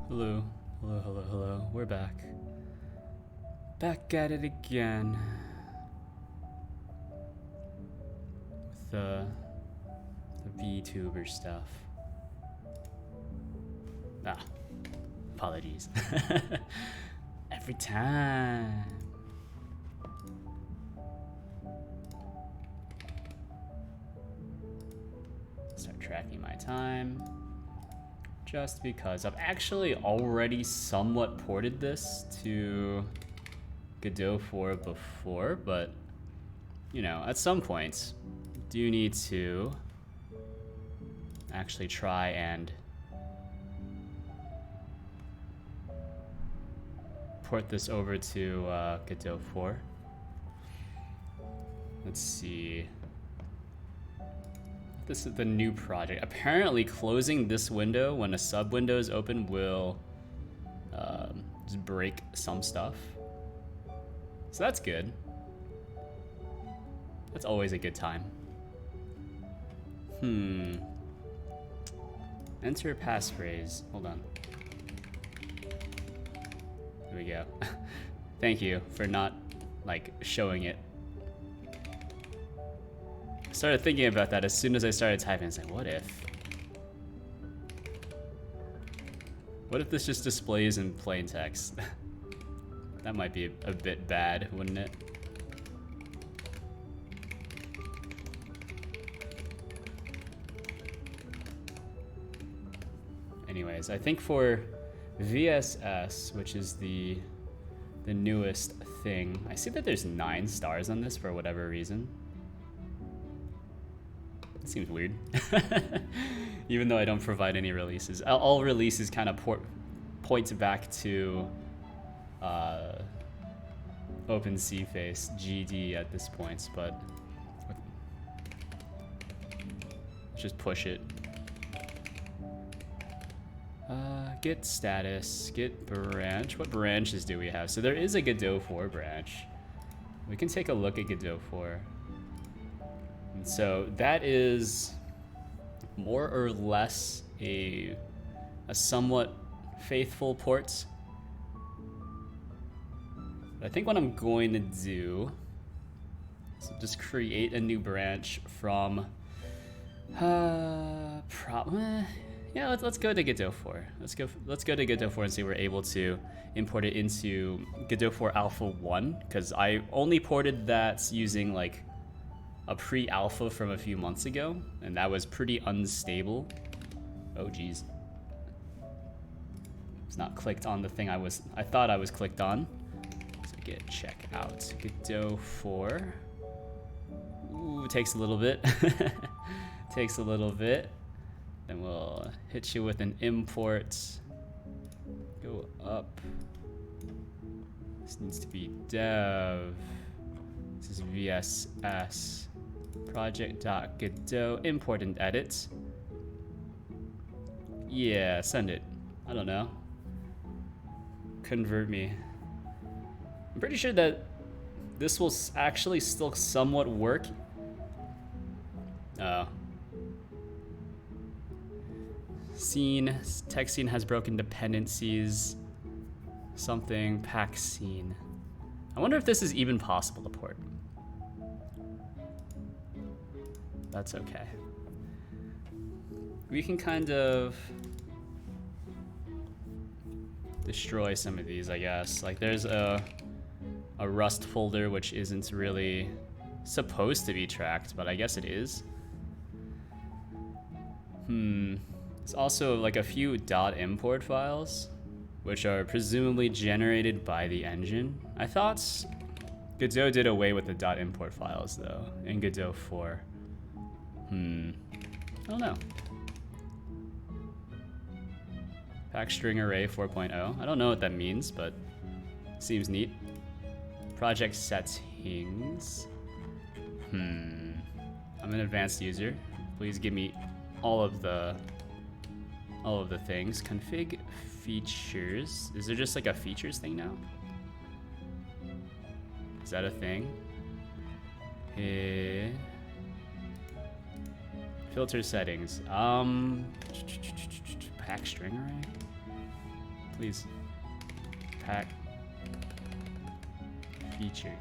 Hello, hello, hello, hello. We're back. Back at it again. With the VTuber stuff. Ah, apologies. Every time. Start tracking my time. Just because I've actually already somewhat ported this to Godot 4 before, but you know, at some point, do need to actually try and port this over to Godot 4. Let's see. This is the new project. Apparently closing this window when a sub window is open will just break some stuff. So that's good. That's always a good time. Enter passphrase. Hold on. There we go. Thank you for not like showing it. I started thinking about that as soon as I started typing. It's like, what if? What if this just displays in plain text? That might be a bit bad, wouldn't it? Anyways, I think for VSS, which is the newest thing, I see that there's 9 stars on this for whatever reason. It seems weird. Even though I don't provide any releases. All releases kind of point back to OpenCFace GD at this point, but let's just push it. Git status, git branch. What branches do we have? So there is a Godot 4 branch. We can take a look at Godot 4. And so that is more or less a somewhat faithful port. But I think what I'm going to do is just create a new branch from yeah, let's go to Godot 4. Let's go to Godot 4 and see if we're able to import it into Godot 4 Alpha 1, because I only ported that using like a pre-alpha from a few months ago, and that was pretty unstable. Oh geez. It's not clicked on the thing I thought I was clicked on. So git check out Godot 4. Ooh, takes a little bit. Takes a little bit. Then we'll hit you with an import. Go up. This needs to be dev. This is VSS. Project.godot. Import and edit. Yeah, send it. I don't know. Convert me. I'm pretty sure that this will actually still somewhat work. Scene, text scene has broken dependencies. Something, pack scene. I wonder if this is even possible to port. That's okay. We can kind of destroy some of these, I guess. Like there's a Rust folder which isn't really supposed to be tracked, but I guess it is. There's also like a few .import files, which are presumably generated by the engine. I thought Godot did away with the .import files though in Godot 4. I don't know. Pack string array 4.0. I don't know what that means, but seems neat. Project settings. I'm an advanced user. Please give me all of the things. Config features. Is there just like a features thing now? Is that a thing? Filter settings. Pack string array. please. Pack. Feature.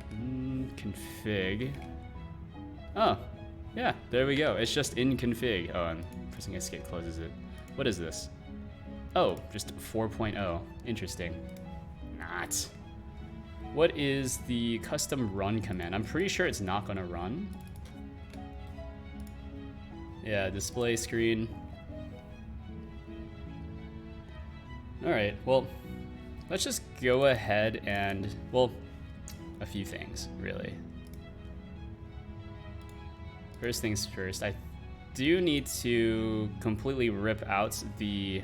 Config. Oh, yeah, there we go. It's just in config. Oh, I'm pressing escape closes it. What is this? Oh, just 4.0. Interesting. Not. What is the custom run command? I'm pretty sure it's not gonna run. Yeah, display screen. All right, well, let's just go ahead and, well, a few things, really. First things first, I do need to completely rip out the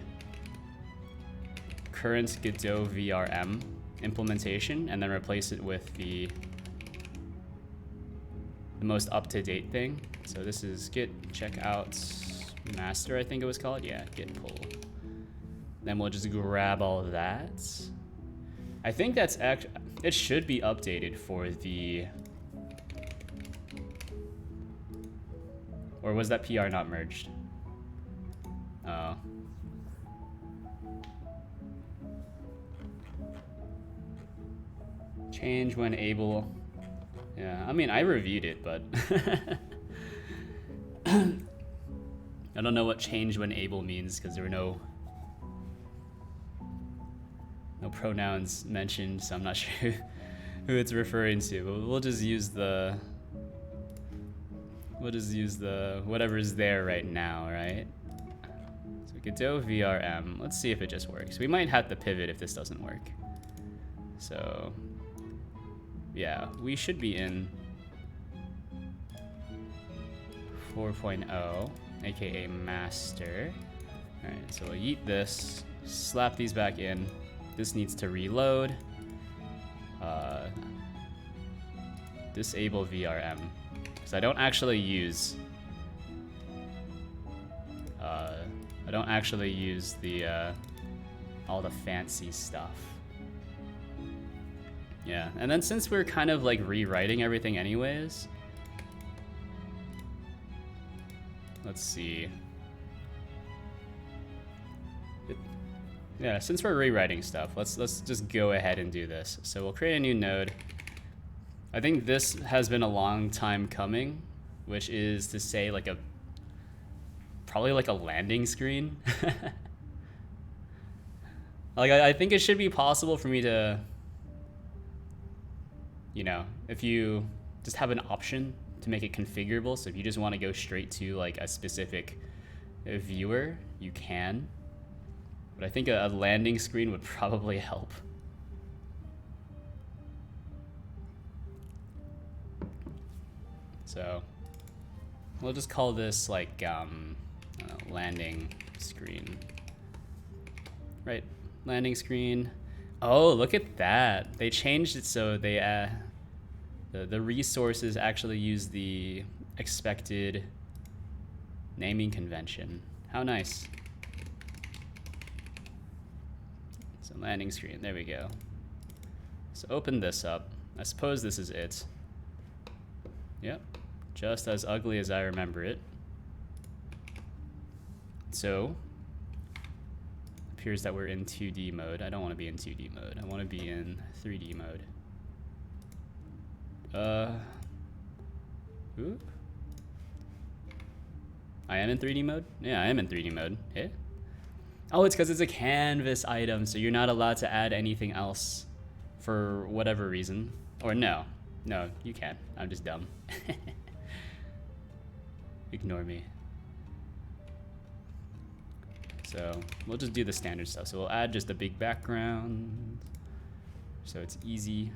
current Godot VRM implementation and then replace it with the most up-to-date thing. So this is git checkout master, I think it was called. Yeah, git pull. Then we'll just grab all of that. I think that's actually, it should be updated for the, or was that PR not merged? Oh. Change when able. Yeah, I mean, I reviewed it, but I don't know what change when able means because there were no pronouns mentioned, so I'm not sure who it's referring to. But we'll just use the whatever is there right now, right? So Godot VRM. Let's see if it just works. We might have to pivot if this doesn't work. So yeah, we should be in 4.0, aka master. All right, so we'll yeet this, slap these back in. This needs to reload. Disable VRM, because I don't actually use the all the fancy stuff. Yeah, and then since we're kind of like rewriting everything anyways, let's see. Yeah, since we're rewriting stuff, let's just go ahead and do this. So we'll create a new node. I think this has been a long time coming, which is to say like probably like a landing screen. Like I think it should be possible for me to, you know, if you just have an option to make it configurable. So if you just want to go straight to like a specific viewer, you can. But I think a landing screen would probably help. So we'll just call this like landing screen. Right, landing screen. Oh, look at that. They changed it so they the resources actually use the expected naming convention. How nice. So landing screen, there we go. So open this up. I suppose this is it. Yep, just as ugly as I remember it. So it appears that we're in 2D mode. I don't want to be in 2D mode. I want to be in 3D mode. Oop. I am in 3D mode? Yeah, I am in 3D mode. Yeah. Oh, it's because it's a canvas item, so you're not allowed to add anything else for whatever reason. Or no. No, you can. I'm just dumb. Ignore me. So we'll just do the standard stuff. So we'll add just a big background so it's easy.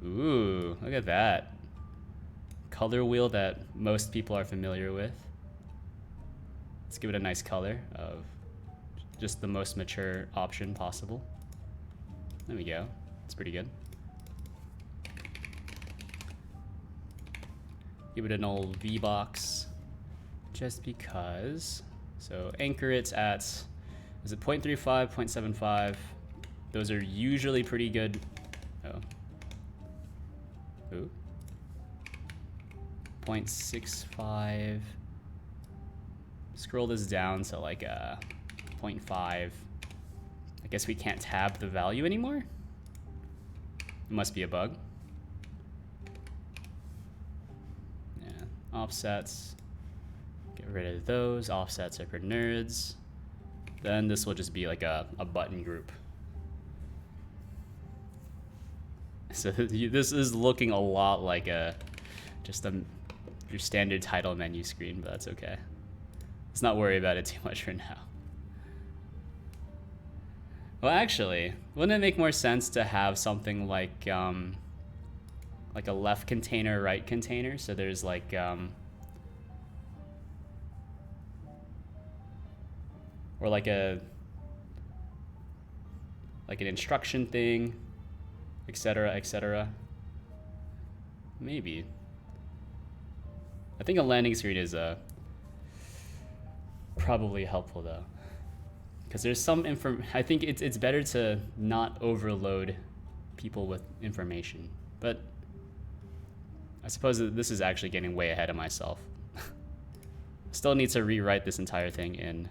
Ooh, look at that. Color wheel that most people are familiar with. Let's give it a nice color of just the most mature option possible. There we go. It's pretty good. Give it an old V-box just because. So anchor it at, is it 0.35, 0.75? Those are usually pretty good. Oh. Ooh. 0.65. Scroll this down to like a 0.5. I guess we can't tab the value anymore. It must be a bug. Yeah, offsets. Get rid of those. Offsets are for nerds. Then this will just be like a button group. So this is looking a lot like your standard title menu screen, but that's okay. Let's not worry about it too much for now. Well, actually, wouldn't it make more sense to have something like a left container, right container? So there's like or like an instruction thing, etc., etc. Maybe. I think a landing screen is probably helpful though, because there's some I think it's better to not overload people with information. But I suppose that this is actually getting way ahead of myself. Still need to rewrite this entire thing in.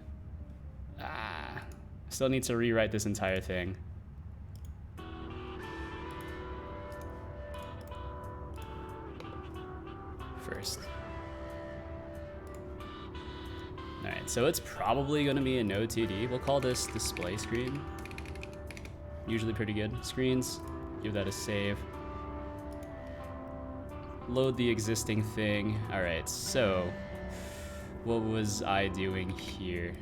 Still need to rewrite this entire thing. First. Alright, so it's probably going to be a Node 2D. We'll call this display screen. Usually pretty good. Screens, give that a save. Load the existing thing. Alright, so what was I doing here?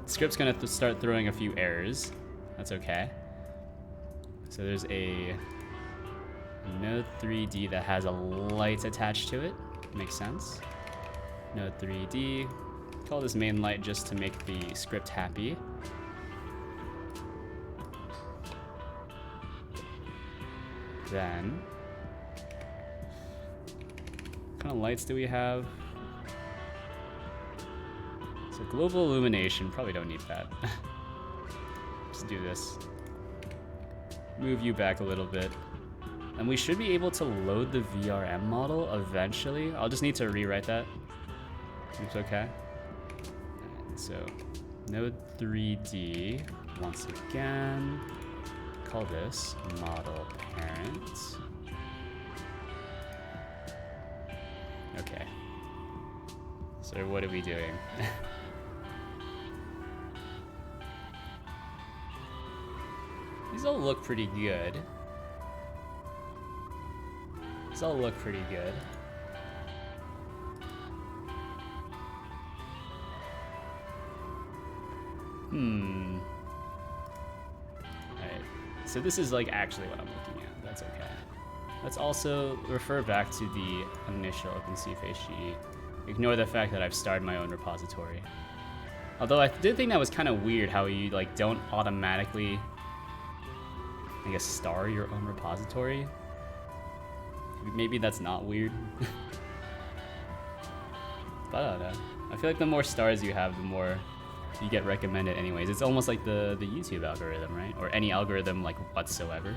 Script's going to start throwing a few errors. That's okay. So there's a Node 3D that has a light attached to it. Makes sense. Node 3D. Call this main light just to make the script happy. Then, what kind of lights do we have? So global illumination, probably don't need that. Just do this. Move you back a little bit. And we should be able to load the VRM model eventually. I'll just need to rewrite that. Looks okay. Right, so Node 3D, once again, call this model parent. Okay. So what are we doing? These all look pretty good. These all look pretty good. Alright, so this is like actually what I'm looking at. That's okay. Let's also refer back to the initial OpenCFace sheet. Ignore the fact that I've started my own repository. Although I did think that was kind of weird how you like don't automatically, I guess, star your own repository. Maybe that's not weird. But I don't know. I feel like the more stars you have, the more you get recommended anyways. It's almost like the YouTube algorithm, right? Or any algorithm like whatsoever.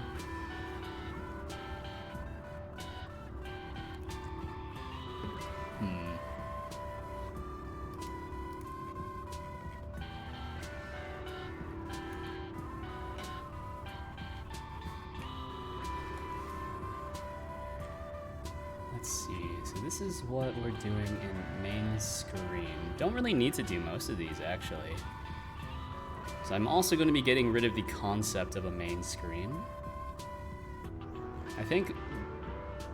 Let's see, so this is what we're doing in main screen. Don't really need to do most of these actually. So I'm also going to be getting rid of the concept of a main screen. I think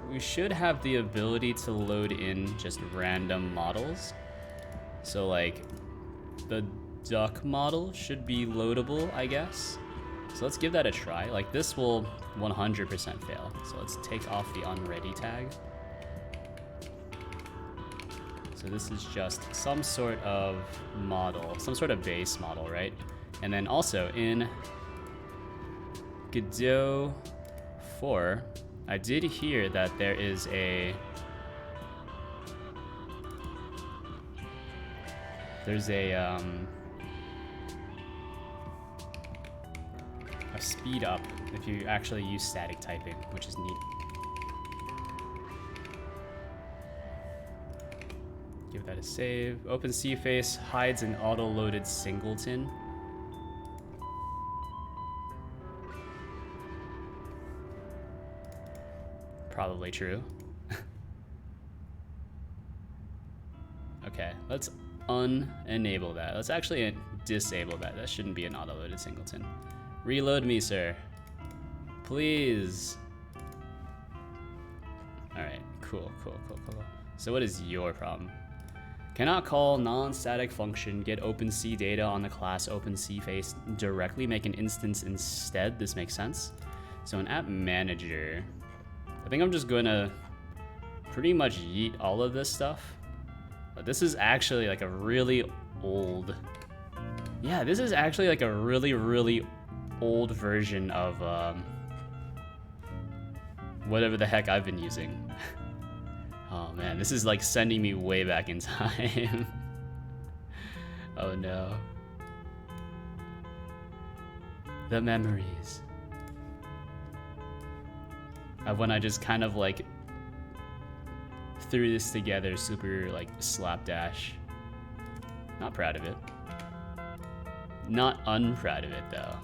we should have the ability to load in just random models. So like the duck model should be loadable, I guess. So let's give that a try. Like this will 100% fail. So let's take off the unready tag. So this is just some sort of model, some sort of base model, right? And then also in Godot 4, I did hear that there is a speed up if you actually use static typing, which is neat. Give that a save. OpenCFace hides an auto-loaded singleton. Probably true. Okay, let's unenable that. Let's actually disable that. That shouldn't be an auto-loaded singleton. Reload me, sir. Please. Alright, cool. So what is your problem? Cannot call non-static function get OpenC data on the class OpenCFace directly, make an instance instead. This makes sense. So in app manager, I think I'm just gonna pretty much yeet all of this stuff. But this is actually like a really old, yeah, this is actually like a really old version of whatever the heck I've been using. Oh man, this is like sending me way back in time. Oh no. The memories of when I just kind of like threw this together super like slapdash. Not proud of it. Not unproud of it though.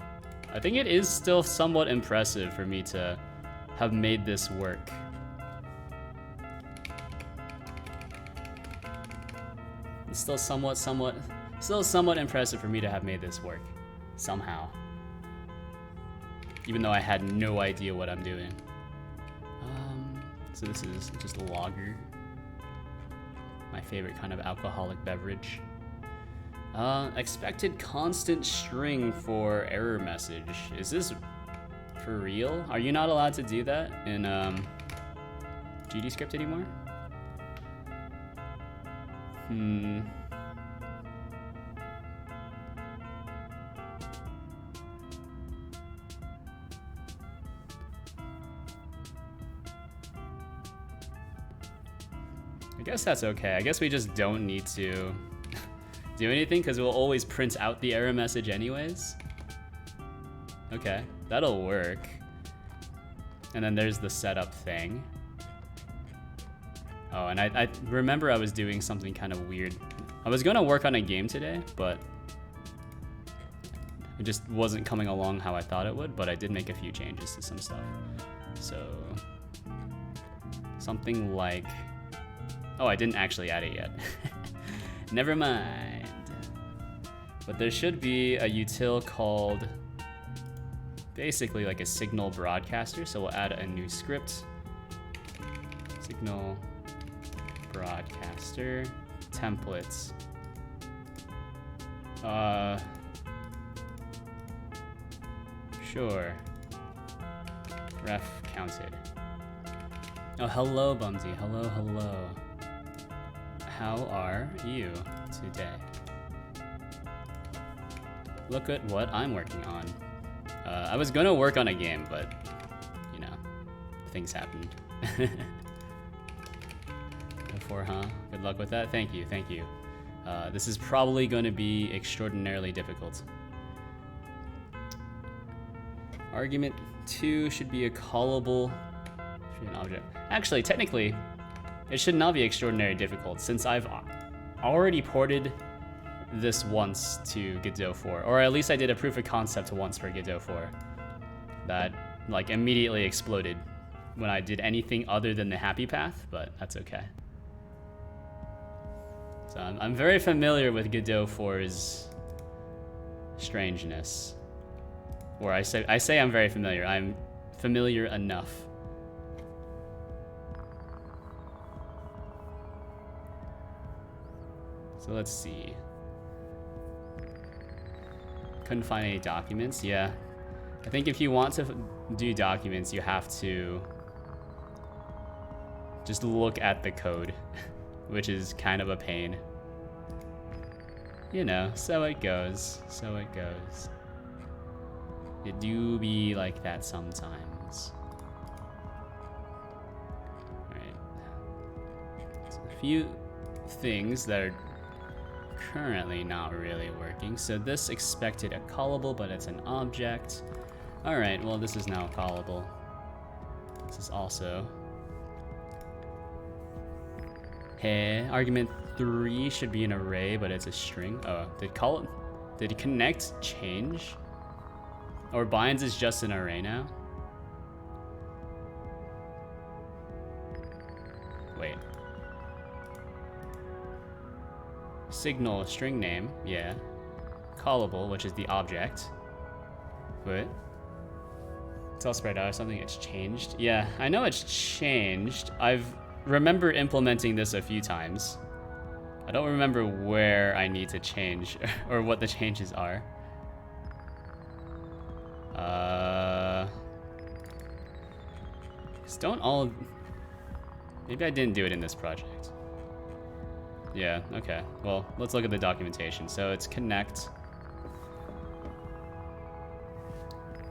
I think it is still somewhat impressive for me to have made this work. It's still somewhat impressive for me to have made this work somehow. Even though I had no idea what I'm doing. So this is just a lager. My favorite kind of alcoholic beverage. Expected constant string for error message. Is this for real? Are you not allowed to do that in GDScript anymore? I guess that's okay. I guess we just don't need to do anything because we'll always print out the error message anyways. Okay, that'll work. And then there's the setup thing. Oh, and I remember I was doing something kind of weird. I was gonna work on a game today, but it just wasn't coming along how I thought it would, but I did make a few changes to some stuff. So, something like, oh, I didn't actually add it yet. Never mind. But there should be a util called basically like a signal broadcaster. So we'll add a new script. Signal broadcaster templates. Sure. Ref counted. Oh, hello, Bumsy. Hello. How are you today? Look at what I'm working on. I was gonna work on a game, but you know, things happened. Before, huh? Good luck with that. Thank you. This is probably going to be extraordinarily difficult. Argument 2 should be a callable an object. Actually, technically, it should not be extraordinarily difficult since I've already ported this once to Godot 4, or at least I did a proof of concept once for Godot 4 that like immediately exploded when I did anything other than the happy path, but that's okay. So I'm very familiar with Godot 4's strangeness. Or I say I'm very familiar. I'm familiar enough. So let's see. Couldn't find any documents. Yeah. I think if you want to do documents, you have to just look at the code, which is kind of a pain. You know, so it goes. It do be like that sometimes. Alright. So a few things that are currently not really working. So this expected a callable, but it's an object. Alright, well this is now callable. This is also. Hey, argument 3 should be an array, but it's a string. Oh, did connect change? Or binds is just an array now? wait. Signal string name, yeah. Callable, which is the object. Wait. It's all spread out or something, it's changed. Yeah, I know it's changed. I've remember implementing this a few times. I don't remember where I need to change or what the changes are. Don't all... Maybe I didn't do it in this project. Yeah, okay. Well, let's look at the documentation. So it's connect.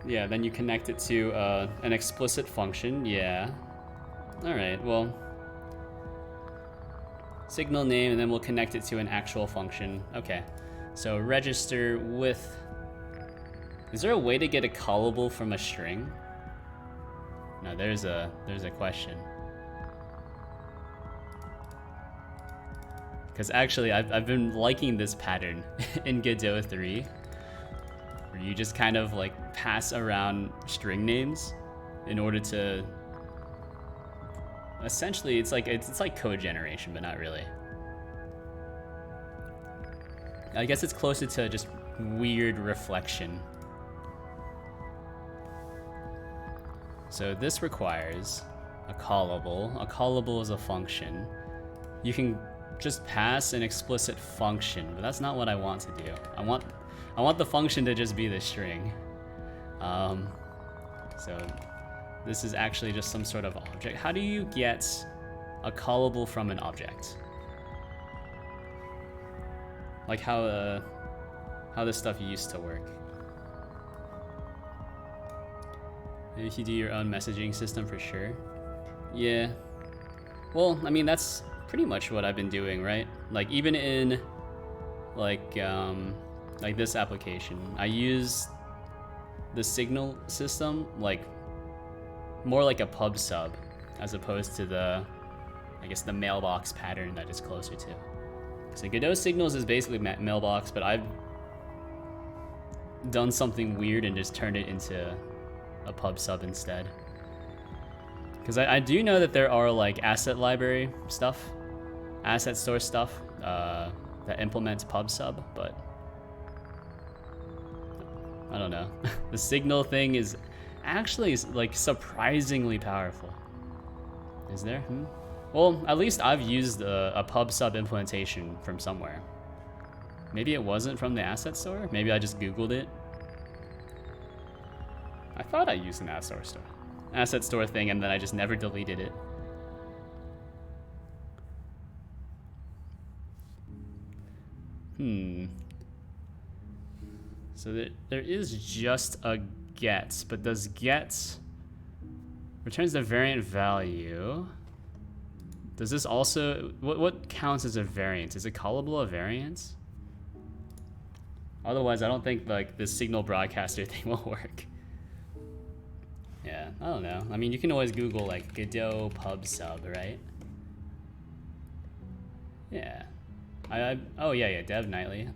Yeah, then you connect it to an explicit function. Yeah. All right, well. Signal name, and then we'll connect it to an actual function. Okay. So register with... Is there a way to get a callable from a string? No, there's a question. Because actually, I've been liking this pattern in Godot 3, where you just kind of like pass around string names in order to... Essentially, it's like code generation, but not really. I guess it's closer to just weird reflection. So this requires a callable. A callable is a function. You can just pass an explicit function, but that's not what I want to do. I want the function to just be the string. So this is actually just some sort of object. How do you get a callable from an object? Like how this stuff used to work. Maybe if you do your own messaging system for sure. Yeah. Well, I mean, that's pretty much what I've been doing, right? Like even in like this application, I use the signal system like more like a pub sub as opposed to the, I guess, the mailbox pattern that is closer to. So Godot signals is basically mailbox, but I've done something weird and just turned it into a pub sub instead. Because I do know that there are like asset library stuff, asset store stuff that implements pub sub, but I don't know. The signal thing is actually like surprisingly powerful. Is there? Well, at least I've used a pub sub implementation from somewhere. Maybe it wasn't from the asset store. Maybe I just Googled it. I thought I used an asset store thing, and then I just never deleted it. So there is just a get, but does get returns the variant value? Does this also, what counts as a variant? Is a callable a variant? Otherwise, I don't think like the signal broadcaster thing will work. Yeah, I don't know. I mean, you can always Google like Godot pub sub, right? Yeah. Oh yeah, Dev Nightly.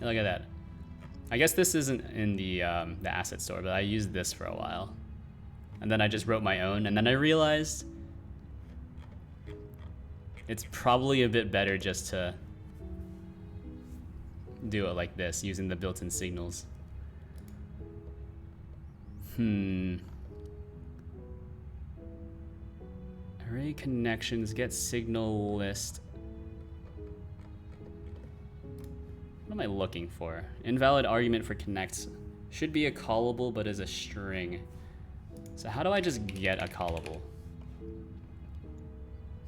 Look at that. I guess this isn't in the asset store, but I used this for a while, and then I just wrote my own, and then I realized it's probably a bit better just to do it like this, using the built-in signals. Array connections, get signal list. What am I looking for? Invalid argument for connect. Should be a callable, but is a string. So how do I just get a callable?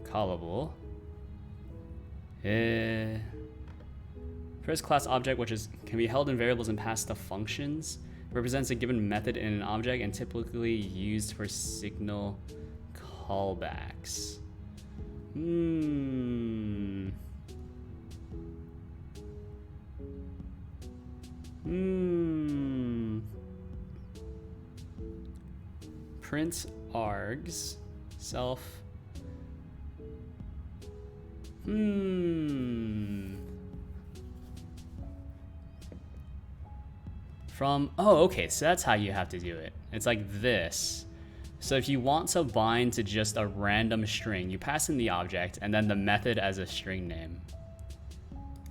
Callable. First class object, which can be held in variables and passed to functions, represents a given method in an object and typically used for signal callbacks. Print args self. From, oh, okay, so that's how you have to do it. It's like this. So if you want to bind to just a random string, you pass in the object and then the method as a string name.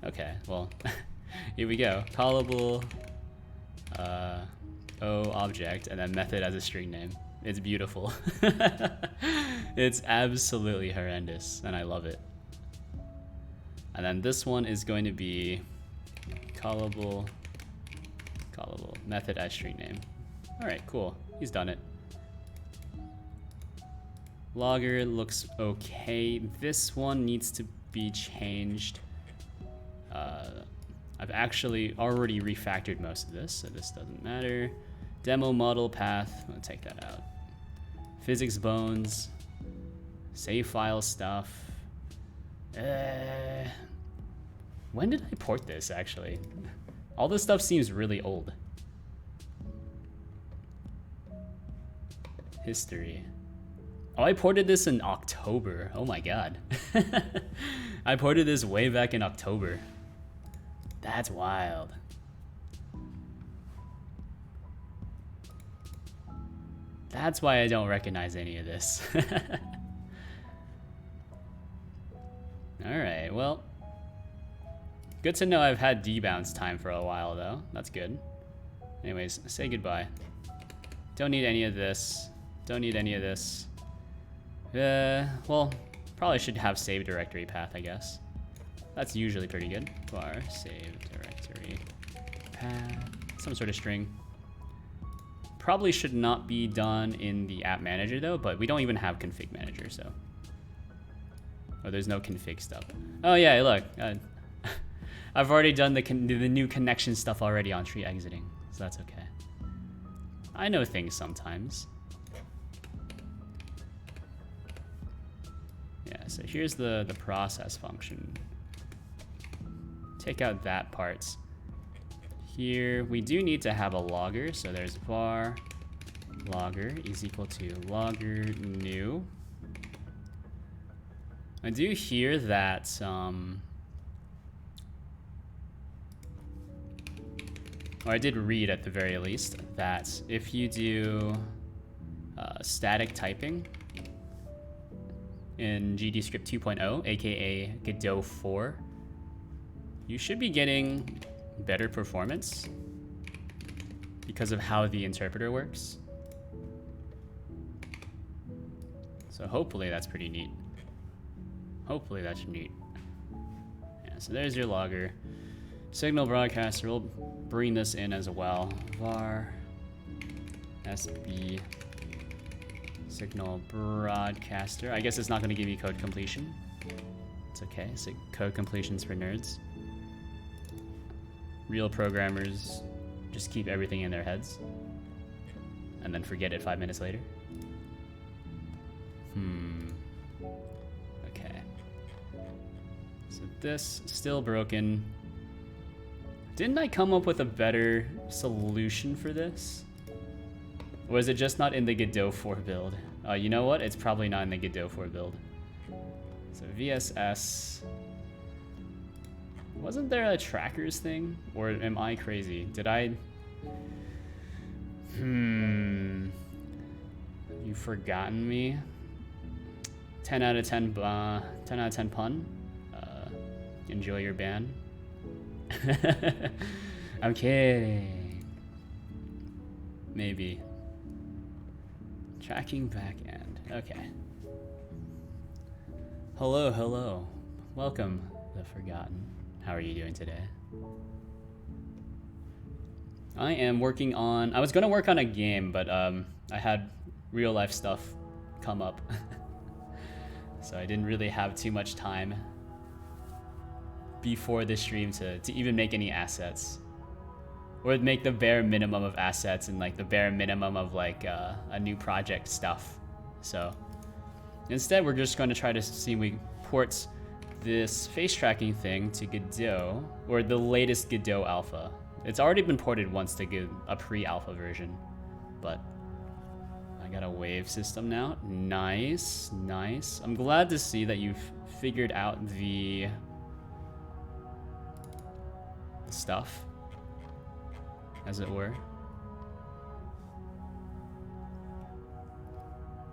Okay, well, here we go. Callable O object and then method as a string name. It's beautiful. It's absolutely horrendous and I love it. And then this one is going to be callable method as string name. All right, cool. He's done it. Logger looks okay. This one needs to be changed. I've actually already refactored most of this, so this doesn't matter. Demo model path, I'm gonna take that out. Physics bones, save file stuff. When did I port this actually? All this stuff seems really old. History. Oh, I ported this in October. Oh my god. I ported this way back in October. That's wild. That's why I don't recognize any of this. Alright, well. Good to know I've had debounce time for a while though. That's good. Anyways, say goodbye. Don't need any of this. Don't need any of this. Well, probably should have save directory path, I guess. That's usually pretty good. Var save directory path, some sort of string. Probably should not be done in the app manager though, but we don't even have config manager, so. Oh, there's no config stuff. Oh yeah, look, I've already done the new connection stuff already on tree exiting, so that's okay. I know things sometimes. Yeah, so here's the process function. Take out that part. Here, we do need to have a logger, so there's var logger is equal to logger new. I do hear that, or I did read at the very least, that if you do static typing in GDScript 2.0, aka Godot 4, you should be getting better performance because of how the interpreter works. So hopefully that's pretty neat. Hopefully that's neat. Yeah, so there's your logger. Signal broadcaster, we'll bring this in as well. Var SB signal broadcaster. I guess it's not going to give you code completion. It's okay. So code completion's for nerds. Real programmers just keep everything in their heads and then forget it 5 minutes later. Okay. So this still broken. Didn't I come up with a better solution for this? Or is it just not in the Godot 4 build? You know what? It's probably not in the Godot 4 build. So VSS. Wasn't there a trackers thing? Or am I crazy? Did I... You've forgotten me? 10 out of 10, 10 out of 10 pun. Enjoy your ban. I'm kidding. Maybe. Tracking back end. Okay. Hello, hello. Welcome, the Forgotten. How are you doing today? I am working on... I was going to work on a game, but I had real life stuff come up. So I didn't really have too much time before the stream to even make any assets. Or make the bare minimum of assets and like the bare minimum of like a new project stuff. So instead we're just going to try to see if we port this face tracking thing to Godot, or the latest Godot alpha. It's already been ported once to get a pre-alpha version, but I got a wave system now. Nice, nice. I'm glad to see that you've figured out the stuff, as it were.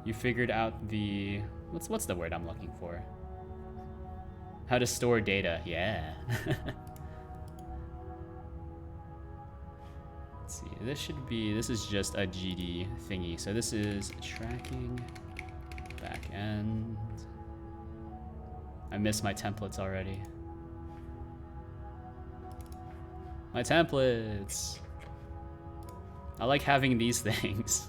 You figured out the what's the word I'm looking for? How to store data. Yeah. Let's see. This is just a GD thingy. So this is tracking back end. I miss my templates already. My templates. I like having these things.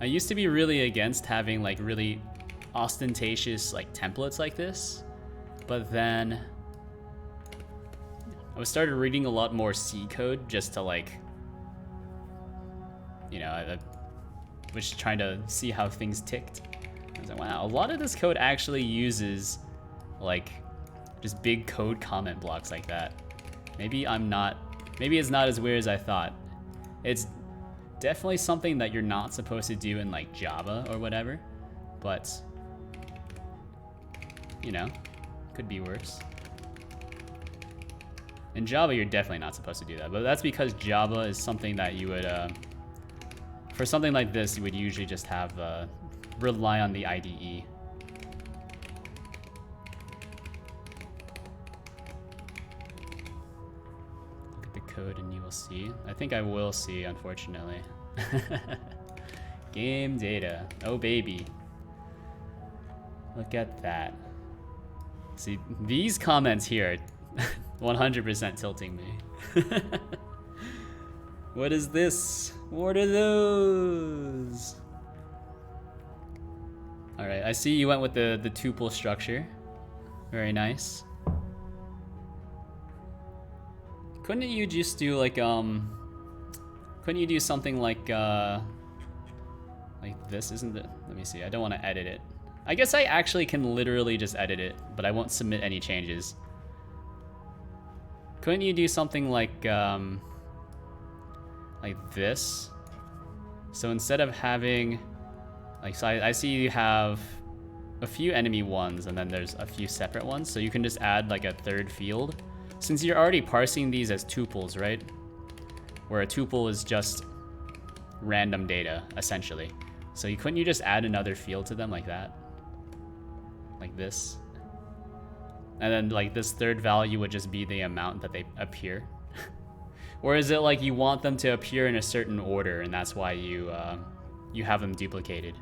I used to be really against having like really ostentatious like templates like this, but then I started reading a lot more C code just to like, you know, I was trying to see how things ticked. I was like, wow, a lot of this code actually uses like just big code comment blocks like that. Maybe it's not as weird as I thought. It's definitely something that you're not supposed to do in like Java or whatever, but you know, could be worse. In Java, you're definitely not supposed to do that, but that's because Java is something that you would, for something like this, you would usually just have, rely on the IDE. Look at the code and you will see. I think I will see, unfortunately. Game data. Oh, baby. Look at that. See, these comments here 100% tilting me. What is this? What are those? All right, I see you went with the tuple structure. Very nice. Couldn't you just do like couldn't you do something like this? Isn't it? Let me see. I don't want to edit it. I guess I actually can literally just edit it, but I won't submit any changes. Couldn't you do something like this? So instead of having, like, so I see you have a few enemy ones and then there's a few separate ones. So you can just add like a third field. Since you're already parsing these as tuples, right? Where a tuple is just random data, essentially. So couldn't you just add another field to them like that? Like this? And then like this third value would just be the amount that they appear. Or is it like you want them to appear in a certain order and that's why you have them duplicated?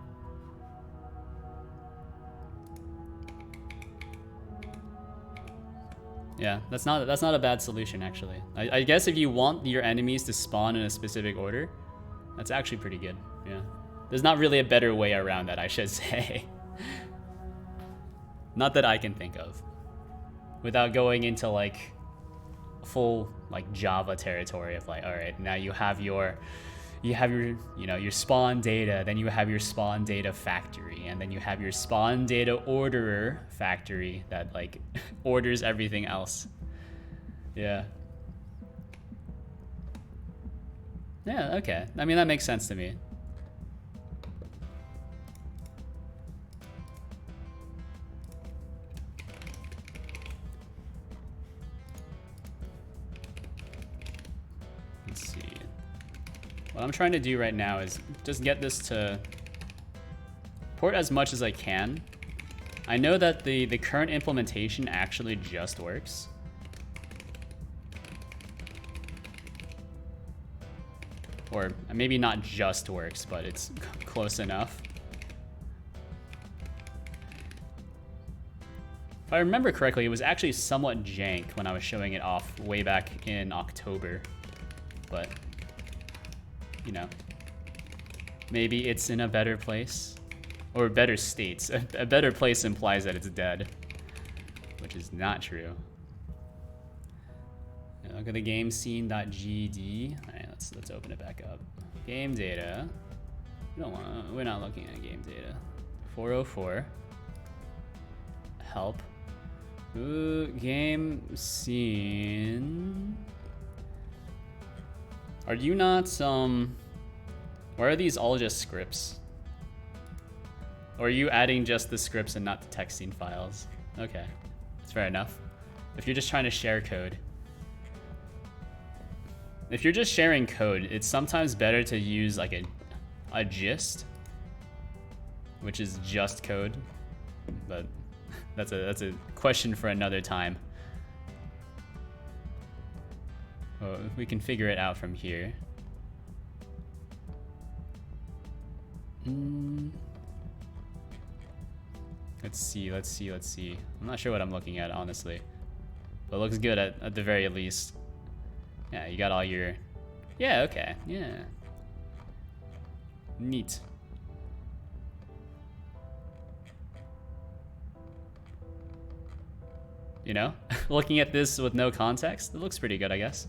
Yeah, that's not a bad solution actually. I guess if you want your enemies to spawn in a specific order, that's actually pretty good. Yeah, there's not really a better way around that, I should say. Not that I can think of. Without going into like full like Java territory of like, all right, now you have your your spawn data, then you have your spawn data factory, and then you have your spawn data orderer factory that like orders everything else. Yeah. Yeah, okay. I mean, that makes sense to me. Let's see. What I'm trying to do right now is just get this to port as much as I can. I know that the current implementation actually just works. Or maybe not just works, but it's close enough. If I remember correctly, it was actually somewhat jank when I was showing it off way back in October. But, you know, maybe it's in a better place. Or better states. A better place implies that it's dead, which is not true. Look at the game scene.gd. All right, let's open it back up. Game data. We're not looking at game data. 404. Help. Ooh, game scene. Are you not why are these all just scripts? Or are you adding just the scripts and not the texting files? Okay, that's fair enough. If you're just trying to share code. if you're just sharing code, it's sometimes better to use like a gist, which is just code, but that's a question for another time. Well, we can figure it out from here. Let's see. I'm not sure what I'm looking at, honestly. But it looks good at the very least. Yeah, you got all your... Yeah, okay. Yeah. Neat. You know? Looking at this with no context, it looks pretty good, I guess.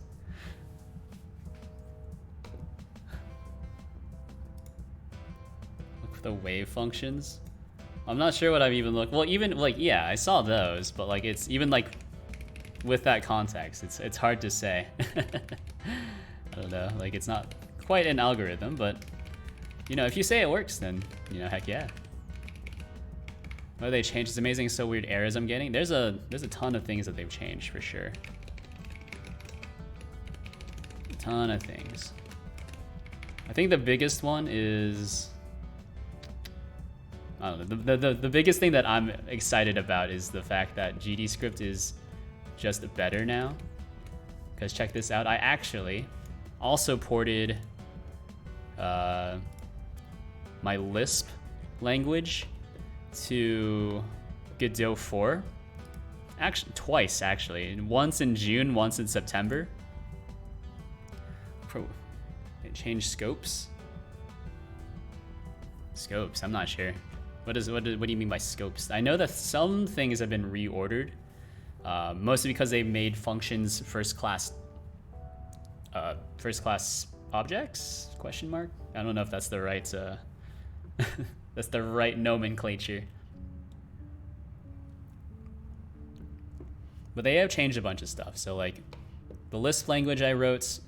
Look for the wave functions. I'm not sure what I've even looked... Well, even, like, yeah, I saw those, but, like, it's even, like, with that context, it's hard to say. I don't know, like, it's not quite an algorithm, but, you know, if you say it works, then, you know, heck yeah. What they changed? It's amazing, so weird errors I'm getting. There's a ton of things that they've changed, for sure. A ton of things. I think the biggest one is... I don't know, the biggest thing that I'm excited about is the fact that GDScript is just better now. Because check this out, I actually also ported my Lisp language to Godot 4. Actually, twice actually. Once in June, once in September. It changed scopes. Scopes, I'm not sure. What do you mean by scopes? I know that some things have been reordered, mostly because they made functions first class objects? Question mark? I don't know if that's the right that's the right nomenclature. But they have changed a bunch of stuff. So like the Lisp language I wrote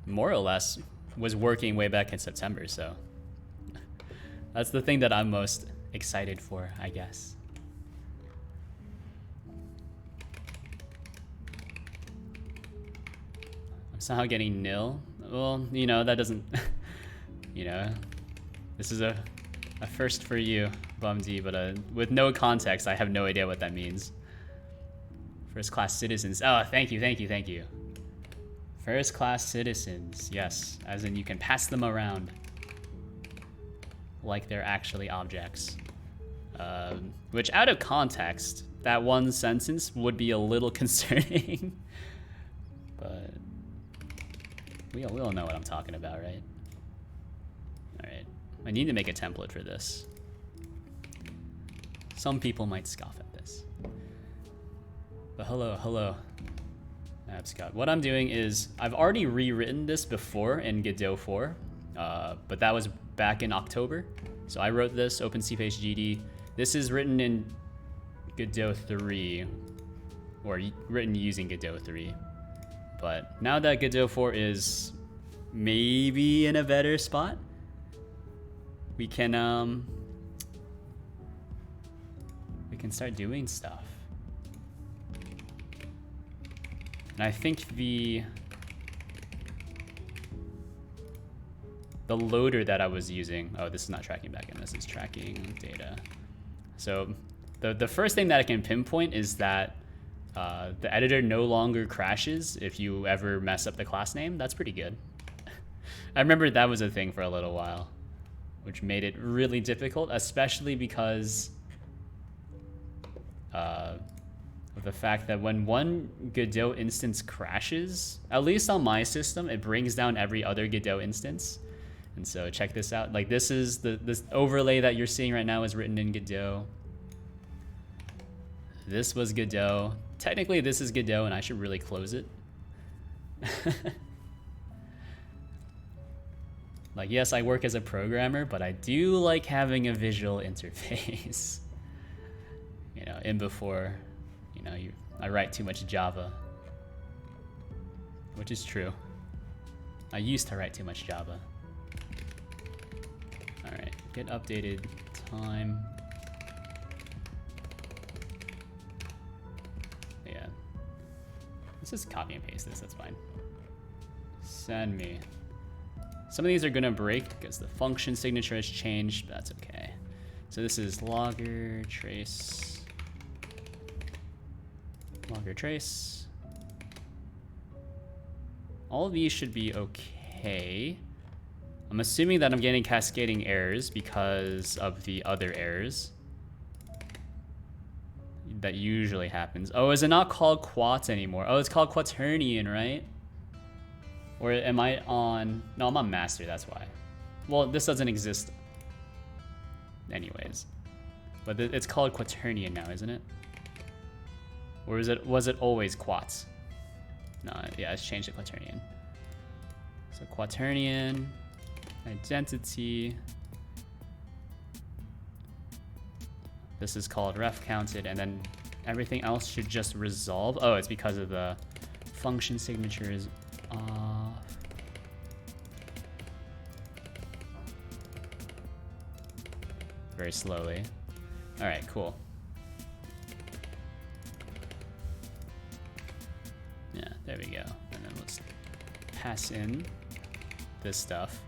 more or less was working way back in September, so that's the thing that I'm most excited for, I guess. I'm somehow getting nil. Well, you know, that doesn't, you know, this is a first for you, Bumd, but with no context, I have no idea what that means. First class citizens. Oh, thank you. First class citizens, yes, as in you can pass them around like they're actually objects. Which out of context, that one sentence would be a little concerning. But we all know what I'm talking about, right? All right, I need to make a template for this. Some people might scoff at this. But hello. Scott. What I'm doing is, I've already rewritten this before in Godot 4, but that was back in October. So I wrote this, OpenCPHGD. This is written in Godot 3, or written using Godot 3. But now that Godot 4 is maybe in a better spot, we can start doing stuff. And I think the loader that I was using, oh, this is not tracking backend, this is tracking data. So the first thing that I can pinpoint is that the editor no longer crashes if you ever mess up the class name. That's pretty good. I remember that was a thing for a little while, which made it really difficult, especially because of the fact that when one Godot instance crashes, at least on my system, it brings down every other Godot instance. And so check this out. Like this is this overlay that you're seeing right now is written in Godot. This was Godot. Technically this is Godot and I should really close it. Like, yes, I work as a programmer, but I do like having a visual interface. You know, in before, you know, I write too much Java, which is true. I used to write too much Java. All right, get updated time. Yeah, let's just copy and paste this, that's fine. Send me. Some of these are gonna break because the function signature has changed, but that's okay. So this is logger trace. Logger trace. All of these should be okay. I'm assuming that I'm getting cascading errors because of the other errors. That usually happens. Oh, is it not called quats anymore? Oh, it's called quaternion, right? Or am I on... No, I'm on master, that's why. Well, this doesn't exist anyways. But it's called quaternion now, isn't it? Or was it always quats? No, yeah, it's changed to quaternion. So quaternion, identity. This is called ref counted, and then everything else should just resolve. Oh, it's because of the function signature is off. Very slowly. All right, cool. Yeah, there we go. And then let's pass in this stuff.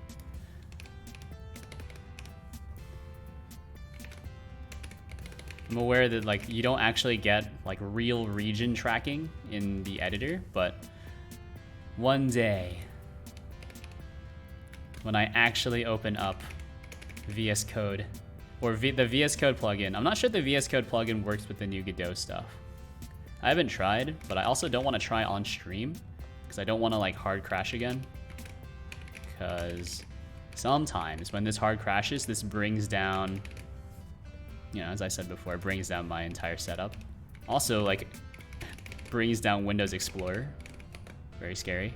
I'm aware that like you don't actually get like real region tracking in the editor, but one day when I actually open up VS Code or the VS Code plugin, I'm not sure the VS Code plugin works with the new Godot stuff. I haven't tried, but I also don't want to try on stream because I don't want to like hard crash again. Because sometimes when this hard crashes, this brings down, you know, as I said before, it brings down my entire setup. Also, like, brings down Windows Explorer. Very scary.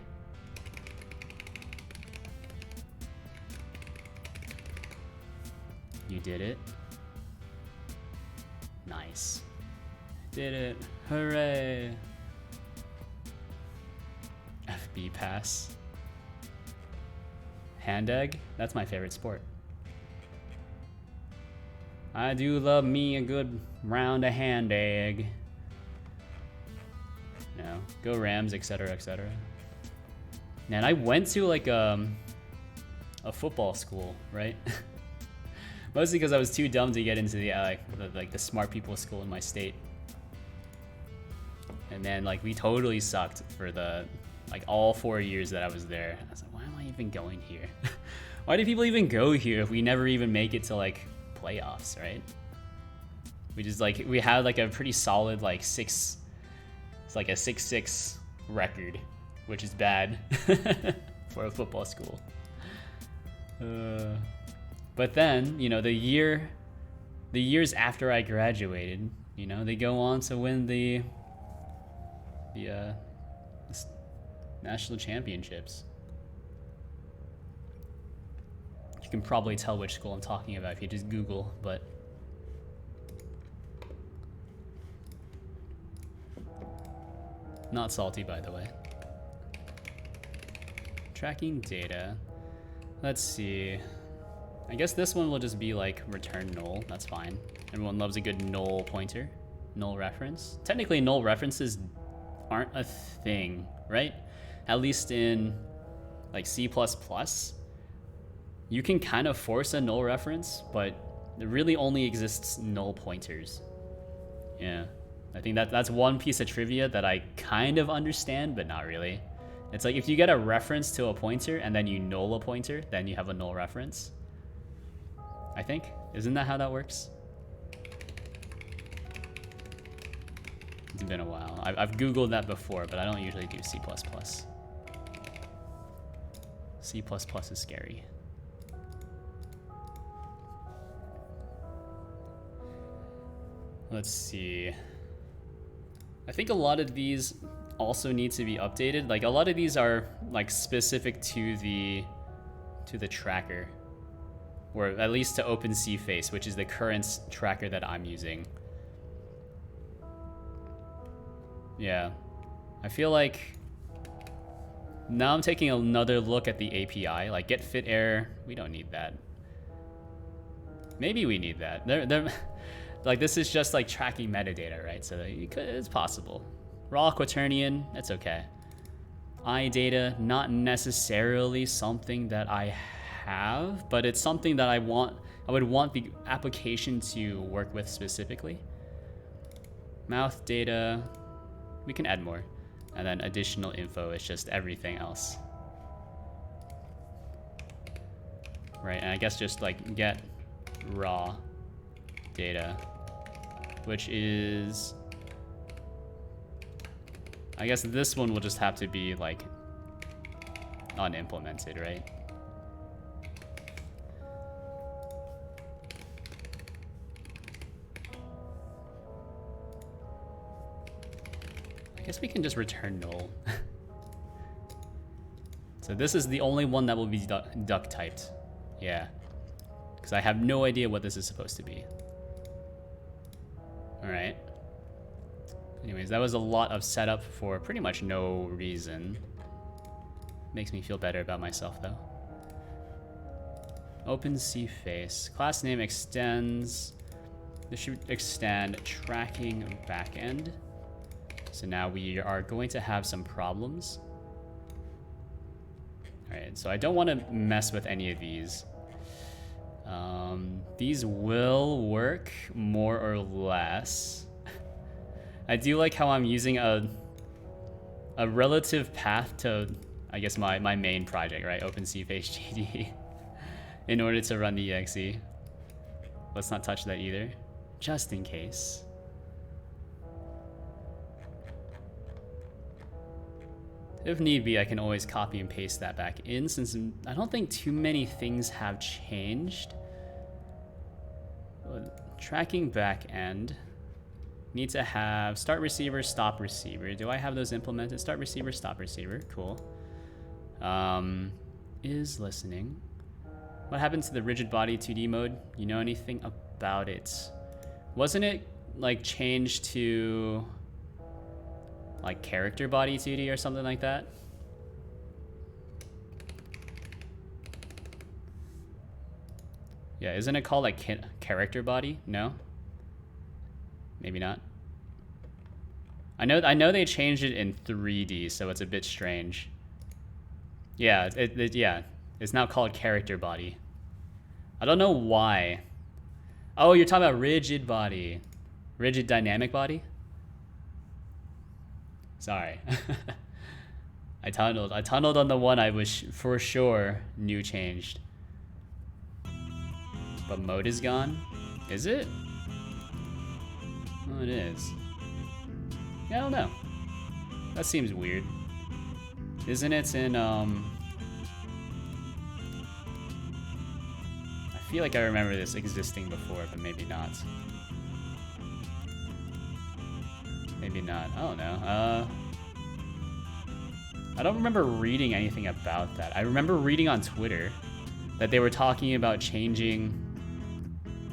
You did it. Nice. Did it. Hooray. FB pass. Hand egg? That's my favorite sport. I do love me a good round of hand egg. You know, go Rams, etc., etc. Man, I went to like a football school, right? Mostly because I was too dumb to get into the smart people school in my state. And then like we totally sucked for the like all 4 years that I was there. I was like, why am I even going here? Why do people even go here if we never even make it to like playoffs, right? We just like we had like a pretty solid like it's like a 6-6 record, which is bad for a football school. But then, you know, the years after I graduated, you know, they go on to win the national championships. You can probably tell which school I'm talking about if you just Google, but not salty, by the way. Tracking data. Let's see. I guess this one will just be like return null. That's fine. Everyone loves a good null pointer, null reference. Technically, null references aren't a thing, right? At least in like C++. You can kind of force a null reference, but there really only exists null pointers. Yeah, I think that's one piece of trivia that I kind of understand, but not really. It's like if you get a reference to a pointer and then you null a pointer, then you have a null reference. I think. Isn't that how that works? It's been a while. I've Googled that before, but I don't usually do C++. C++ is scary. Let's see. I think a lot of these also need to be updated. Like a lot of these are like specific to the tracker, or at least to OpenCFace, which is the current tracker that I'm using. Yeah, I feel like now I'm taking another look at the API, like get fit error. We don't need that. Maybe we need that. Like this is just like tracking metadata, right? So it's possible. Raw quaternion, it's okay. eye data, not necessarily something that I have, but it's something that I would want the application to work with specifically. Mouth data, we can add more. And then additional info is just everything else. Right, and I guess just like get raw data, which is, I guess this one will just have to be like unimplemented, right? I guess we can just return null. So this is the only one that will be duck typed. Yeah, because I have no idea what this is supposed to be. All right. Anyways, that was a lot of setup for pretty much no reason. Makes me feel better about myself though. Open C face. Class name extends. This should extend tracking backend. So now we are going to have some problems. All right, so I don't want to mess with any of these. These will work more or less. I do like how I'm using a relative path to, I guess, my main project, right? OpenCFace GD in order to run the exe. Let's not touch that either, just in case. If need be, I can always copy and paste that back in, since I don't think too many things have changed. Tracking back end. Need to have start receiver, stop receiver. Do I have those implemented? Start receiver, stop receiver. Cool. Is listening. What happened to the rigid body 2D mode? You know anything about it? Wasn't it like changed to like character body 2D or something like that? Yeah, isn't it called like character body? No? Maybe not. I know they changed it in 3D, so it's a bit strange. Yeah, yeah, it's now called character body. I don't know why. Oh, you're talking about rigid body. Rigid dynamic body? Sorry. I tunneled on the one I was for sure knew changed. But mode is gone? Is it? Oh, it is. Yeah, I don't know. That seems weird. Isn't it in, I feel like I remember this existing before, but maybe not. Maybe not. I don't know. I don't remember reading anything about that. I remember reading on Twitter that they were talking about changing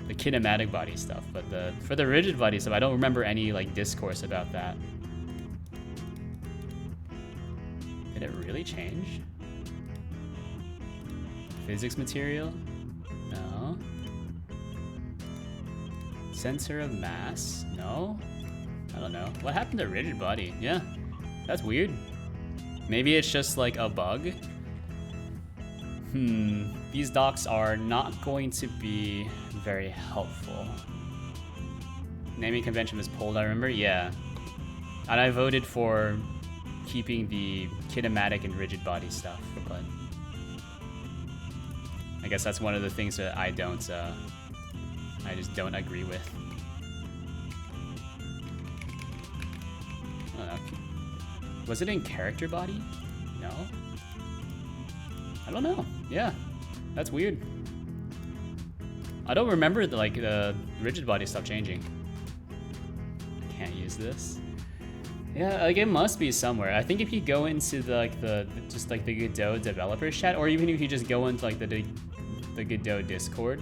the kinematic body stuff, but for the rigid body stuff, I don't remember any like discourse about that. Did it really change? Physics material? No. Sensor of mass? No. I don't know. What happened to rigid body? Yeah, that's weird. Maybe it's just like a bug. These docs are not going to be very helpful. Naming convention was pulled, I remember, yeah. And I voted for keeping the kinematic and rigid body stuff, but I guess that's one of the things that I just don't agree with. I don't know. Was it in character body? No. I don't know. Yeah, that's weird. I don't remember the rigid body stuff changing. I can't use this. Yeah, like it must be somewhere. I think if you go into the Godot developers chat, or even if you just go into like the Godot Discord.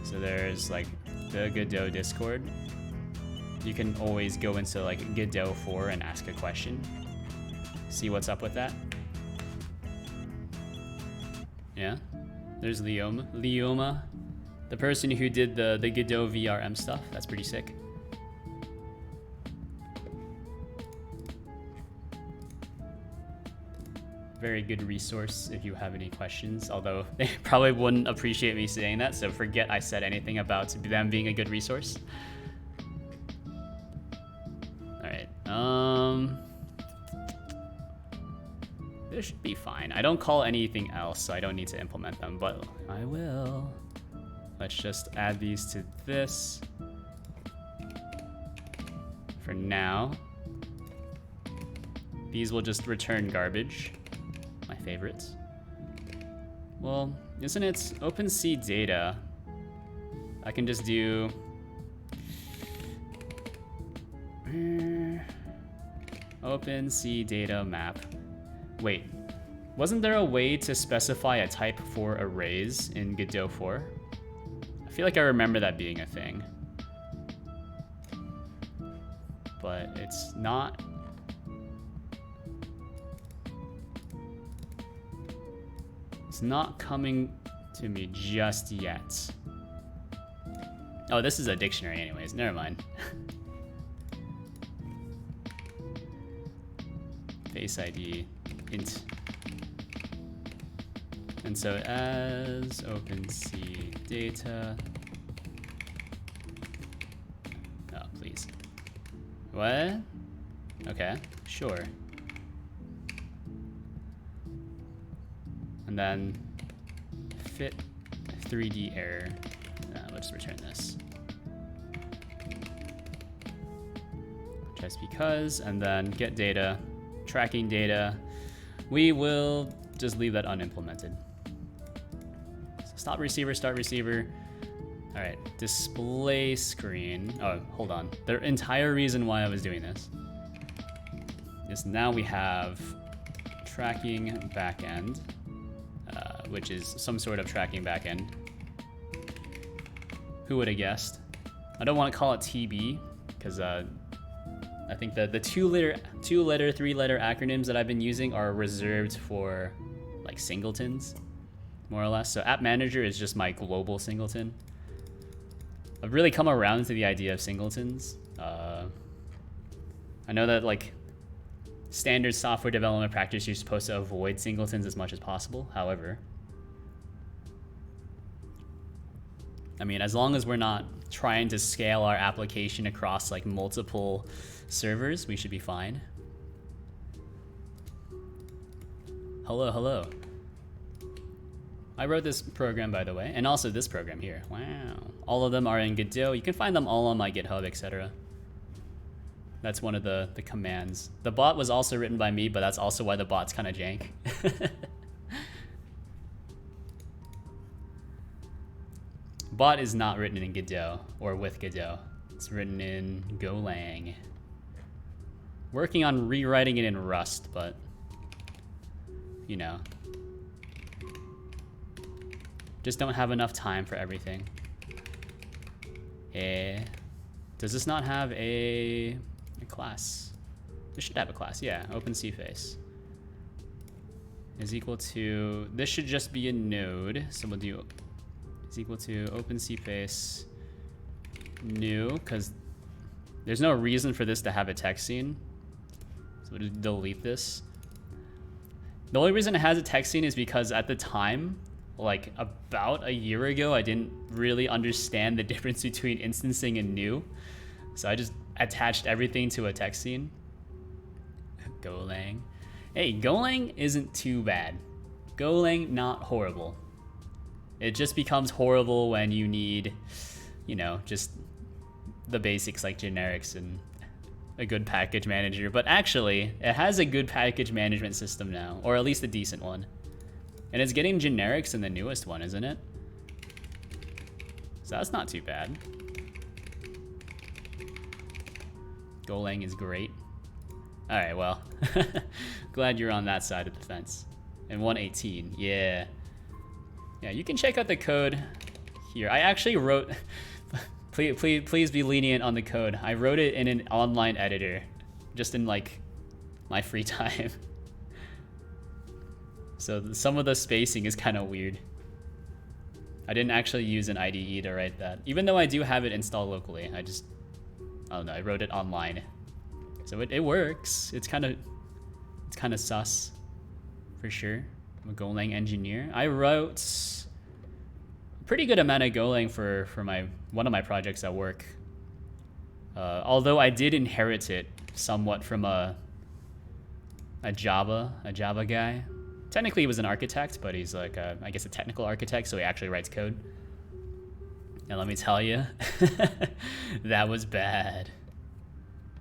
So there's like the Godot Discord. You can always go into like Godot 4 and ask a question. See what's up with that. Yeah, there's Leoma, the person who did the Godot VRM stuff. That's pretty sick. very good resource if you have any questions, although they probably wouldn't appreciate me saying that, so forget I said anything about them being a good resource. Alright, this should be fine. I don't call anything else, so I don't need to implement them, but I will. Let's just add these to this for now. These will just return garbage. My favorites. Well, isn't it OpenSea data? I can just do OpenSea data map. Wait, wasn't there a way to specify a type for arrays in Godot 4? I feel like I remember that being a thing. But it's not. It's not coming to me just yet. Oh, this is a dictionary anyways, never mind. Face ID int. And so as OpenSea data. Oh, please. What? Okay, sure. And then fit 3D error. We'll just return this. Just because, and then get data, tracking data. We will just leave that unimplemented. So stop receiver, start receiver. All right, display screen. Oh, hold on. The entire reason why I was doing this is now we have tracking backend, which is some sort of tracking backend. Who would have guessed? I don't want to call it TB because I think that the two-letter, three-letter acronyms that I've been using are reserved for like singletons, more or less. So App Manager is just my global singleton. I've really come around to the idea of singletons. I know that like standard software development practice, you're supposed to avoid singletons as much as possible. However, I mean, as long as we're not trying to scale our application across like multiple servers, we should be fine. Hello, hello. I wrote this program, by the way, and also this program here. Wow. All of them are in Godot. You can find them all on my GitHub, etc. That's one of the commands. The bot was also written by me, but that's also why the bot's kind of jank. Bot is not written in Godot or with Godot. It's written in Golang. Working on rewriting it in Rust, but you know, just don't have enough time for everything. Does this not have a class? This should have a class, yeah. OpenSea face is equal to, this should just be a node. So we'll do is equal to OpenSea face new, because there's no reason for this to have a text scene. So we'll just delete this. The only reason it has a text scene is because at the time, like about a year ago, I didn't really understand the difference between instancing and new. So I just attached everything to a text scene. Golang. Hey, Golang isn't too bad. Golang, not horrible. It just becomes horrible when you need, you know, just the basics like generics and a good package manager. But actually, it has a good package management system now, or at least a decent one. And it's getting generics in the newest one, isn't it? So that's not too bad. Golang is great. All right, well, glad you're on that side of the fence. And 118, yeah. Yeah, you can check out the code here. I actually wrote, please be lenient on the code. I wrote it in an online editor, just in like my free time. So some of the spacing is kind of weird. I didn't actually use an IDE to write that, even though I do have it installed locally. I don't know, I wrote it online. So it works. It's kind of sus, for sure. I'm a Golang engineer. I wrote a pretty good amount of Golang for one of my projects at work. Although I did inherit it somewhat from a Java guy. Technically he was an architect, but he's like I guess a technical architect, so he actually writes code. And let me tell you, that was bad.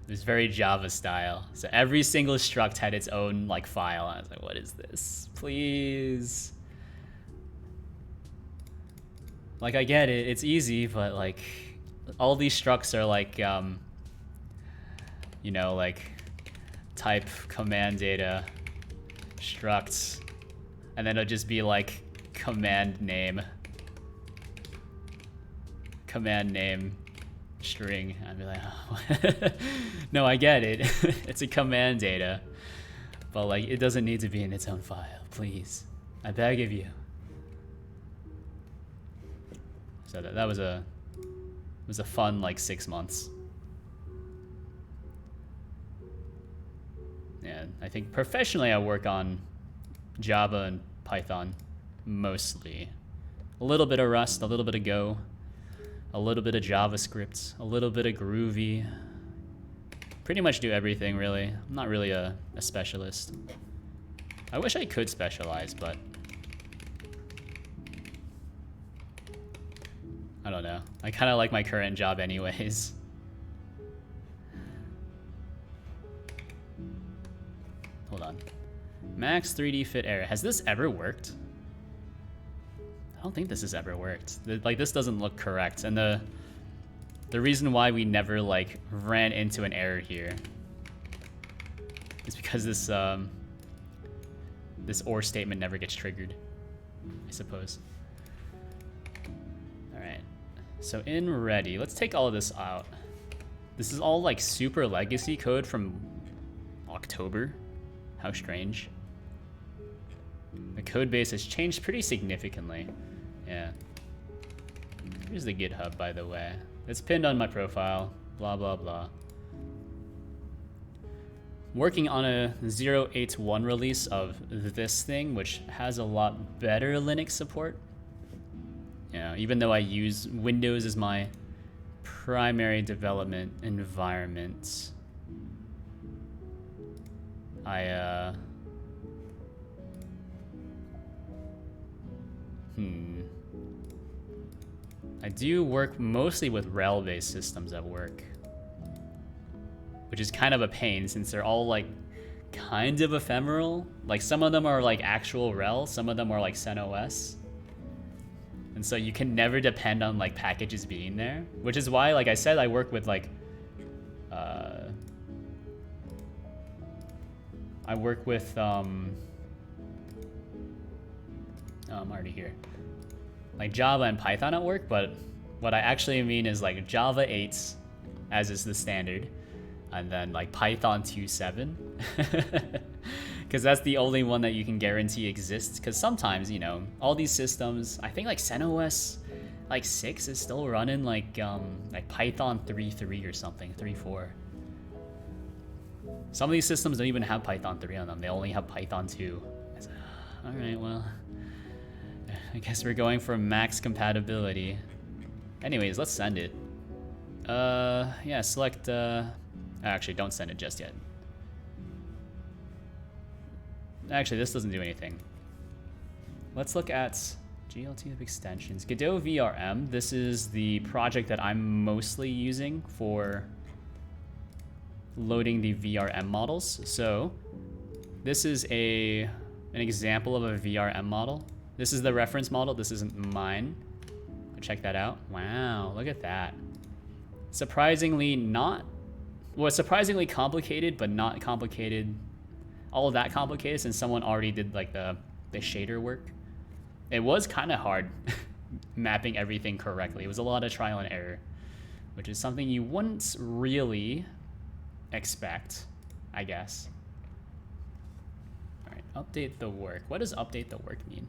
It was very Java style. So every single struct had its own like file. I was like, what is this? Please. Like, I get it, it's easy, but like all these structs are like you know, like type command data structs, and then it'll just be like command name string. I'd be like, oh. No, I get it. It's a command data, but like it doesn't need to be in its own file, please. I beg of you. So that was a fun like 6 months. Yeah, I think professionally I work on Java and Python mostly. A little bit of Rust, a little bit of Go, a little bit of JavaScript, a little bit of Groovy. Pretty much do everything, really. I'm not really a specialist. I wish I could specialize, but I don't know. I kind of like my current job anyways. Hold on. Max 3D fit error. Has this ever worked? I don't think this has ever worked. Like, this doesn't look correct. And the reason why we never like ran into an error here is because this this OR statement never gets triggered, I suppose. All right. So in ready, let's take all of this out. This is all like super legacy code from October. How strange. The code base has changed pretty significantly. Yeah. Here's the GitHub, by the way. It's pinned on my profile. Blah, blah, blah. Working on a 0.8.1 release of this thing, which has a lot better Linux support. Yeah, even though I use Windows as my primary development environment, I do work mostly with RHEL-based systems at work, which is kind of a pain since they're all like kind of ephemeral. Like some of them are like actual RHEL, some of them are like CentOS. And so you can never depend on like packages being there, which is why, like I said, I work with like, I work with, I'm already here. Like Java and Python at work, but what I actually mean is like Java 8, as is the standard, and then like Python 2.7, because that's the only one that you can guarantee exists. Because sometimes, you know, all these systems, I think like CentOS like 6 is still running like Python 3.3 or something, 3.4. Some of these systems don't even have Python 3 on them. They only have Python 2. All right, well, I guess we're going for max compatibility. Anyways, let's send it. Yeah, select, actually, don't send it just yet. Actually, this doesn't do anything. Let's look at GLT of extensions. Godot VRM, this is the project that I'm mostly using for loading the VRM models. So this is an example of a VRM model. This is the reference model. This isn't mine. Check that out. Wow, look at that. Surprisingly surprisingly complicated, but not complicated, all of that complicated, since someone already did like the shader work. It was kind of hard mapping everything correctly. It was a lot of trial and error, which is something you wouldn't really expect, I guess. All right, update the work. What does update the work mean?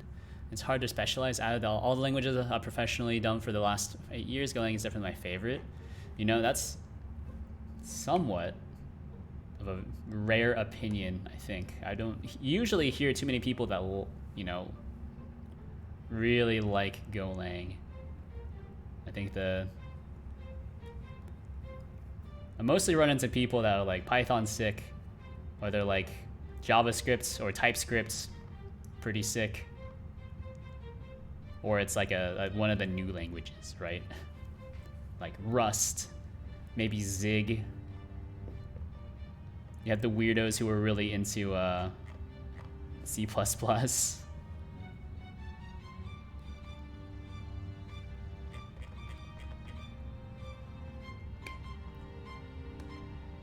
It's hard to specialize. Out of all the languages I've professionally done for the last 8 years, Golang is definitely my favorite. You know, that's somewhat of a rare opinion, I think. I don't usually hear too many people that will, you know, really like Golang. I think I mostly run into people that are like Python sick, or they're like JavaScript or TypeScript pretty sick, or it's like one of the new languages, right? Like Rust, maybe Zig. You have the weirdos who are really into C++.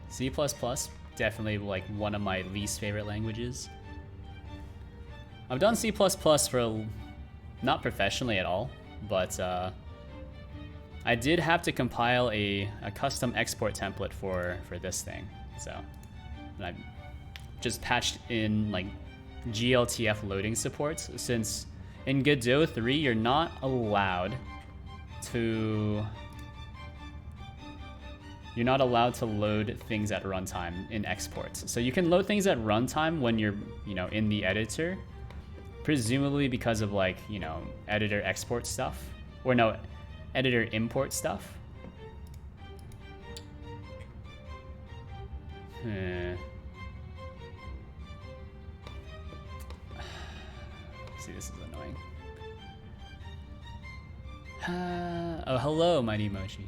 C++, definitely like one of my least favorite languages. I've done C++ for not professionally at all, but I did have to compile a custom export template for this thing. So and I just patched in like GLTF loading supports, since in Godot 3 you're not allowed to load things at runtime in exports. So you can load things at runtime when you're, you know, in the editor, presumably because of like, you know, editor export stuff, or no, editor import stuff. See, this is annoying. Oh, hello, Mighty Mochi.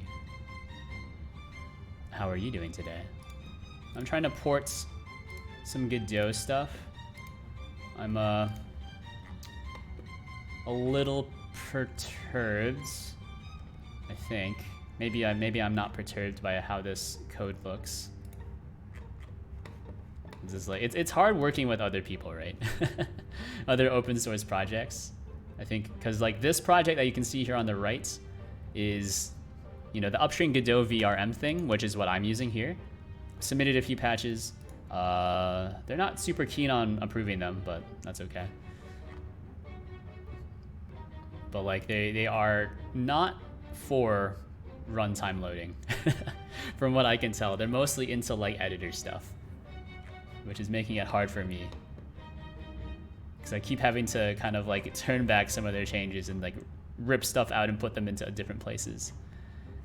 How are you doing today? I'm trying to port some Godot stuff. I'm a little perturbed, I think. Maybe I'm not perturbed by how this code looks. This is like it's hard working with other people, right? Other open source projects. I think because like this project that you can see here on the right is, you know, the upstream Godot VRM thing, which is what I'm using here. Submitted a few patches. They're not super keen on approving them, but that's okay. But like they are not for runtime loading, from what I can tell. They're mostly into like editor stuff, which is making it hard for me, because I keep having to kind of like turn back some of their changes and like rip stuff out and put them into different places.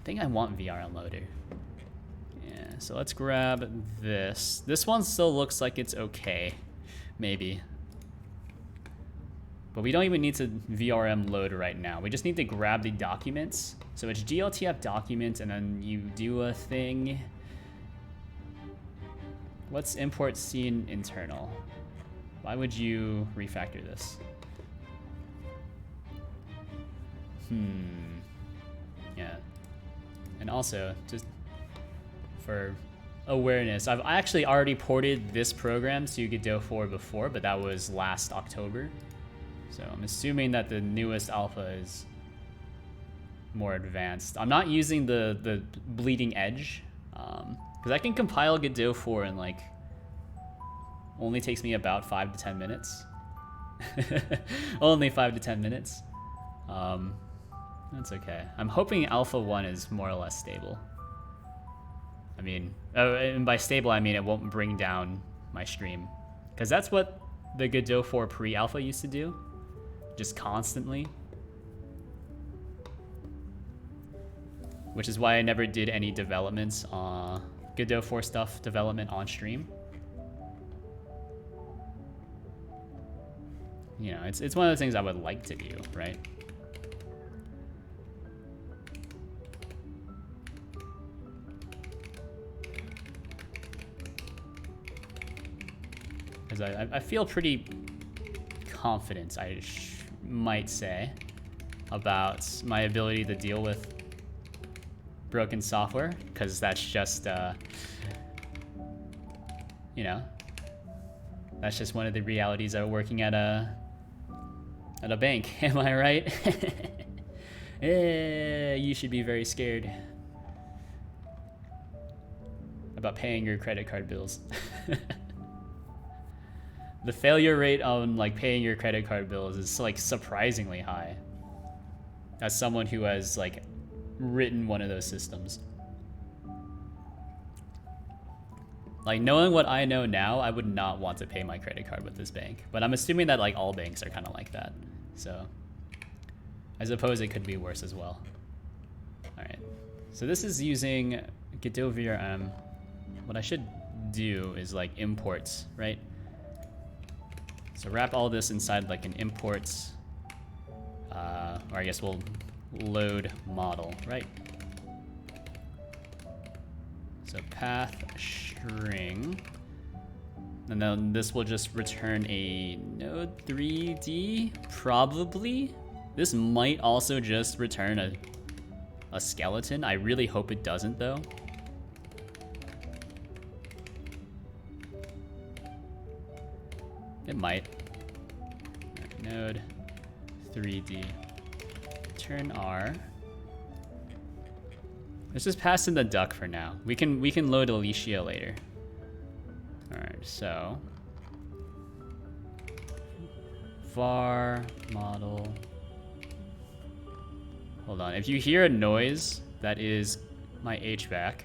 I think I want VRM loader. Yeah, so let's grab this. This one still looks like it's okay, maybe. But we don't even need to VRM load right now. We just need to grab the documents. So it's GLTF document, and then you do a thing. Let's import scene internal. Why would you refactor this? Yeah. And also, just for awareness, I've actually already ported this program to Godot 4 before, but that was last October. So I'm assuming that the newest alpha is more advanced. I'm not using the bleeding edge, because I can compile Godot 4 in like, only takes me about 5 to 10 minutes. Only 5 to 10 minutes. That's okay. I'm hoping Alpha 1 is more or less stable. I mean, and by stable I mean it won't bring down my stream, because that's what the Godot 4 pre-alpha used to do, just constantly. Which is why I never did any developments, Godot 4 stuff development on stream. You know, it's one of the things I would like to do, right? Because I feel pretty confident, I might say, about my ability to deal with broken software, because that's just, you know, that's just one of the realities of working at a bank. Am I right? You should be very scared about paying your credit card bills. The failure rate on like paying your credit card bills is like surprisingly high, as someone who has like written one of those systems. Like, knowing what I know now, I would not want to pay my credit card with this bank. But I'm assuming that like all banks are kind of like that. So I suppose it could be worse as well. All right. So this is using Godot VRM. What I should do is like imports, right? So wrap all this inside like an imports, or I guess we'll load model, right? So path string, and then this will just return a node 3D, probably. This might also just return a skeleton. I really hope it doesn't though. It might. Right, node 3D, turn R. Let's just pass in the duck for now. We can load Alicia later. All right, so var model. Hold on. If you hear a noise, that is my HVAC.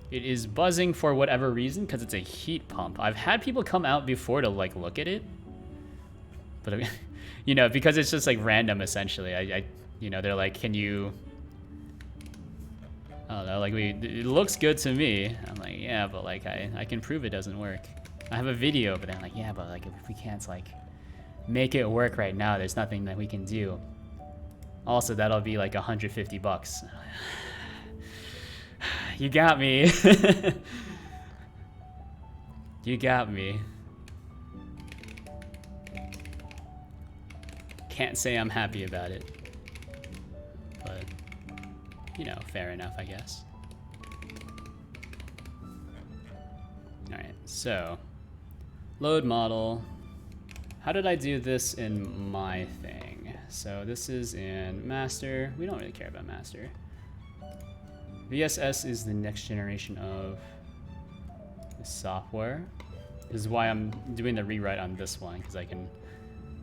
It is buzzing for whatever reason because it's a heat pump. I've had people come out before to like look at it, but I mean, you know, because it's just like random essentially. I you know, they're like, can you, I don't know, like it looks good to me. I'm like, yeah, but like I can prove it doesn't work. I have a video, but I'm like, yeah, but like if we can't like make it work right now, there's nothing that we can do. Also, that'll be like $150. You got me. You got me. Can't say I'm happy about it, but you know, fair enough, I guess. All right, so load model. How did I do this in my thing? So this is in master. We don't really care about master. VSS is the next generation of the software. This is why I'm doing the rewrite on this one, because I can,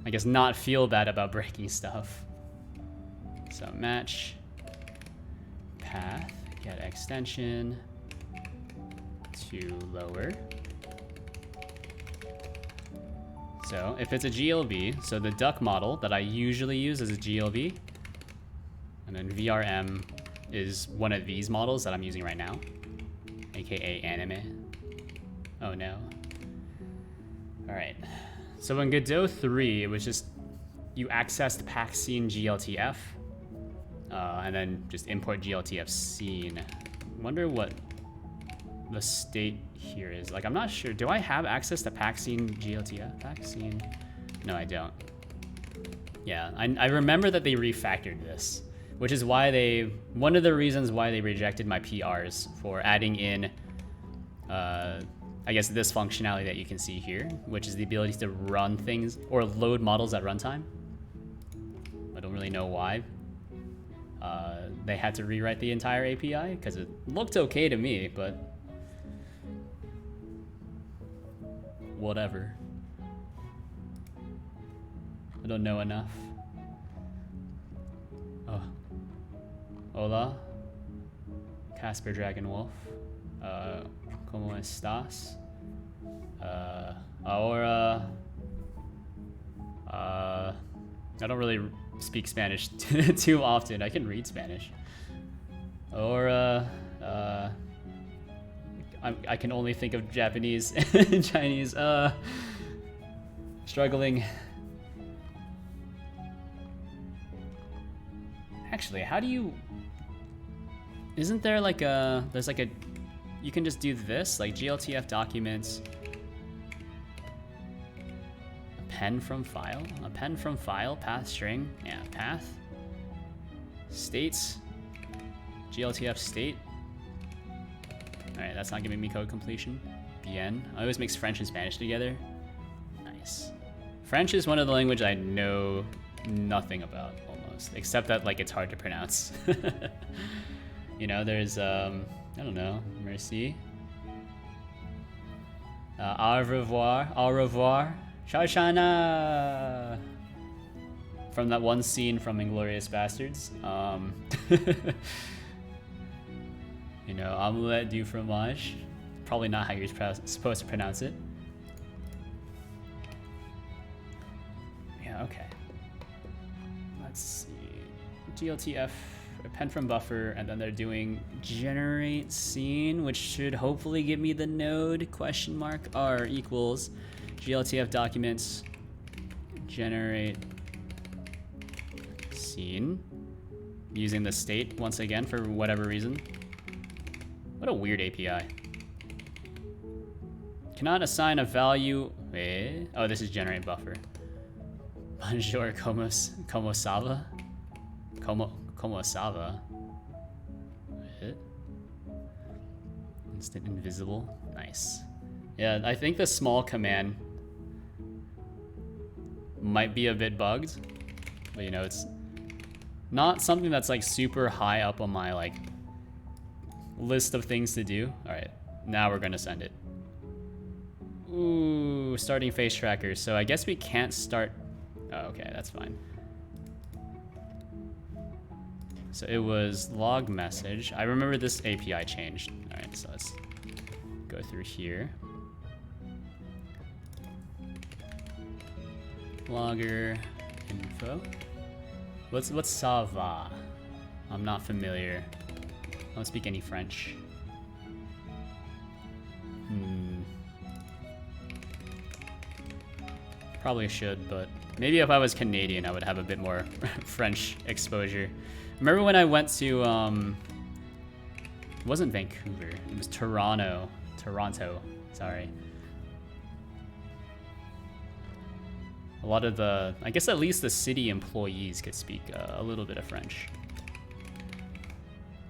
I guess, not feel bad about breaking stuff. So match path, get extension to lower. So if it's a GLB, so the duck model that I usually use is a GLB, and then VRM is one of these models that I'm using right now, aka anime. Oh no. All right. So in Godot 3, it was just you accessed pack scene GLTF, and then just import GLTF scene. Wonder what the state here is. Like, I'm not sure. Do I have access to pack scene GLTF? Pack scene? No, I don't. Yeah, I remember that they refactored this, which is why one of the reasons why they rejected my PRs for adding in, I guess, this functionality that you can see here, which is the ability to run things or load models at runtime. I don't really know why. They had to rewrite the entire API because it looked okay to me, but whatever. I don't know enough. Oh. Hola. Casper Dragon Wolf. ¿Cómo estás? Ahora. I don't really speak Spanish too often. I can read Spanish. Ahora. I can only think of Japanese and Chinese. Struggling. Actually, how do you... Isn't there like a... There's like a... You can just do this, like GLTF documents. Append from file? Append from file, path string. Yeah, path. States. GLTF state. Alright, that's not giving me code completion. Bien. I always mix French and Spanish together. Nice. French is one of the languages I know nothing about, almost. Except that, like, it's hard to pronounce. You know, there's, I don't know, merci. Au revoir. Ciao, China! From that one scene from Inglourious Bastards. You know, omelette du fromage. Probably not how you're supposed to pronounce it. Yeah, okay. Let's see. GLTF, append from buffer, and then they're doing generate scene, which should hopefully give me the node question mark r equals GLTF documents generate scene using the state once again for whatever reason. What a weird API. Cannot assign a value. Eh? Oh, this is generate buffer. Bonjour, como sava? Como sava? What? Instant invisible. Nice. Yeah, I think the small command might be a bit bugged, but you know, it's not something that's like super high up on my like list of things to do. All right, now we're gonna send it. Ooh, starting face tracker. So I guess we can't start. Oh, okay, that's fine. So it was log message. I remember this API changed. All right, so let's go through here. Logger info. What's ça va? I'm not familiar. I don't speak any French. Probably should, but maybe if I was Canadian, I would have a bit more French exposure. Remember when I went to, it wasn't Vancouver, it was Toronto, sorry. A lot of the, I guess at least the city employees could speak a little bit of French.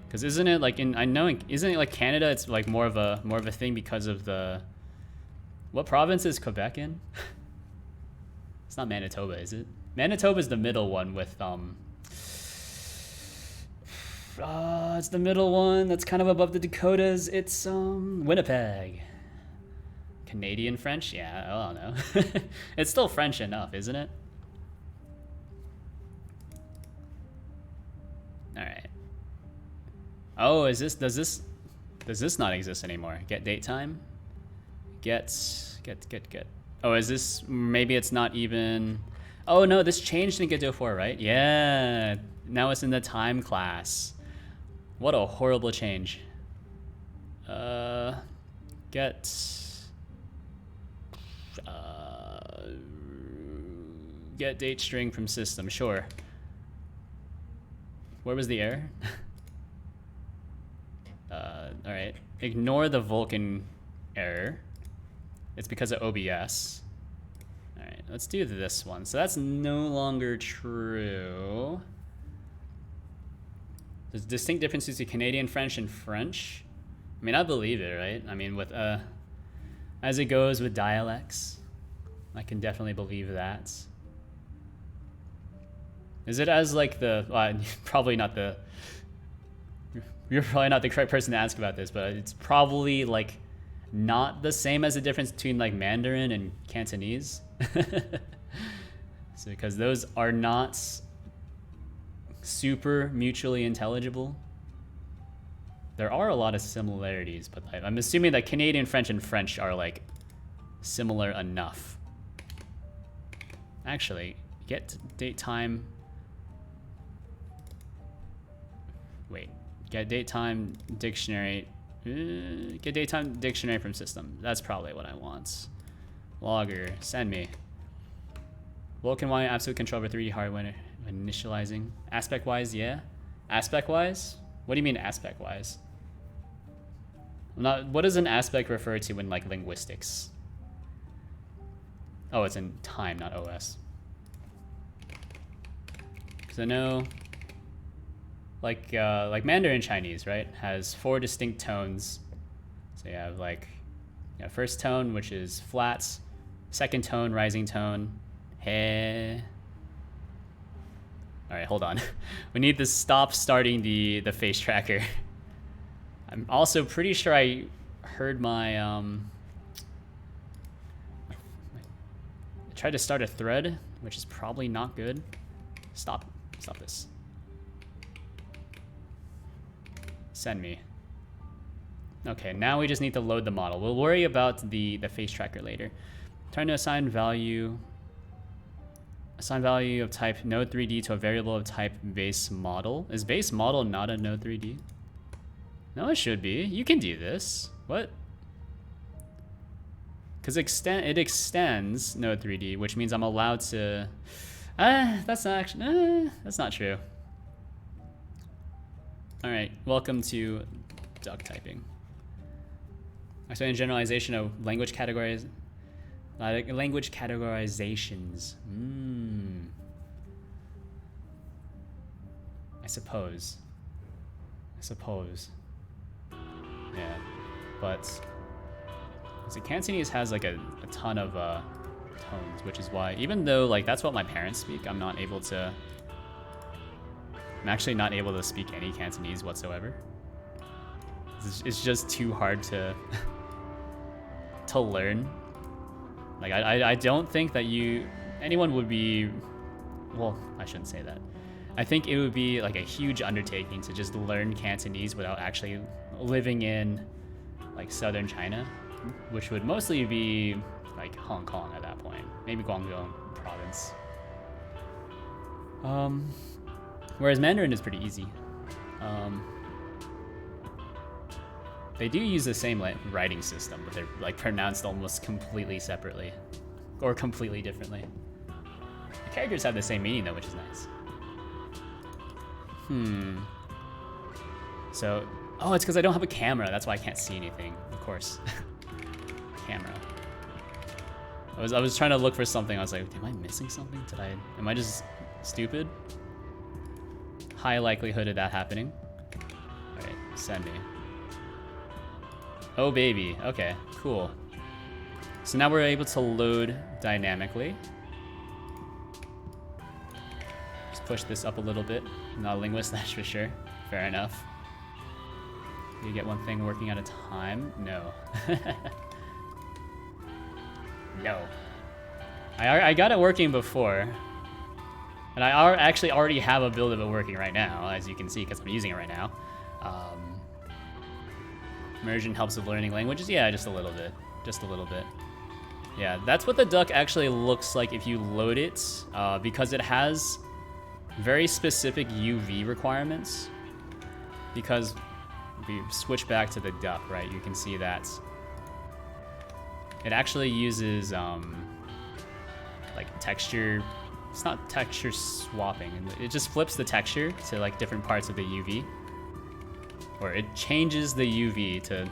Because isn't it like isn't it like Canada, it's like more of a thing because of the, what province is Quebec in? It's not Manitoba, is it? Manitoba's the middle one with, it's the middle one that's kind of above the Dakotas. It's, Winnipeg. Canadian French? Yeah, I don't know. It's still French enough, isn't it? All right. Oh, does this not exist anymore? Get date time? Get. Oh, is this, maybe it's not even, oh no, this changed in Godot 4, right? Yeah, now it's in the time class. What a horrible change. Get date string from system, sure. Where was the error? All right, ignore the Vulkan error. It's because of OBS. All right, let's do this one. So that's no longer true. There's distinct differences between Canadian French and French. I mean, I believe it, right? I mean, with as it goes with dialects, I can definitely believe that. Is it as like the, probably not the, you're probably not the correct person to ask about this, but it's probably like not the same as the difference between like Mandarin and Cantonese. So because those are not super mutually intelligible. There are a lot of similarities, but I'm assuming that Canadian French and French are like similar enough. Actually, get date time. Wait, get date time dictionary. Get date time dictionary from system. That's probably what I want. Logger, send me. Vulkan Y, absolute control over 3D hardware when initializing. Aspect wise, yeah. Aspect wise? What do you mean aspect wise? What does an aspect refer to in like linguistics? Oh, it's in time, not OS. Because I know, like Mandarin Chinese, right, has 4 distinct tones. So you have like, first tone, which is flats, second tone, rising tone, he. All right, hold on. We need to stop starting the face tracker. I'm also pretty sure I heard my I tried to start a thread, which is probably not good. Stop this. Send me. Okay, now we just need to load the model. We'll worry about the face tracker later. Trying to assign value of type Node3D to a variable of type base model. Is base model not a Node3D? No, it should be. You can do this. What? Because it extends Node3D, which means I'm allowed to... that's not actually... that's not true. Alright, welcome to duck typing. Explain generalization of language categorizations. I suppose. Yeah, but so Cantonese has like a ton of tones, which is why, even though like that's what my parents speak, I'm actually not able to speak any Cantonese whatsoever. It's just too hard to to learn. Like I don't think that anyone would be, well, I shouldn't say that. I think it would be like a huge undertaking to just learn Cantonese without actually living in like southern China, which would mostly be like Hong Kong at that point, maybe Guangdong province. Whereas Mandarin is pretty easy. They do use the same writing system, but they're like pronounced almost completely separately or completely differently. The characters have the same meaning though, which is nice. So, oh, it's because I don't have a camera. That's why I can't see anything. Of course. Camera. I was trying to look for something. I was like, am I missing something? Am I just stupid? High likelihood of that happening. All right, send me. Oh baby. Okay, cool. So now we're able to load dynamically. Push this up a little bit. Not a linguist, that's for sure. Fair enough. You get one thing working at a time? No. No. I got it working before. And I actually already have a build of it working right now, as you can see, because I'm using it right now. Immersion helps with learning languages? Yeah, just a little bit. Just a little bit. Yeah, that's what the duck actually looks like if you load it, because it has very specific UV requirements. Because if we switch back to the duck, right, you can see that it actually uses like texture. It's not texture swapping. It just flips the texture to like different parts of the UV, or it changes the UV to,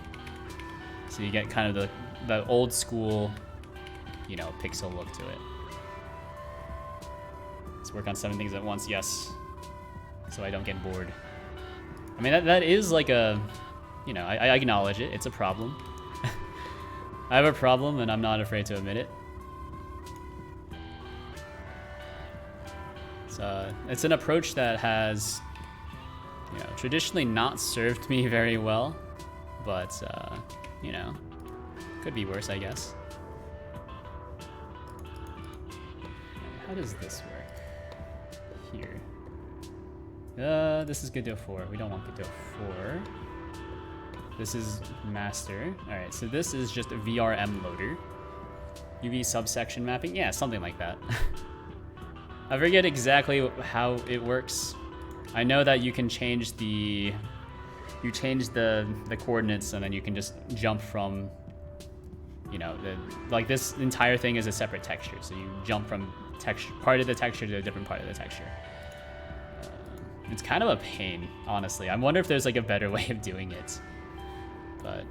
so you get kind of the old school, you know, pixel look to it. Let's work on 7 things at once, yes. So I don't get bored. I mean, that is like a, you know, I acknowledge it. It's a problem. I have a problem and I'm not afraid to admit it. It's an approach that has, you know, traditionally not served me very well, but, you know, could be worse, I guess. How does this work? Here. This is Godot 4. We don't want Godot 4. This is master. All right, so this is just a VRM loader. UV subsection mapping. Yeah, something like that. I forget exactly how it works. I know that you can change the coordinates, and then you can just jump from, you know, like this entire thing is a separate texture. So you jump from part of the texture to a different part of the texture. It's kind of a pain, honestly. I wonder if there's like a better way of doing it, but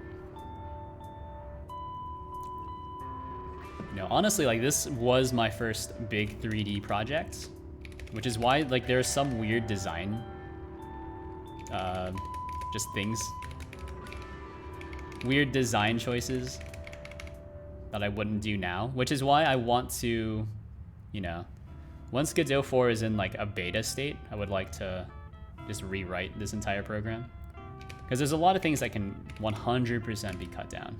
you know, honestly, like this was my first big 3D project, which is why like there's some weird design, just things, weird design choices that I wouldn't do now, which is why I want to, you know, once Godot 4 is in like a beta state, I would like to just rewrite this entire program, because there's a lot of things that can 100% be cut down.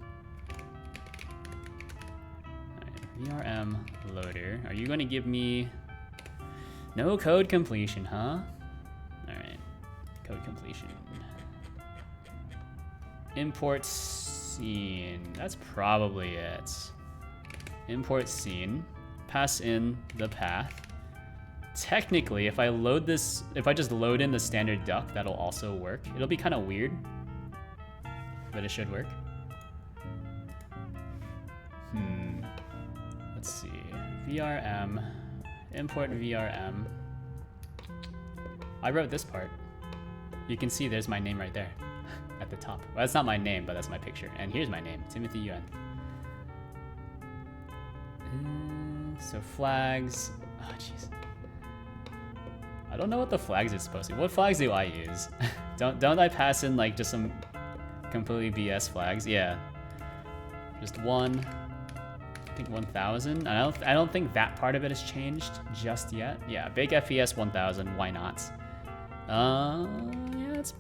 All right, VRM loader. Are you going to give me no code completion, huh? All right, code completion. Import scene. That's probably it. Import scene. Pass in the path. Technically, if I load this, if I just load in the standard duck, that'll also work. It'll be kind of weird, but it should work. Let's see. VRM. Import VRM. I wrote this part. You can see there's my name right there at the top. Well, that's not my name, but that's my picture. And here's my name, Timothy Yuen. So flags. Oh, jeez. I don't know what the flags are supposed to be. What flags do I use? don't I pass in like just some completely BS flags? Yeah. Just one. I think 1000. I don't think that part of it has changed just yet. Yeah, big FES 1000. Why not? Yeah, that's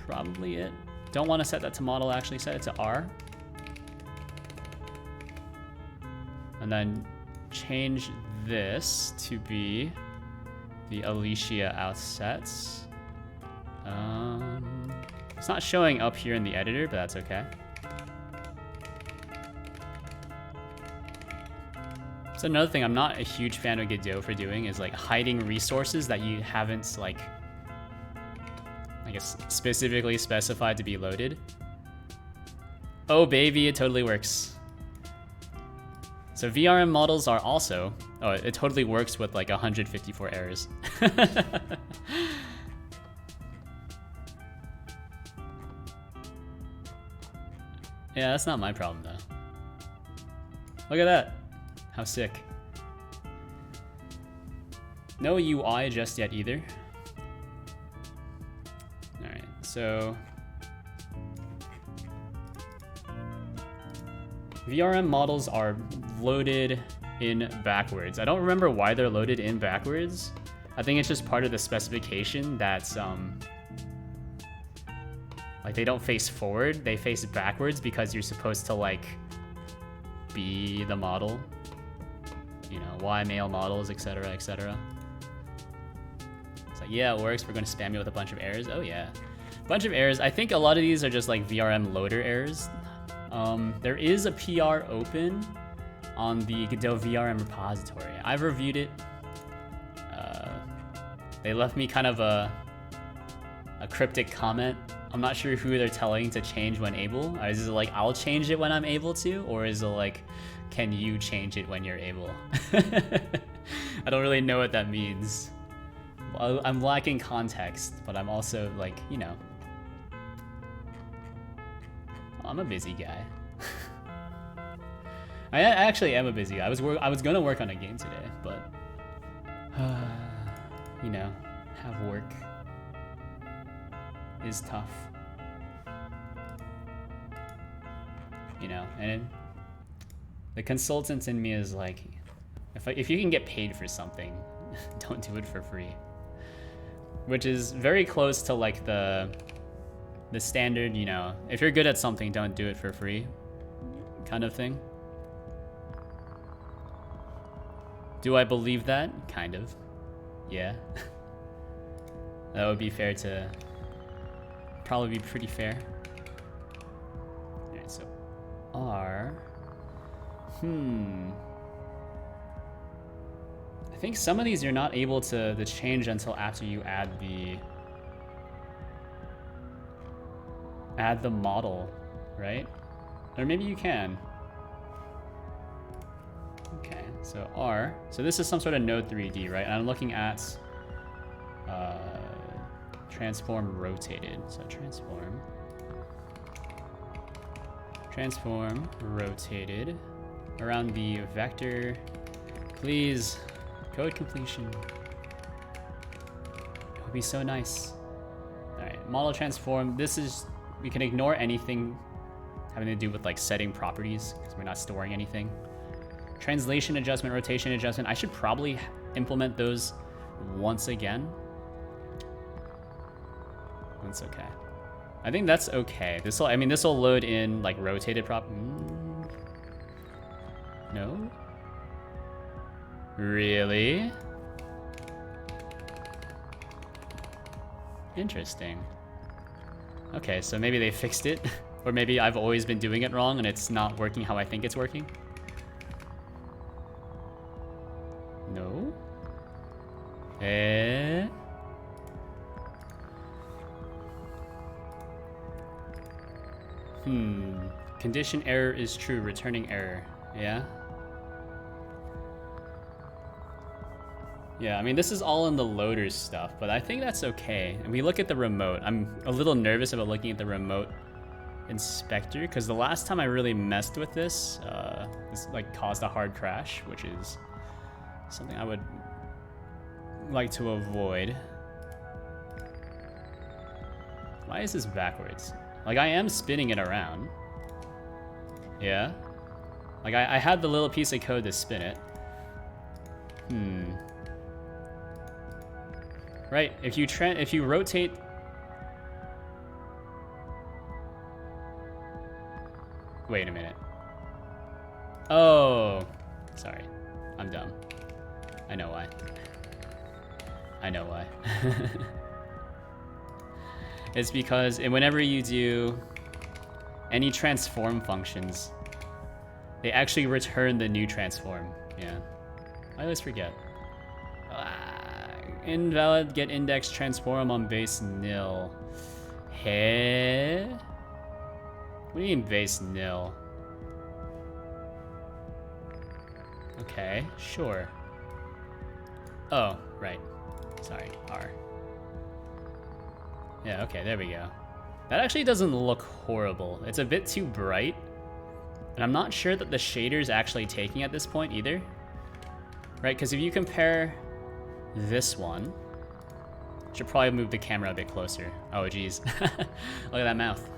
probably it. Don't want to set that to model. Actually, set it to R. And then change this to be the Alicia outsets. It's not showing up here in the editor, but that's okay. So another thing I'm not a huge fan of Godot for doing is like hiding resources that you haven't like, I guess, specifically specified to be loaded. Oh baby, it totally works. So VRM models are also, oh, it totally works with like 154 errors. Yeah, that's not my problem though. Look at that. How sick. No UI just yet either. All right, so VRM models are loaded in backwards. I don't remember why they're loaded in backwards. I think it's just part of the specification that's like they don't face forward, they face backwards because you're supposed to like be the model. You know, Y male models, etc., etc. It's like, yeah, it works. We're going to spam you with a bunch of errors. Oh yeah, bunch of errors. I think a lot of these are just like VRM loader errors. There is a PR open on the Godot VRM repository. I've reviewed it. They left me kind of a cryptic comment. I'm not sure who they're telling to change when able. Is it like, I'll change it when I'm able to? Or is it like, can you change it when you're able? I don't really know what that means. I'm lacking context, but I'm also like, you know, I'm a busy guy. I actually am a busy guy. I was gonna work on a game today, but you know, have work is tough. You know, and the consultant in me is like, if you can get paid for something, don't do it for free. Which is very close to like the standard, you know, if you're good at something, don't do it for free kind of thing. Do I believe that? Kind of. Yeah. That would be fair to, probably be pretty fair. Alright, so R. I think some of these you're not able to change until after you add the model, right? Or maybe you can. Okay, so R. So this is some sort of node 3D, right? And I'm looking at transform rotated. So transform rotated around the vector. Please, code completion. It would be so nice. All right, model transform. This is, we can ignore anything having to do with like setting properties because we're not storing anything. Translation adjustment, rotation adjustment. I should probably implement those once again. That's okay. I think that's okay. This will load in like rotated prop. No? Really? Interesting. Okay, so maybe they fixed it. Or maybe I've always been doing it wrong and it's not working how I think it's working. No? Eh? Condition error is true, returning error. Yeah? Yeah, I mean, this is all in the loaders stuff, but I think that's okay. And we look at the remote. I'm a little nervous about looking at the remote inspector, because the last time I really messed with this, this like caused a hard crash, which is something I would like to avoid. Why is this backwards? Like, I am spinning it around. Yeah? Like, I had the little piece of code to spin it. Right, if you rotate... Wait a minute. Oh, sorry. I'm dumb. I know why. I know why. It's because whenever you do any transform functions, they actually return the new transform. Yeah. I always forget. Invalid get index transform on base nil. Hey? What do you mean base nil? Okay, sure. Oh, right. Sorry, R. Yeah, okay, there we go. That actually doesn't look horrible. It's a bit too bright. And I'm not sure that the shader's actually taking at this point either. Right, because if you compare this one, should probably move the camera a bit closer. Oh, geez. Look at that mouth.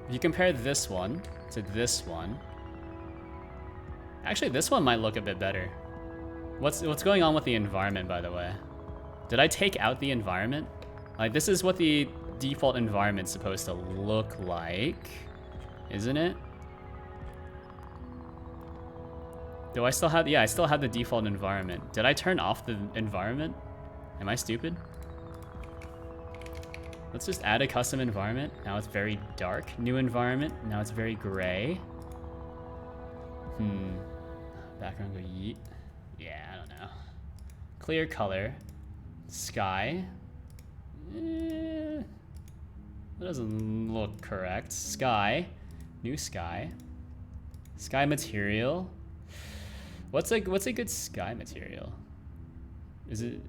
If you compare this one to this one, actually this one might look a bit better. What's going on with the environment, by the way? Did I take out the environment? Like, this is what the default environment's supposed to look like, isn't it? Do I still have, yeah, I still have the default environment. Did I turn off the environment? Am I stupid? Let's just add a custom environment. Now it's very dark. New environment. Now it's very gray. Background go yeet. Yeah, I don't know. Clear color. Sky. That doesn't look correct. Sky. New sky. Sky material. What's a good sky material? Is it...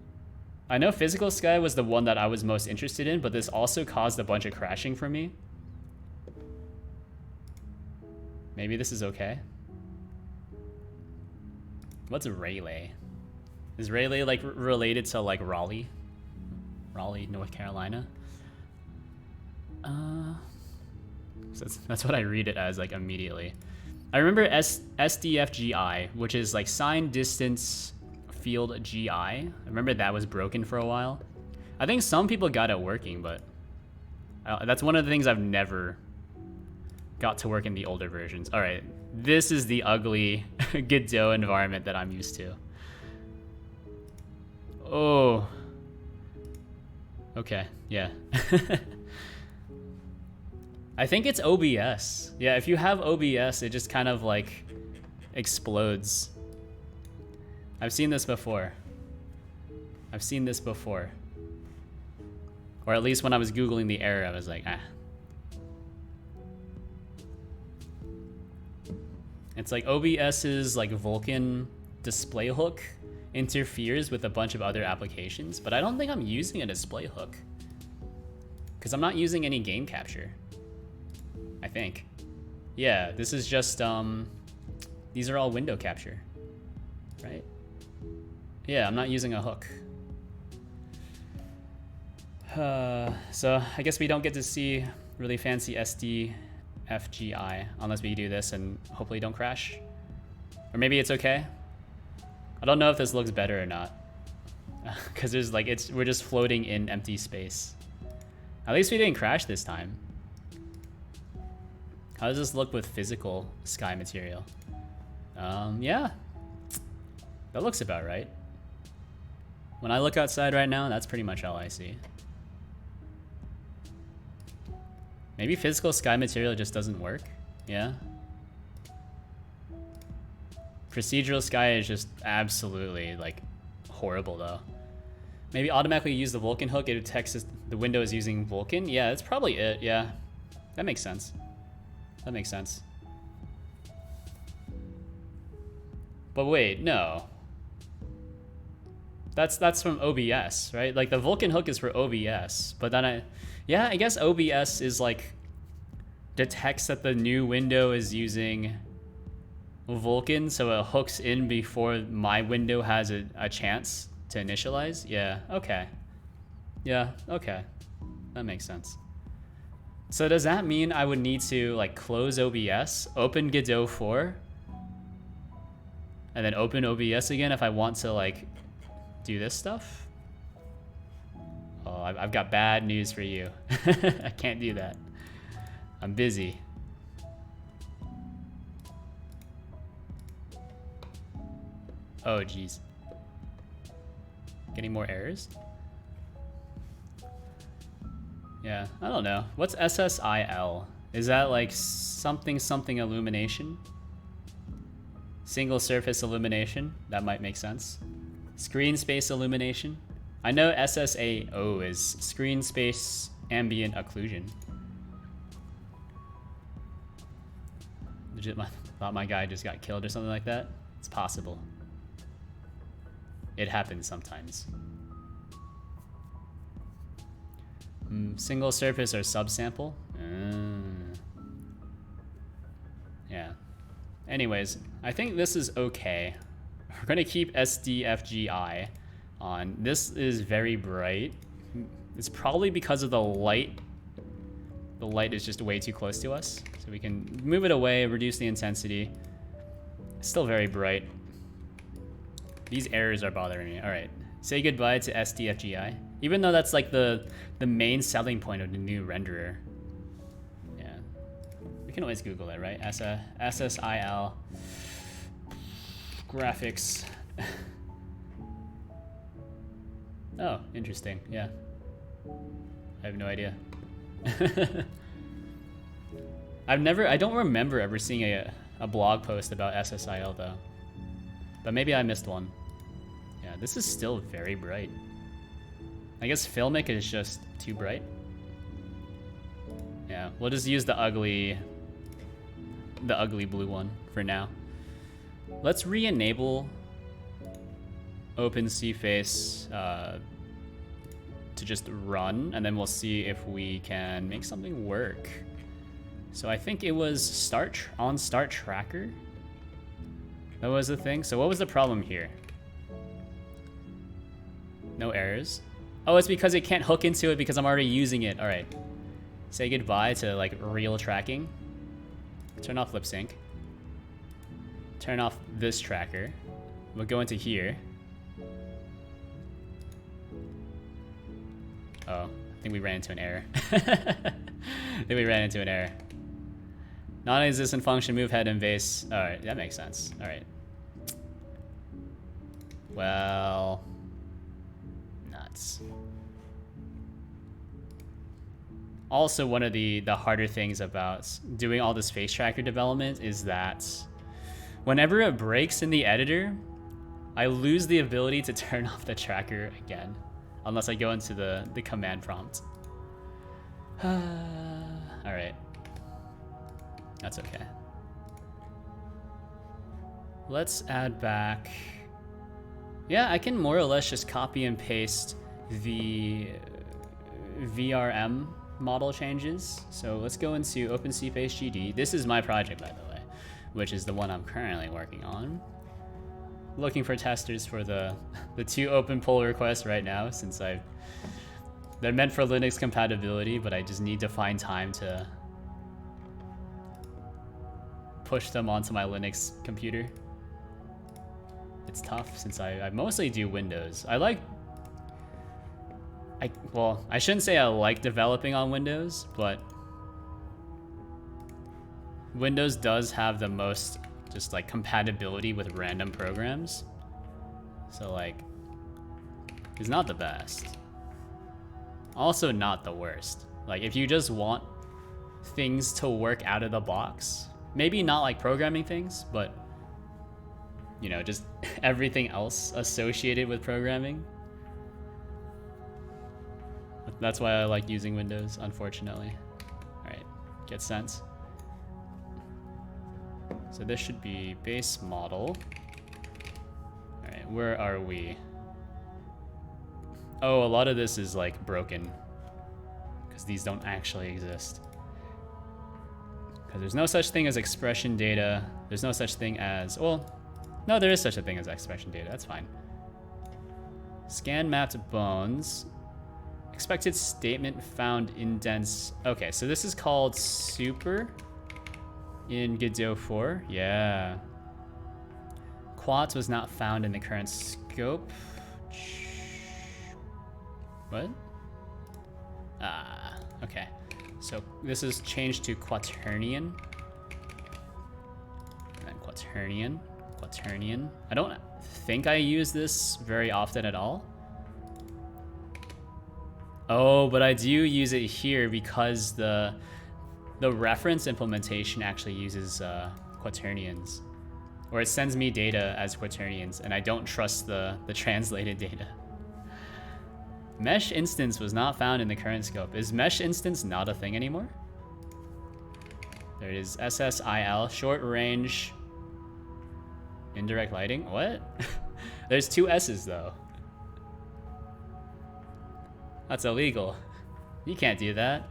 I know physical sky was the one that I was most interested in, but this also caused a bunch of crashing for me. Maybe this is okay. What's Rayleigh? Is Rayleigh like related to like Raleigh? Raleigh, North Carolina? So that's what I read it as like immediately. I remember SDFGI, which is like sign distance field GI. I remember that was broken for a while. I think some people got it working, but that's one of the things I've never got to work in the older versions. All right, this is the ugly Godot environment that I'm used to. Oh. Okay, yeah. I think it's OBS. Yeah, if you have OBS, it just kind of like explodes. I've seen this before. I've seen this before. Or at least when I was Googling the error, I was like, ah. It's like OBS's like Vulkan display hook interferes with a bunch of other applications, but I don't think I'm using a display hook because I'm not using any game capture. I think. Yeah, this is just, these are all window capture, right? Yeah, I'm not using a hook. So I guess we don't get to see really fancy SDFGI unless we do this and hopefully don't crash. Or maybe it's okay. I don't know if this looks better or not. Because there's like, we're just floating in empty space. At least we didn't crash this time. How does this look with physical sky material? Yeah. That looks about right. When I look outside right now, that's pretty much all I see. Maybe physical sky material just doesn't work. Yeah. Procedural sky is just absolutely like horrible though. Maybe automatically use the Vulkan hook. It detects the window is using Vulkan. Yeah, that's probably it. Yeah, that makes sense. That makes sense. But wait, no. That's from OBS, right? Like the Vulkan hook is for OBS, but then I guess OBS is like detects that the new window is using Vulkan, so it hooks in before my window has a chance to initialize. Yeah, okay. Yeah, okay. That makes sense. So does that mean I would need to like close OBS, open Godot 4, and then open OBS again if I want to like do this stuff? Oh, I've got bad news for you. I can't do that. I'm busy. Oh, geez. Getting more errors? Yeah, I don't know. What's SSIL? Is that like something illumination? Single surface illumination? That might make sense. Screen space illumination? I know SSAO is screen space ambient occlusion. Legit, thought my guy just got killed or something like that. It's possible. It happens sometimes. Single surface or subsample? Yeah. Anyways, I think this is okay. We're gonna keep SDFGI on. This is very bright. It's probably because of the light. The light is just way too close to us. So we can move it away, reduce the intensity. It's still very bright. These errors are bothering me. All right, say goodbye to SDFGI. Even though that's like the main selling point of the new renderer. Yeah, we can always Google it, right? SSIL graphics. Oh, interesting. Yeah, I have no idea. I don't remember ever seeing a blog post about SSIL though. But maybe I missed one. Yeah, this is still very bright. I guess Filmic is just too bright. Yeah, we'll just use the ugly blue one for now. Let's re-enable OpenCFace to just run, and then we'll see if we can make something work. So I think it was start tracker. That was the thing. So what was the problem here? No errors. Oh, it's because it can't hook into it because I'm already using it. All right. Say goodbye to like real tracking. Turn off lip sync. Turn off this tracker. We'll go into here. Oh, I think we ran into an error. Non-existent function, move head and base. All right, that makes sense. All right. Well, nuts. Also, one of the harder things about doing all this face tracker development is that whenever it breaks in the editor, I lose the ability to turn off the tracker again, unless I go into the command prompt. All right. That's okay. Let's add back. Yeah, I can more or less just copy and paste the VRM model changes. So let's go into OpenCFace GD. This is my project, by the way, which is the one I'm currently working on. Looking for testers for the two open pull requests right now, since they're meant for Linux compatibility, but I just need to find time to push them onto my Linux computer. It's tough since I mostly do Windows. Well, I shouldn't say I like developing on Windows, but Windows does have the most just like compatibility with random programs. So like, it's not the best. Also not the worst. Like if you just want things to work out of the box. Maybe not like programming things, but you know, just everything else associated with programming. That's why I like using Windows, unfortunately. All right, get sent. So this should be base model. All right, where are we? Oh, a lot of this is like broken because these don't actually exist. Because there's no such thing as expression data. There's no such thing as, well, no, there is such a thing as expression data. That's fine. Scan mapped bones. Expected statement found indents. Okay, so this is called super in Godot 4. Yeah. Quads was not found in the current scope. What? Ah, okay. So this is changed to quaternion. And then quaternion, quaternion. I don't think I use this very often at all. Oh, but I do use it here because the reference implementation actually uses quaternions. Or it sends me data as quaternions, and I don't trust the translated data. Mesh instance was not found in the current scope. Is mesh instance not a thing anymore? There it is, SSIL, short range indirect lighting. What? There's 2 S's though. That's illegal. You can't do that.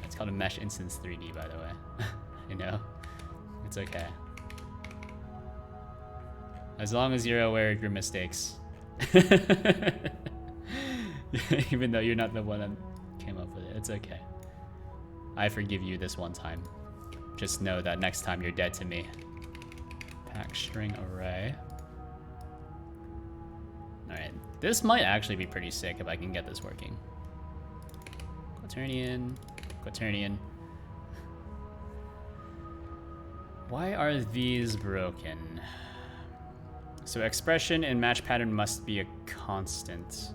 It's called a mesh instance 3D, by the way. You know? It's okay. As long as you're aware of your mistakes. Even though you're not the one that came up with it, it's okay. I forgive you this one time. Just know that next time you're dead to me. Pack string array. Alright, this might actually be pretty sick if I can get this working. Quaternion, quaternion. Why are these broken? So expression and match pattern must be a constant.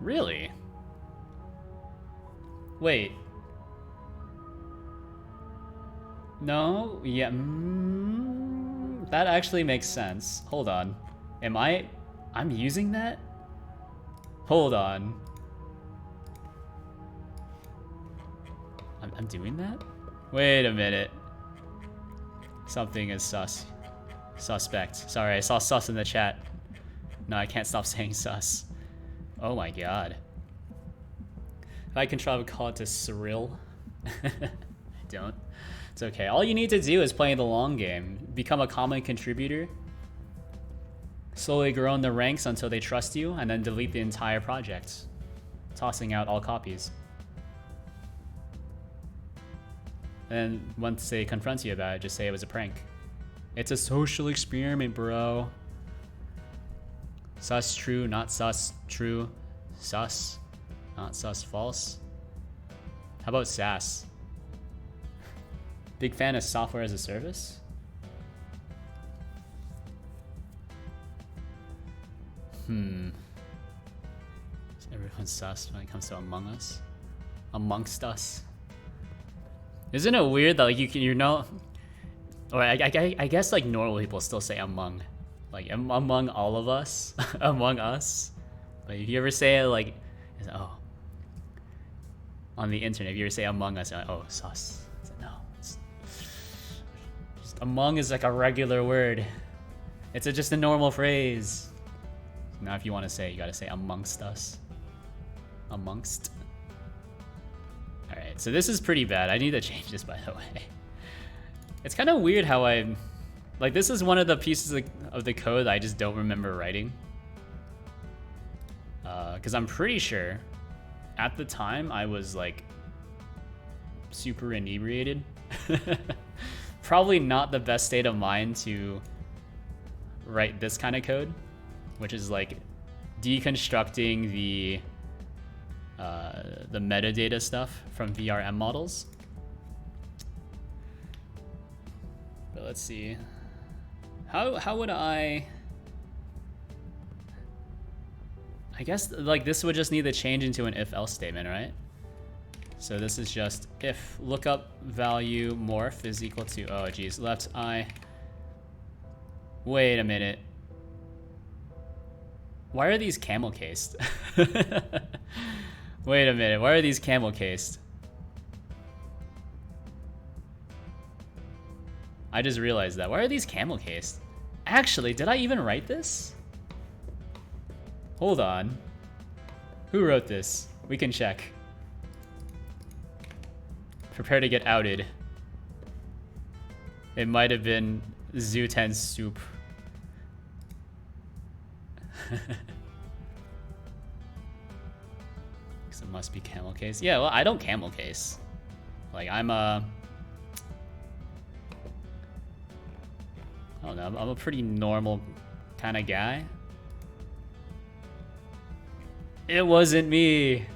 Really? Wait. No, yeah, that actually makes sense. Hold on. I'm using that? Hold on. I'm doing that? Wait a minute. Something is suspect. Sorry, I saw sus in the chat. No, I can't stop saying sus. Oh my god. If I can try to call it to Cyril. I don't. It's okay. All you need to do is play the long game. Become a common contributor. Slowly grow in the ranks until they trust you, and then delete the entire project. Tossing out all copies. And once they confront you about it, just say it was a prank. It's a social experiment, bro. Sus true, not sus true. Sus, not sus false. How about SAS? Big fan of software as a service? Everyone's sus when it comes to Among Us. Amongst Us. Isn't it weird that like you're not, or I guess like normal people still say among, like among all of us, among us. But if you ever say it like, oh, on the internet, if you ever say among us, you're like, oh, sus. It's like, no, it's just among is like a regular word. It's just a normal phrase. Now if you want to say it, you gotta say amongst us. Amongst. Alright, so this is pretty bad. I need to change this, by the way. It's kind of weird how like, this is one of the pieces of the code that I just don't remember writing. Because I'm pretty sure at the time I was like super inebriated. Probably not the best state of mind to write this kind of code, which is like deconstructing the metadata stuff from VRM models. But let's see. How would I I guess like this would just need to change into an if-else statement, right? So this is just if lookup value morph is equal to, oh geez, left I. Wait a minute. Why are these camel cased? Wait a minute, why are these camel cased? I just realized that. Why are these camel cased? Actually, did I even write this? Hold on. Who wrote this? We can check. Prepare to get outed. It might have been Zooten Soup. So it must be camel case. Yeah, well, I don't camel case. Like, I'm a... I don't know, I'm a pretty normal kind of guy. It wasn't me.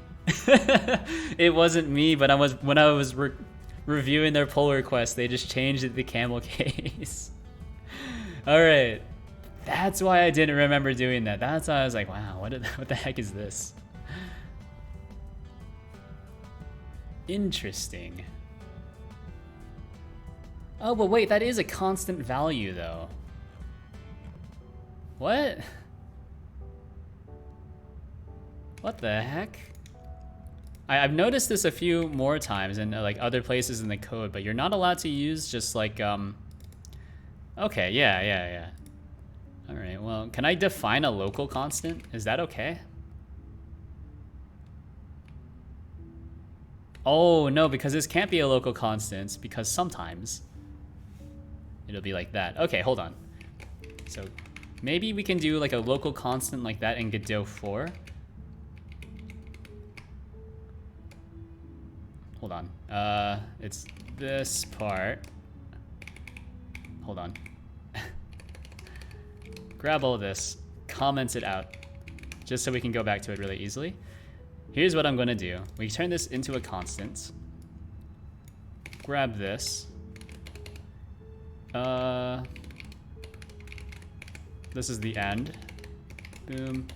It wasn't me, but when I was reviewing their pull request, they just changed it to camel case. All right, that's why I didn't remember doing that. That's why I was like, wow, what the heck is this? Interesting. Oh, but wait, that is a constant value though. What? What the heck? I've noticed this a few more times in like other places in the code, but you're not allowed to use just like, okay, yeah. All right, well, can I define a local constant? Is that okay? Oh, no, because this can't be a local constant because sometimes it'll be like that. Okay, hold on. So maybe we can do like a local constant like that in Godot 4. Hold on. It's this part. Hold on. Grab all of this, comment it out, just so we can go back to it really easily. Here's what I'm gonna do. We turn this into a constant. Grab this. This is the end. Boom.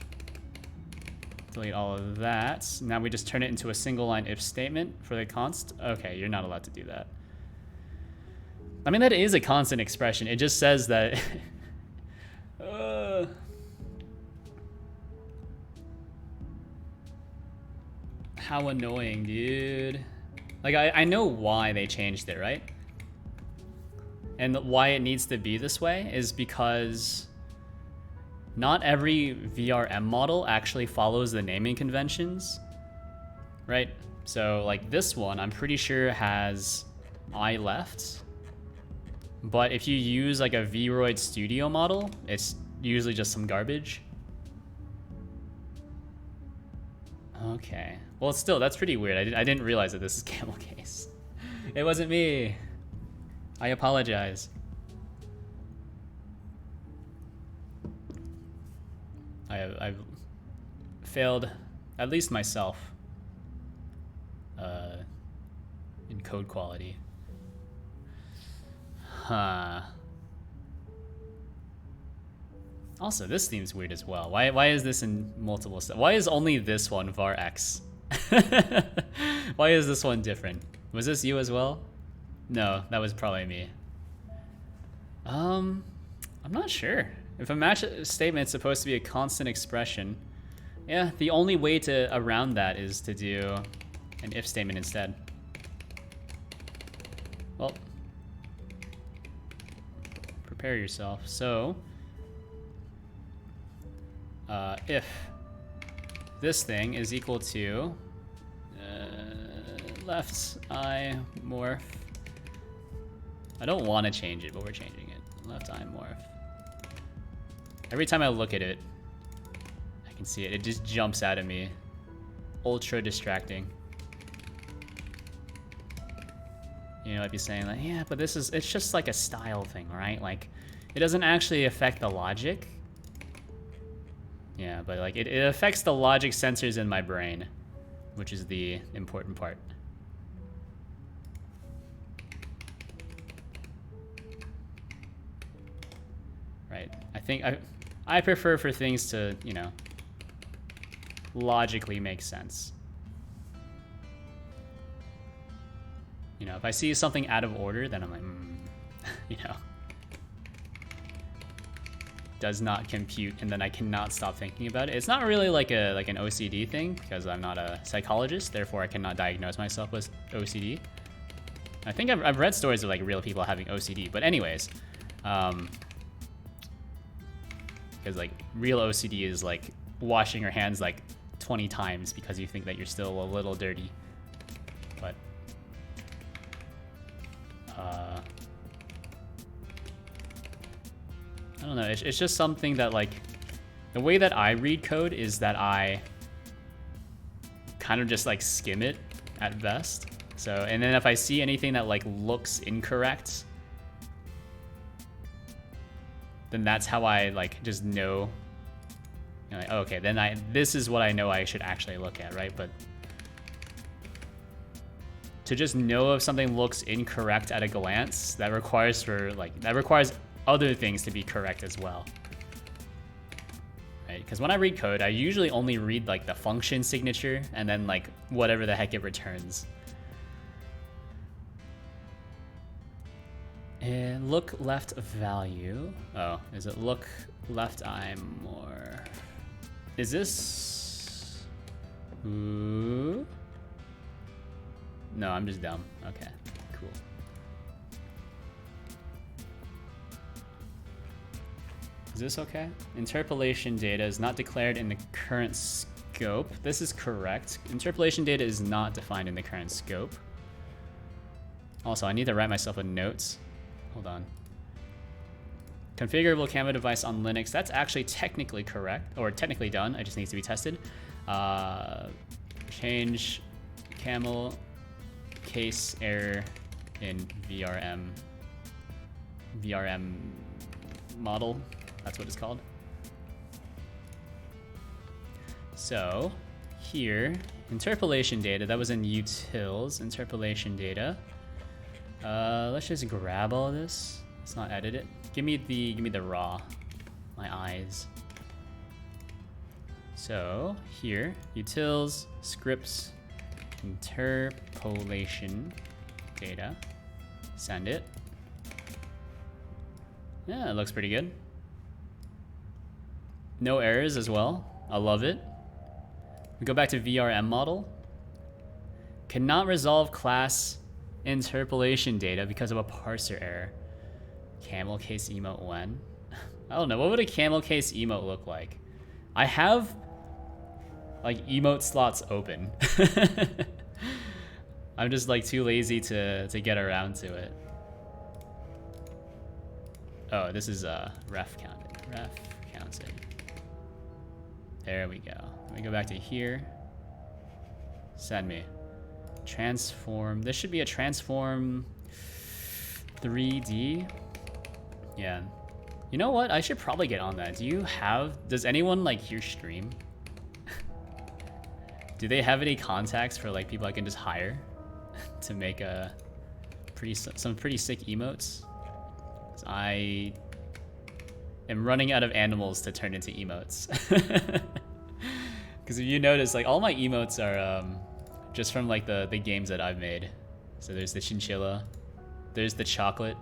Delete all of that. Now we just turn it into a single line if statement for the const. Okay, you're not allowed to do that. I mean, that is a constant expression. It just says that... How annoying, dude. Like, I know why they changed it, right? And why it needs to be this way is because not every VRM model actually follows the naming conventions, right? So like this one, I'm pretty sure has I left, but if you use like a Vroid Studio model, it's usually just some garbage. Okay, well still, that's pretty weird. I didn't realize that this is camel case. It wasn't me. I apologize. I've failed, at least myself, in code quality. Huh. Also, this seems weird as well. Why is this in multiple steps? Why is only this one var x? Why is this one different? Was this you as well? No, that was probably me. I'm not sure. If a match statement is supposed to be a constant expression, yeah, the only way to around that is to do an if statement instead. Well, prepare yourself. So, if this thing is equal to left I morph. I don't want to change it, but we're changing it. Left I morph. Every time I look at it, I can see it. It just jumps out at me. Ultra distracting. You know, I'd be saying like, yeah, but it's just like a style thing, right? Like, it doesn't actually affect the logic. Yeah, but like, it affects the logic sensors in my brain, which is the important part. Right, I think I prefer for things to, you know, logically makes sense. You know, if I see something out of order, then I'm like, you know, does not compute, and then I cannot stop thinking about it. It's not really like an OCD thing, because I'm not a psychologist, therefore I cannot diagnose myself with OCD. I think I've read stories of like real people having OCD, but anyways, because like real OCD is like washing your hands like 20 times because you think that you're still a little dirty. But I don't know, it's just something that like, the way that I read code is that I kind of just like skim it at best. So, and then if I see anything that like looks incorrect, then that's how I like just know, you know, like, okay, then this is what I know I should actually look at, right? But to just know if something looks incorrect at a glance, that requires other things to be correct as well, right? Because when I read code, I usually only read like the function signature and then like whatever the heck it returns. And look left value. Oh, is it look left I'm more? Is this? Ooh. No, I'm just dumb. Okay, cool. Is this okay? Interpolation data is not declared in the current scope. This is correct. Interpolation data is not defined in the current scope. Also, I need to write myself a note. Hold on. Configurable camera device on Linux. That's actually technically correct, or technically done. It just needs to be tested. Change camel case error in VRM model. That's what it's called. So here, interpolation data, that was in utils, interpolation data. Let's just grab all this. Let's not edit it. Give me the raw. My eyes. So here, utils, scripts, interpolation data. Send it. Yeah, it looks pretty good. No errors as well. I love it. We go back to VRM model. Cannot resolve class interpolation data because of a parser error. Camel case emote when? I don't know. What would a camel case emote look like? I have like emote slots open. I'm just like too lazy to get around to it. Oh, this is ref counted. Ref counted. There we go. Let me go back to here. Send me. Transform. This should be a transform 3D. Yeah. You know what? I should probably get on that. Does anyone like here stream? Do they have any contacts for like people I can just hire to make some pretty sick emotes? 'Cause I am running out of animals to turn into emotes. Because if you notice, like all my emotes are just from like the games that I've made. So there's the chinchilla, there's the chocolate.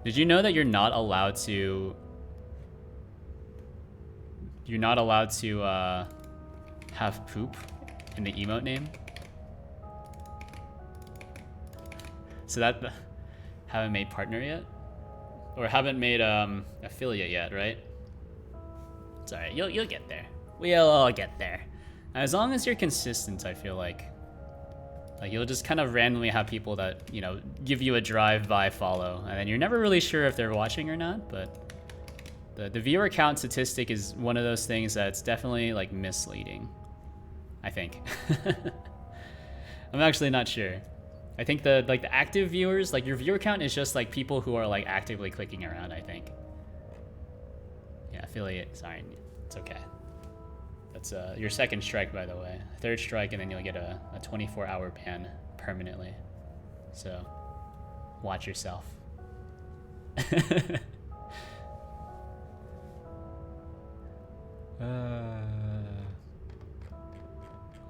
Did you know that you're not allowed to have poop in the emote name? So that haven't made partner yet, or haven't made affiliate yet, right? It's alright. You'll get there. We'll all get there. As long as you're consistent, I feel like you'll just kind of randomly have people that, you know, give you a drive-by follow, and then you're never really sure if they're watching or not. But the viewer count statistic is one of those things that's definitely like misleading, I think. I'm actually not sure. I think the active viewers, like your viewer count is just like people who are like actively clicking around, I think. Yeah, affiliate, sorry, it's okay. That's your second strike, by the way. Third strike, and then you'll get a 24-hour ban permanently. So, watch yourself.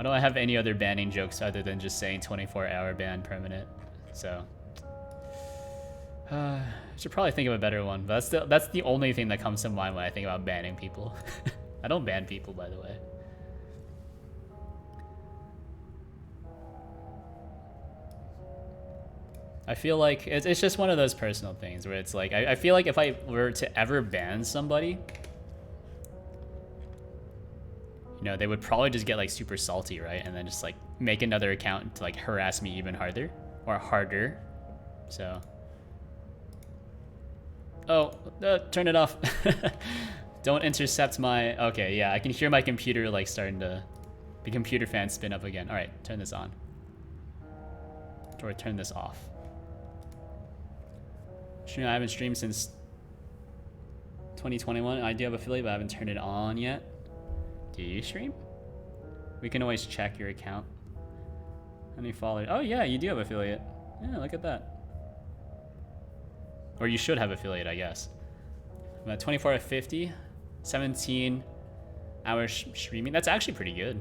I don't have any other banning jokes other than just saying 24-hour ban permanent. So I should probably think of a better one, but that's the only thing that comes to mind when I think about banning people. I don't ban people, by the way. I feel like it's just one of those personal things where it's like, I feel like if I were to ever ban somebody, you know, they would probably just get like super salty, right? And then just like make another account to like harass me even harder. So. Oh, turn it off. Don't intercept my, okay, yeah, I can hear my computer like starting to, the computer fan spin up again. All right, turn this on. Or turn this off. I haven't streamed since 2021. I do have affiliate, but I haven't turned it on yet. Do you stream? We can always check your account. Any followers? Oh yeah, you do have affiliate. Yeah, look at that. Or you should have affiliate, I guess. I'm at 24 out of 50, 17 hours streaming. That's actually pretty good.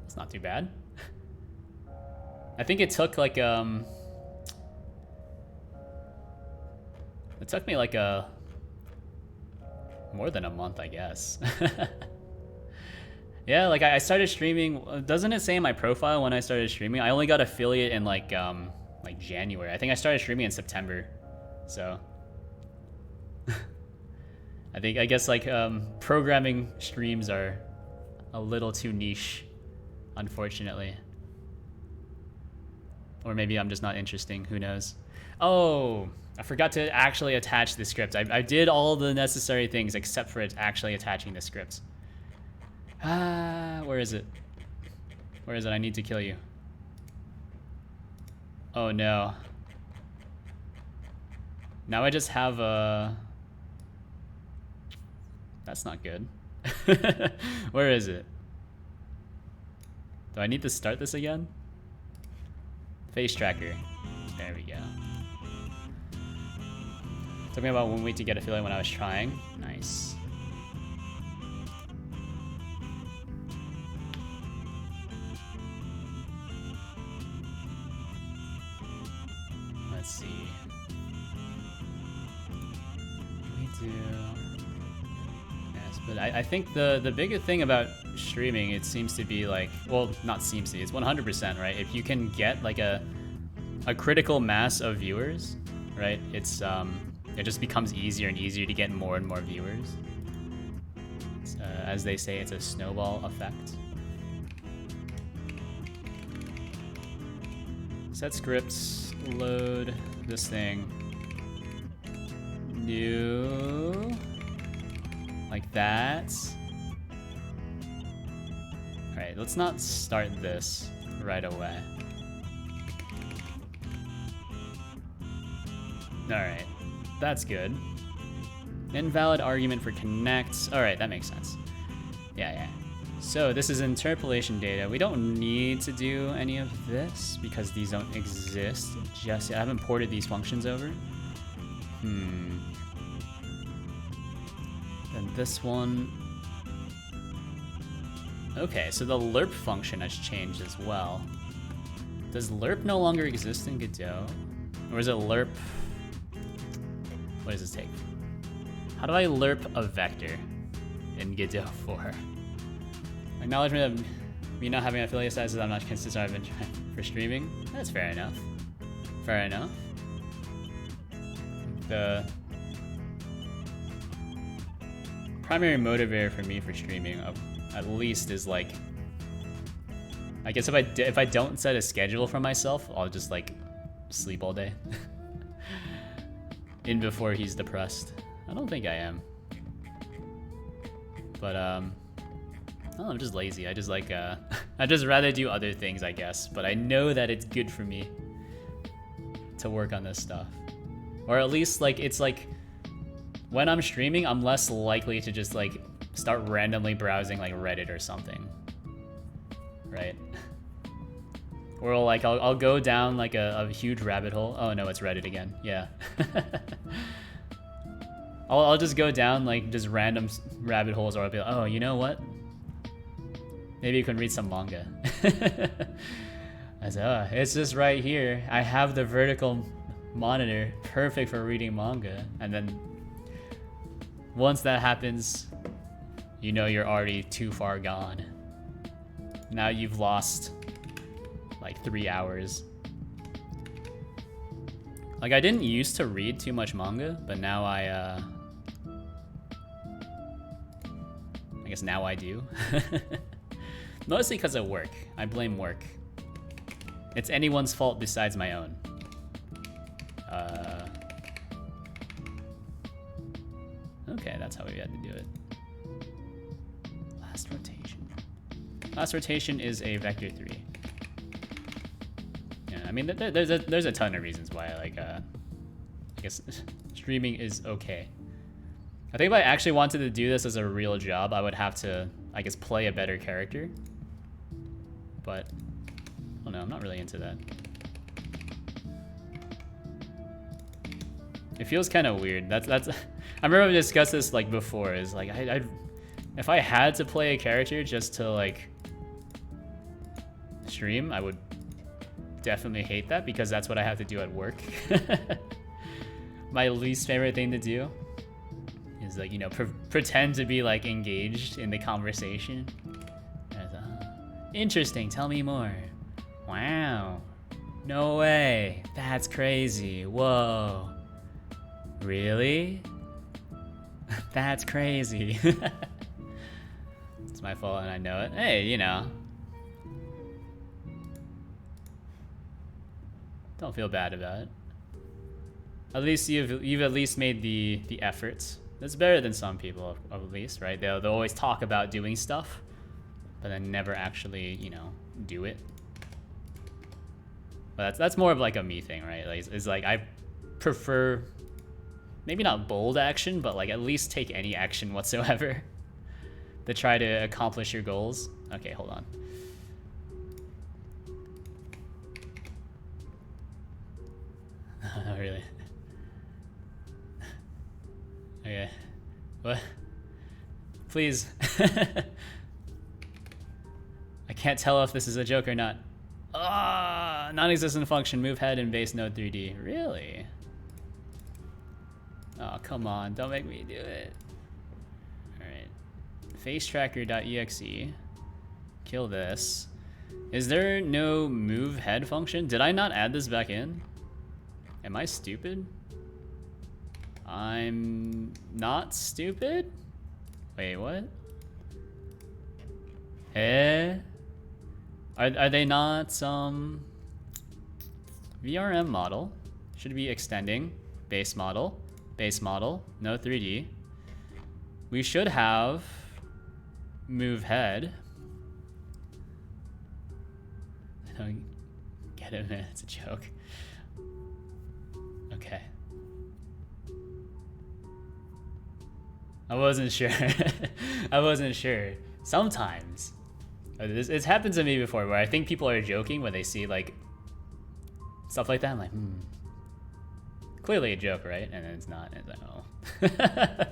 It's not too bad. I think it took like it took me like more than a month, I guess. Yeah, like I started streaming. Doesn't it say in my profile when I started streaming? I only got affiliate in like January. I think I started streaming in September. So I guess like programming streams are a little too niche, unfortunately. Or maybe I'm just not interesting, who knows. Oh, I forgot to actually attach the script. I did all the necessary things except for it actually attaching the script. Where is it? Where is it? I need to kill you. Oh no. Now I just have a... That's not good. Where is it? Do I need to start this again? Face tracker. There we go. Took me about 1 week to get affiliate when I was trying. Nice. Let's see. We do. Yes, but I think the biggest thing about streaming, it seems to be like, well, not seems to, it's 100%, right? If you can get like a critical mass of viewers, right? It's it just becomes easier and easier to get more and more viewers. As they say, it's a snowball effect. Set scripts, load this thing. New, like that. All right, let's not start this right away. All right, that's good. Invalid argument for connect. All right, that makes sense. Yeah. So this is interpolation data. We don't need to do any of this because these don't exist just yet. I haven't ported these functions over. And this one. Okay, so the lerp function has changed as well. Does lerp no longer exist in Godot? Or is it lerp? What does this take? How do I lerp a vector in Godot 4? Acknowledgement of me not having affiliate sizes, I'm not consistent, I've been trying for streaming. That's fair enough. Fair enough. The primary motivator for me for streaming, at least, is like, I guess if I don't set a schedule for myself, I'll just like sleep all day. In before he's depressed. I don't think I am. But I don't know, I'm just lazy. I just like I just rather do other things, I guess. But I know that it's good for me to work on this stuff. Or at least like it's like when I'm streaming, I'm less likely to just like start randomly browsing like Reddit or something. Right? Or like I'll go down like a huge rabbit hole. Oh no, it's Reddit again. Yeah. I'll just go down like just random rabbit holes, or I'll be like, oh, you know what? Maybe you can read some manga. I said, oh, it's just right here. I have the vertical monitor, perfect for reading manga. And then once that happens, you know you're already too far gone. Now you've lost like 3 hours. Like I didn't used to read too much manga, but now I guess now I do. Mostly because of work. I blame work. It's anyone's fault besides my own. Okay, that's how we had to do it. Last rotation. Last rotation is a vector 3. Yeah, I mean, there's a ton of reasons why, like, I guess streaming is okay. I think if I actually wanted to do this as a real job, I would have to, I guess, play a better character. But, oh no, I'm not really into that. It feels kind of weird. That's. I remember we discussed this like before. Is like if I had to play a character just to like stream, I would definitely hate that because that's what I have to do at work. My least favorite thing to do is like, you know, pretend to be like engaged in the conversation. Interesting, tell me more. Wow. No way. That's crazy. Whoa. Really? That's crazy. It's my fault and I know it. Hey, you know. Don't feel bad about it. At least you've at least made the efforts. That's better than some people, at least, right? They'll always talk about doing stuff, but then never actually, you know, do it. But that's more of like a me thing, right? Like, it's like I prefer maybe not bold action, but like at least take any action whatsoever to try to accomplish your goals. Okay, hold on. Oh, really? Okay. What? Please. I can't tell if this is a joke or not. Ah, non-existent function, move head in base node 3D. Really? Oh, come on, don't make me do it. Alright. Facetracker.exe. Kill this. Is there no move head function? Did I not add this back in? Am I stupid? I'm not stupid? Wait, what? Eh? Are they not some VRM model? Should be extending base model, no 3D. We should have move head. I don't get it, man. It's a joke. Okay. I wasn't sure. I wasn't sure. Sometimes. It's happened to me before where I think people are joking when they see like stuff like that. I'm like, clearly a joke, right? And then it's not. And it's like, oh.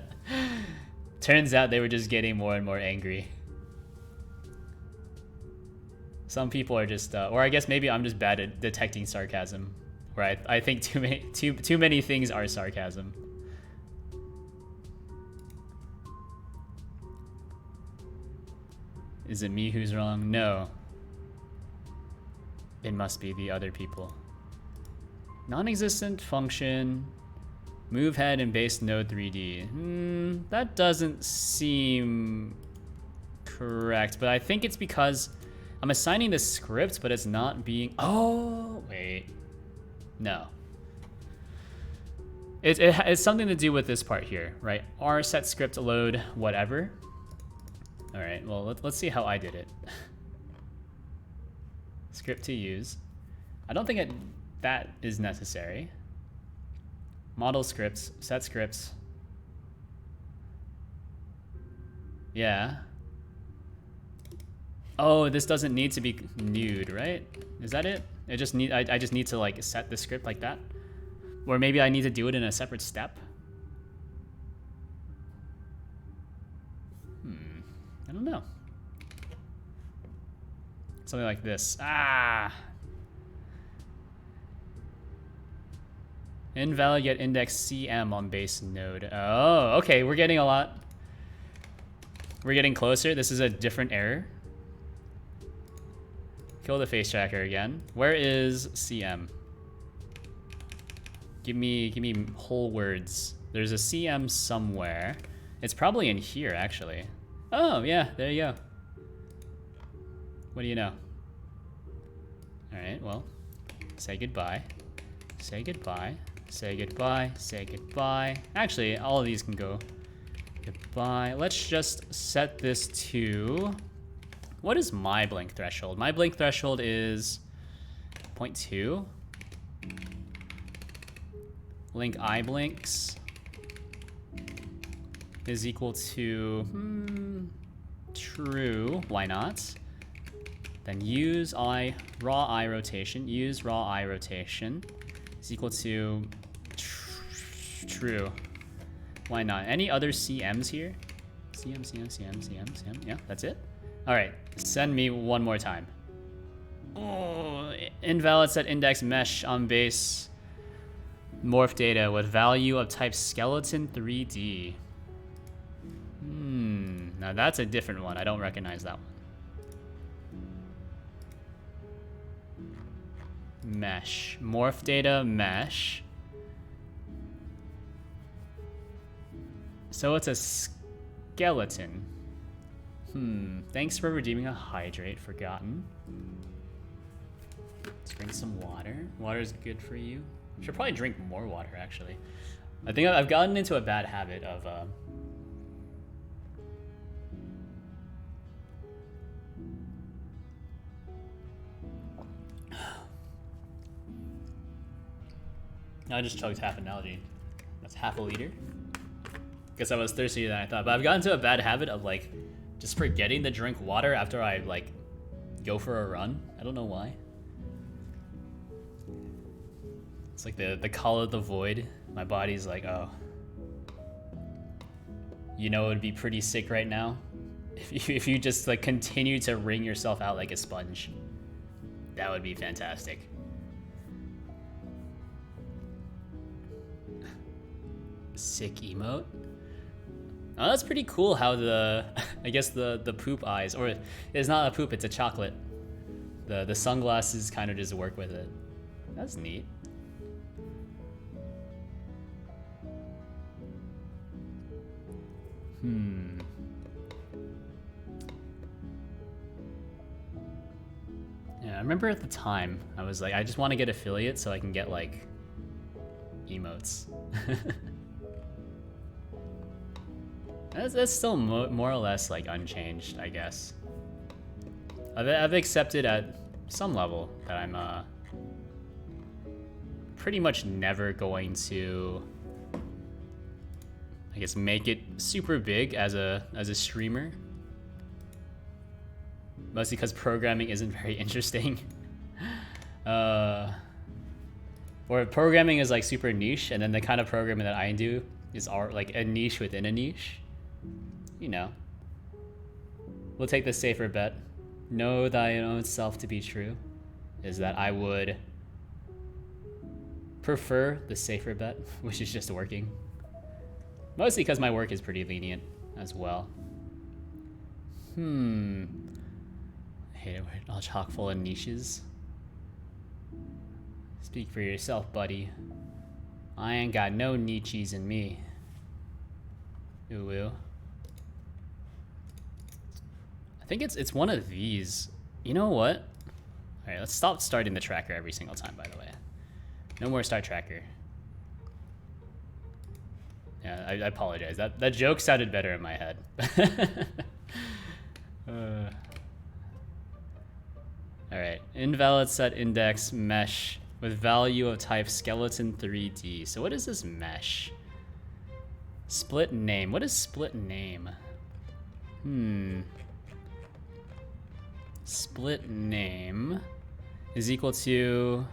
Turns out they were just getting more and more angry. Some people are just, or I guess maybe I'm just bad at detecting sarcasm, where I think too many things are sarcasm. Is it me who's wrong? No. It must be the other people. Non-existent function, move head in base node 3D. That doesn't seem correct, but I think it's because I'm assigning the script, but it's not being, oh, wait, no. It's something to do with this part here, right? R set script load whatever. All right, well, let's see how I did it. Script to use. I don't think that is necessary. Model scripts, set scripts. Yeah. Oh, this doesn't need to be nude, right? Is that it? I just need to like set the script like that. Or maybe I need to do it in a separate step. I don't know. Something like this. Ah! Invalid yet index CM on base node. Oh, okay, we're getting a lot. We're getting closer. This is a different error. Kill the face tracker again. Where is CM? Give me whole words. There's a CM somewhere. It's probably in here, actually. Oh, yeah, there you go. What do you know? All right, well, say goodbye. Say goodbye. Say goodbye. Say goodbye. Actually, all of these can go goodbye. Let's just set this to... What is my blink threshold? My blink threshold is 0.2. Link I blinks is equal to true. Why not? Then use raw I rotation. Use raw I rotation is equal to true. Why not? Any other CMs here? CM. Yeah, that's it. All right, send me one more time. Oh, invalid set index mesh on base morph data with value of type skeleton 3D. Now that's a different one. I don't recognize that one. Mesh. Morph data mesh. So it's a skeleton. Thanks for redeeming a hydrate. Forgotten. Let's drink some water. Water is good for you. Should probably drink more water, actually. I think I've gotten into a bad habit of I just chugged half an Nalgene. That's half a liter. Guess I was thirstier than I thought. But I've gotten into a bad habit of like just forgetting to drink water after I like go for a run. I don't know why. It's like the call of the void. My body's like, oh. You know it would be pretty sick right now if you just like continue to wring yourself out like a sponge. That would be fantastic. Sick emote. Oh, that's pretty cool how the I guess the poop eyes, or it's not a poop, it's a chocolate. The sunglasses kind of just work with it. That's neat. Yeah, I remember at the time I was like, I just want to get affiliate so I can get like emotes. That's still more or less like unchanged, I guess. I've accepted at some level that I'm pretty much never going to, I guess, make it super big as a streamer. Mostly because programming isn't very interesting. Or programming is like super niche, and then the kind of programming that I do is like a niche within a niche. You know. We'll take the safer bet. Know thy own self to be true. Is that I would prefer the safer bet, which is just working. Mostly because my work is pretty lenient as well. I hate it when it's all chock full of niches. Speak for yourself, buddy. I ain't got no niches in me. Ooh, ooh. I think it's one of these. You know what? All right, let's stop starting the tracker every single time, by the way. No more start tracker. Yeah, I apologize. That joke sounded better in my head. All right, invalid set index mesh with value of type skeleton 3D. So what is this mesh? Split name. What is split name? Split name is equal to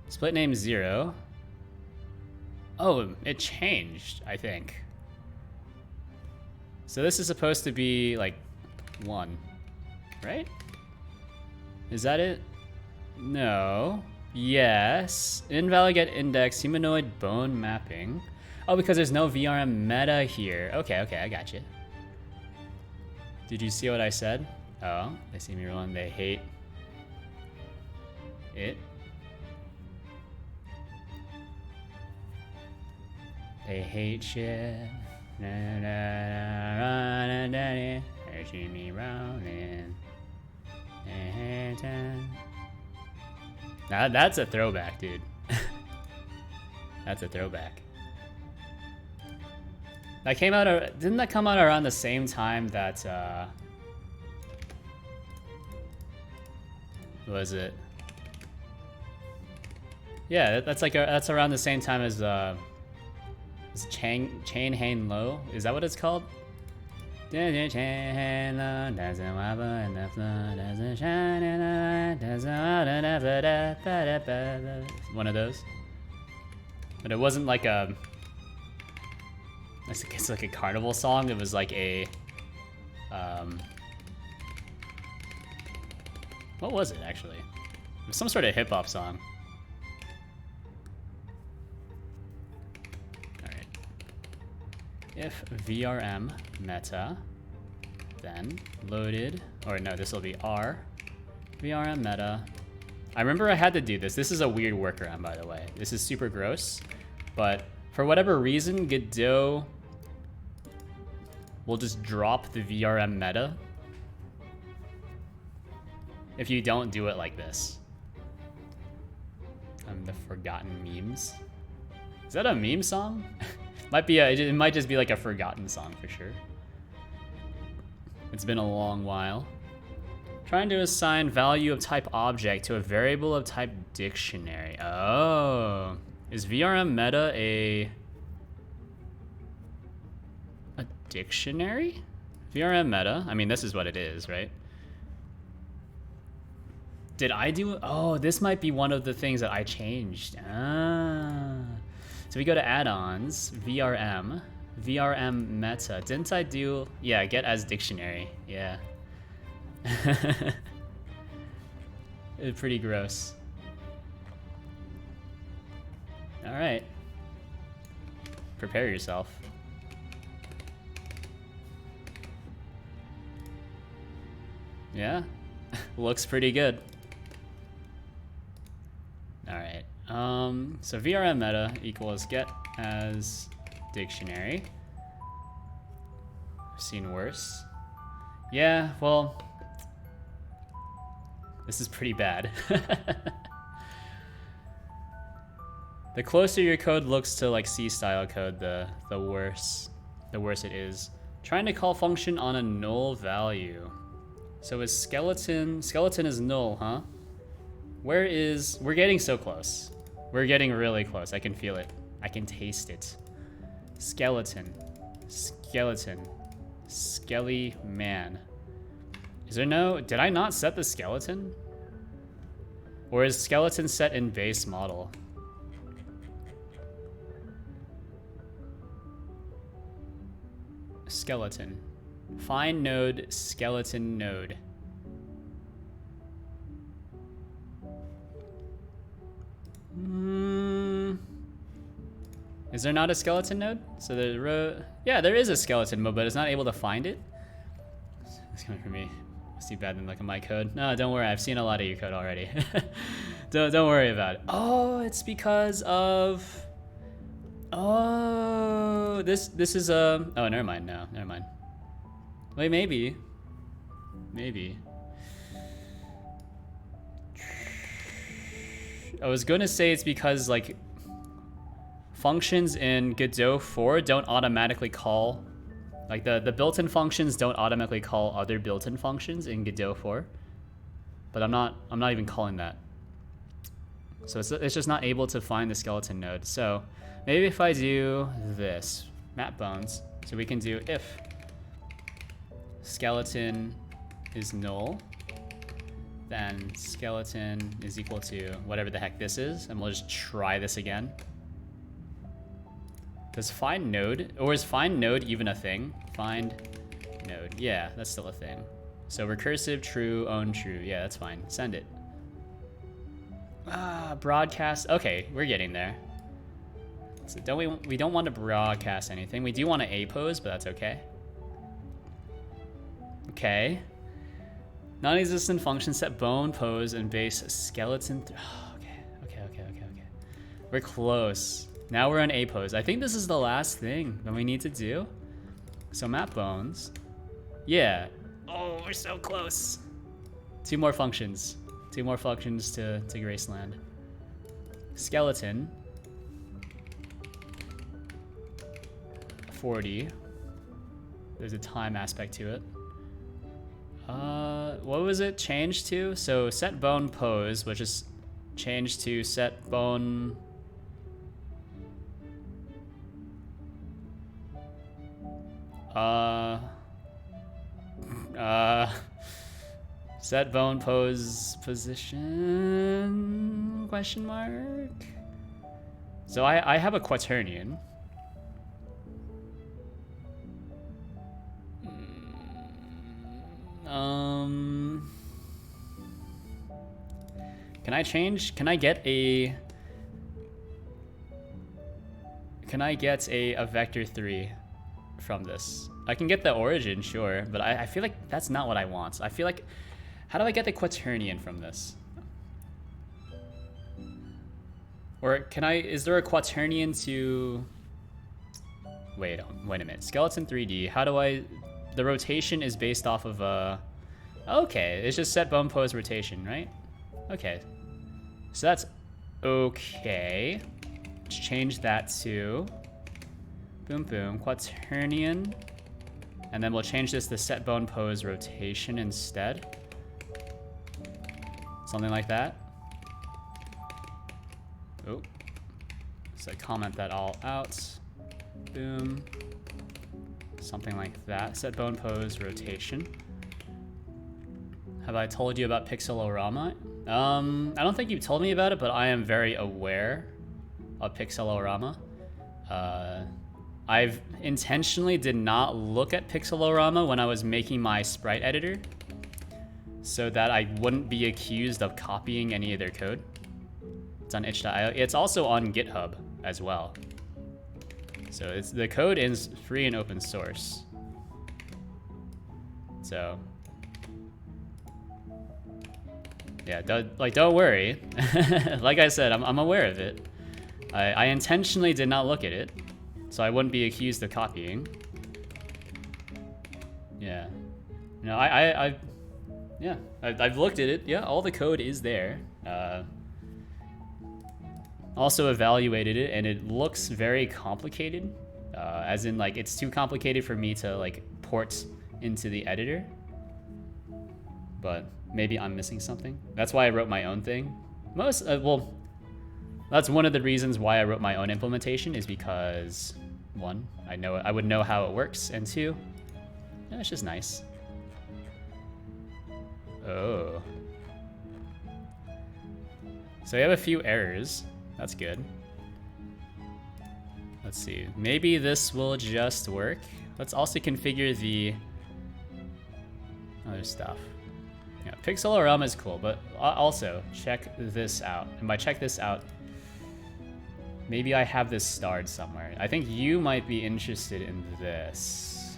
split name 0. Oh, it changed, I think. So this is supposed to be like 1, right? Is that it? No. Yes. Invalid get index, humanoid bone mapping. Oh, because there's no VRM meta here. Okay, I got you. Did you see what I said? Oh, they see me rolling. They hate it. They hate shit. They see me rolling. Now that's a throwback, dude. That's a throwback. That came out. Didn't that come out around the same time that? Was it? Yeah, that's around the same time as Chain Hang Low. Is that what it's called? One of those. But it wasn't like a. I guess like a carnival song. It was like a. What was it actually? It was some sort of hip hop song. Alright. If VRM meta, then loaded, or no, this will be R. VRM meta. I remember I had to do this. This is a weird workaround, by the way. This is super gross, but for whatever reason, Godot will just drop the VRM meta if you don't do it like this. The forgotten memes. Is that a meme song? Might be it might just be like a forgotten song for sure. It's been a long while. Trying to assign value of type object to a variable of type dictionary. Oh, is VRM meta a dictionary? VRM meta, I mean, this is what it is, right? Did I do it? Oh, this might be one of the things that I changed. Ah. So we go to add-ons, VRM meta. Didn't I do, yeah, get as dictionary, yeah. It's pretty gross. All right. Prepare yourself. Yeah, looks pretty good. All right. So VRM meta equals get as dictionary. I've seen worse. Yeah, well, this is pretty bad. The closer your code looks to like C style code, the worse it is. Trying to call function on a null value. So is skeleton is null, huh? We're getting so close. We're getting really close. I can feel it. I can taste it. Skeleton. Skelly man. Is there no, did I not set the skeleton? Or is skeleton set in base model? Skeleton. Find node, skeleton node. Is there not a skeleton node? So yeah, there is a skeleton mode, but it's not able to find it. It's coming from me. Must be bad than look at my code. No, don't worry. I've seen a lot of your code already. Don't worry about it. Oh, it's because of. Oh, this is a. Oh, never mind. No, never mind. Wait, maybe. I was gonna say it's because like functions in Godot 4 don't automatically call, like the built-in functions don't automatically call other built-in functions in Godot 4. But I'm not even calling that. So it's just not able to find the skeleton node. So maybe if I do this, map bones, so we can do if skeleton is null, then skeleton is equal to whatever the heck this is, and we'll just try this again. Does find node, or is find node even a thing? Find node, yeah, that's still a thing. So recursive, true, own, true. Yeah, that's fine. Send it. Broadcast. Okay, we're getting there. So we don't want to broadcast anything. We do want to A pose, but that's okay. Okay. Non-existent function set bone pose and base skeleton. Okay. We're close. Now we're on A pose. I think this is the last thing that we need to do. So map bones. Yeah. Oh, we're so close. Two more functions. Two more functions to Graceland. Skeleton. 40. There's a time aspect to it. What was it changed to? So set bone pose, which is changed to set bone. Set bone pose position, question mark. So I have a quaternion. Can I change? Can I get a vector 3 from this? I can get the origin, sure, but I feel like that's not what I want. I feel like, how do I get the quaternion from this? Or is there a quaternion to, wait a minute, skeleton 3D, how do the rotation is based off of okay, it's just set bone pose rotation, right? Okay, so that's okay. Let's change that to boom, quaternion. And then we'll change this to set bone pose rotation instead. Something like that. Oh, so comment that all out. Boom. Something like that. Set bone pose rotation. Have I told you about Pixelorama? I don't think you told me about it, but I am very aware of Pixelorama. I've intentionally did not look at Pixelorama when I was making my sprite editor, so that I wouldn't be accused of copying any of their code. It's on itch.io. It's also on GitHub as well. So the code is free and open source. So yeah, don't worry. Like I said, I'm aware of it. I intentionally did not look at it, so I wouldn't be accused of copying. Yeah. No, I've looked at it. Yeah, all the code is there. Also evaluated it, and it looks very complicated. As in, like, it's too complicated for me to, like, port into the editor. But maybe I'm missing something. That's why I wrote my own thing. Well, that's one of the reasons why I wrote my own implementation, is because, one, I would know how it works, and two, yeah, it's just nice. Oh. So we have a few errors. That's good. Let's see. Maybe this will just work. Let's also configure the other stuff. Yeah, Pixelorama is cool, but also check this out. And by check this out, maybe I have this starred somewhere. I think you might be interested in this.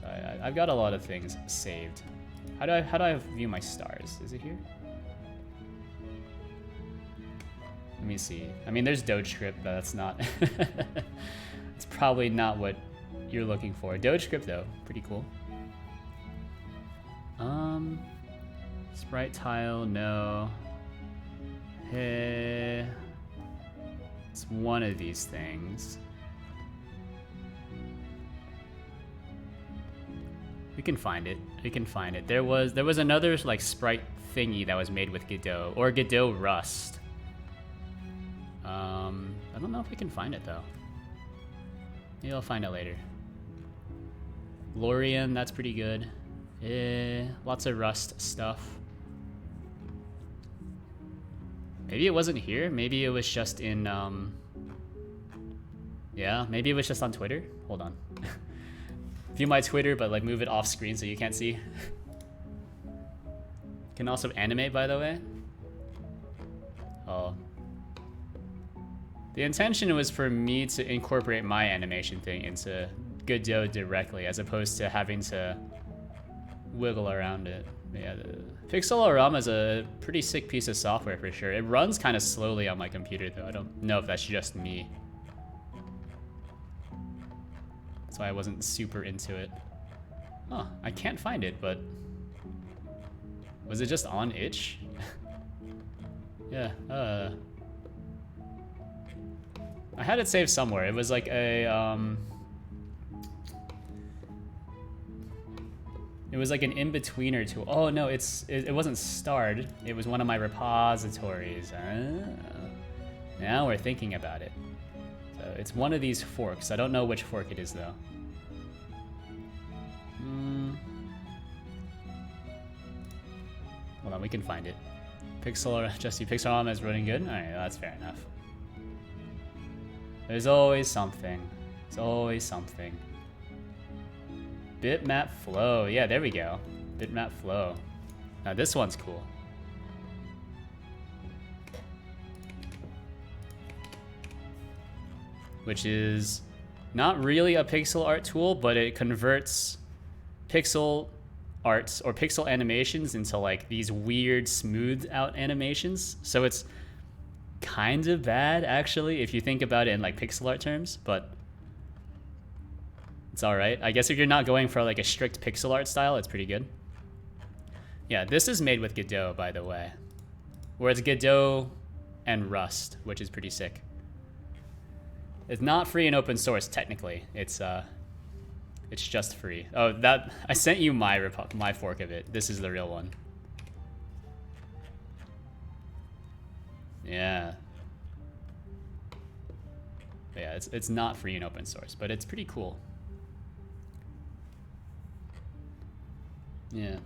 So I've got a lot of things saved. How do I view my stars? Is it here? Let me see. I mean, there's Doge script, but that's not. It's probably not what you're looking for. Doge script though, pretty cool. Sprite tile, no. Hey, it's one of these things. We can find it. We can find it. There was another like sprite thingy that was made with Godot or Godot Rust. I don't know if we can find it though. Maybe I'll find it later. Lorian, that's pretty good. Lots of Rust stuff. Maybe it wasn't here. Maybe it was just in, yeah, maybe it was just on Twitter. Hold on. View my Twitter, but like move it off screen so you can't see. Can also animate, by the way. Oh. The intention was for me to incorporate my animation thing into Godot directly, as opposed to having to wiggle around it. Yeah, the Pixelorama is a pretty sick piece of software for sure. It runs kind of slowly on my computer though. I don't know if that's just me. That's why I wasn't super into it. Huh, I can't find it, but was it just on itch? Yeah, I had it saved somewhere. It was like a, it was like an in-betweener tool. Oh no, it wasn't starred. It was one of my repositories. Now we're thinking about it. So it's one of these forks. I don't know which fork it is though. Hold on, we can find it. Pixelorama is running good? Alright, that's fair enough. There's always something. There's always something. Bitmap Flow. Yeah, there we go. Bitmap Flow. Now this one's cool. Which is not really a pixel art tool, but it converts pixel arts or pixel animations into like these weird smoothed out animations. So it's kind of bad actually if you think about it in like pixel art terms, but it's all right. I guess if you're not going for like a strict pixel art style, it's pretty good. Yeah, this is made with Godot, by the way, where it's Godot and Rust, which is pretty sick. It's not free and open source technically. It's just free. Oh, that I sent you my fork of it. This is the real one. Yeah. But yeah, it's not free and open source, but it's pretty cool. Yeah.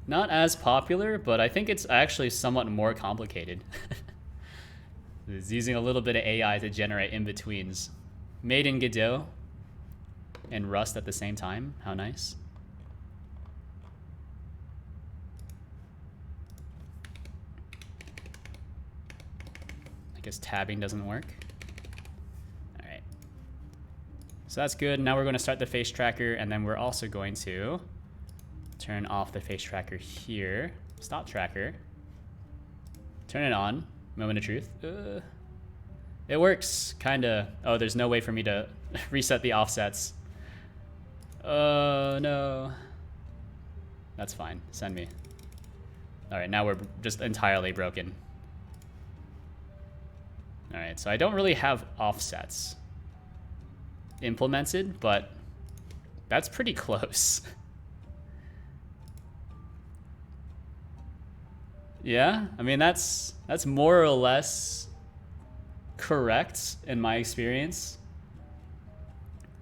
Not as popular, but I think it's actually somewhat more complicated. It's using a little bit of AI to generate in-betweens. Made in Godot and Rust at the same time. How nice. I guess tabbing doesn't work. All right. So that's good. Now we're going to start the face tracker, and then we're also going to turn off the face tracker here. Stop tracker. Turn it on. Moment of truth. It works, kinda. Oh, there's no way for me to reset the offsets. Oh, no. That's fine. Send me. All right, now we're just entirely broken. All right, so I don't really have offsets implemented, but that's pretty close. Yeah, I mean, that's more or less correct in my experience.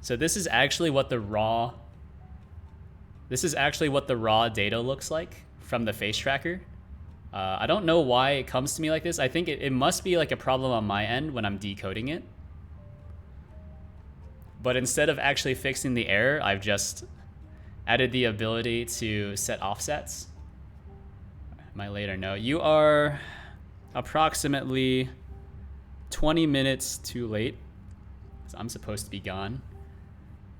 So this is actually what the raw data looks like from the face tracker. I don't know why it comes to me like this. I think it must be like a problem on my end when I'm decoding it. But instead of actually fixing the error, I've just added the ability to set offsets. My later note. You are approximately 20 minutes too late. So I'm supposed to be gone.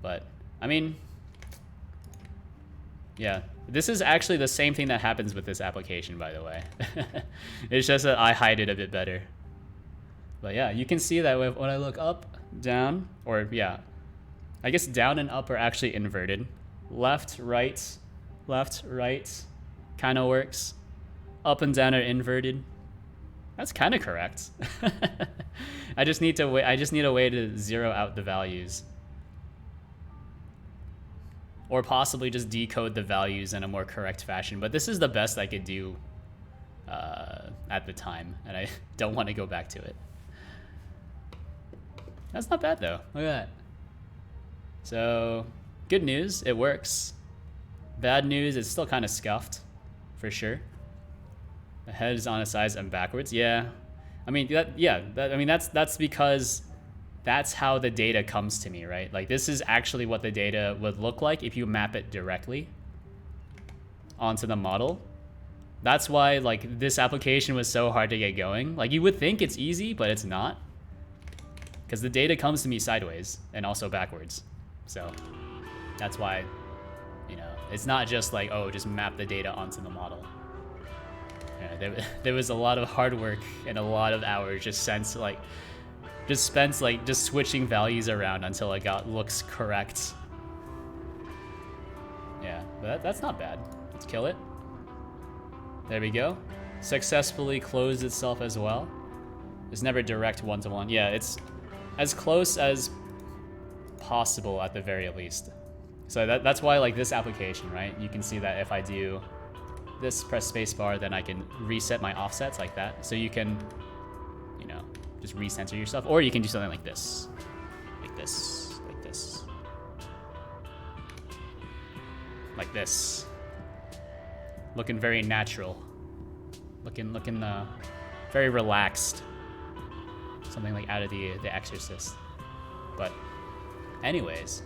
But, I mean, yeah. This is actually the same thing that happens with this application, by the way. It's just that I hide it a bit better. But yeah, you can see that when I look up, down, or yeah. I guess down and up are actually inverted. Left, right, kind of works. Up and down are inverted. That's kind of correct. I just need a way to zero out the values. Or possibly just decode the values in a more correct fashion. But this is the best I could do at the time, and I don't want to go back to it. That's not bad though. Look at that. So, good news, it works. Bad news, it's still kind of scuffed, for sure. The head is on its sides and backwards. Yeah, I mean that's because that's how the data comes to me, right? Like this is actually what the data would look like if you map it directly onto the model. That's why like this application was so hard to get going. Like you would think it's easy, but it's not. Because the data comes to me sideways and also backwards. So that's why, you know, it's not just like, oh, just map the data onto the model. Yeah, there was a lot of hard work and a lot of hours just spent switching values around until it looks correct. Yeah, but that's not bad. Let's kill it. There we go. Successfully closed itself as well. It's never direct one-to-one. Yeah, it's as close as possible at the very least. So that's why like this application, right? You can see that if I do this, press spacebar, then I can reset my offsets like that. So you can, you know, just recenter yourself, or you can do something like this, like this, like this, like this. Looking very natural. Looking very relaxed. Something like out of the Exorcist. But anyways,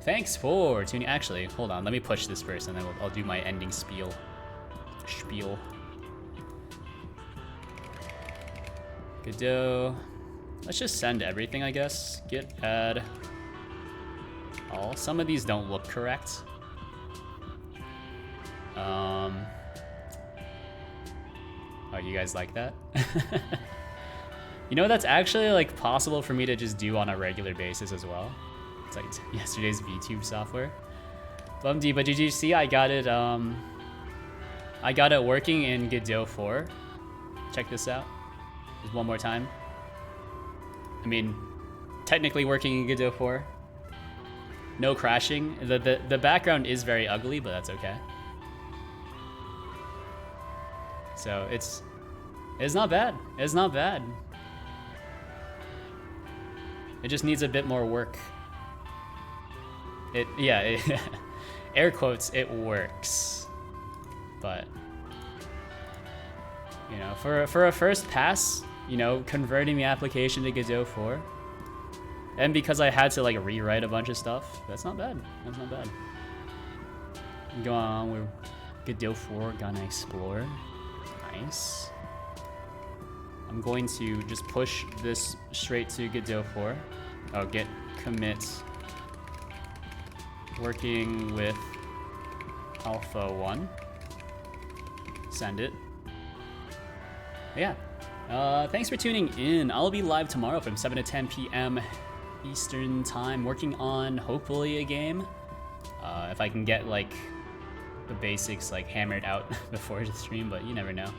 thanks for tuning. Actually, hold on. Let me push this first, and then I'll do my ending spiel. Godot. Let's just send everything, I guess. Git add all. Some of these don't look correct. Oh, you guys like that? You know, that's actually like possible for me to just do on a regular basis as well. It's like yesterday's VTuber software. Bumd, but did you see I got it working in Godot 4. Check this out. Just one more time. I mean, technically working in Godot 4. No crashing. The background is very ugly, but that's okay. So it's not bad. It's not bad. It just needs a bit more work. Air quotes, it works. But, you know, for a first pass, you know, converting the application to Godot 4, and because I had to like rewrite a bunch of stuff, that's not bad. That's not bad. Go on with Godot 4, gonna explore. Nice. I'm going to just push this straight to Godot 4. Oh, git commit working with alpha 1. Send it. Yeah. Thanks for tuning in. I'll be live tomorrow from 7 to 10 p.m. Eastern time, working on hopefully a game. If I can get like the basics like hammered out before the stream, but you never know.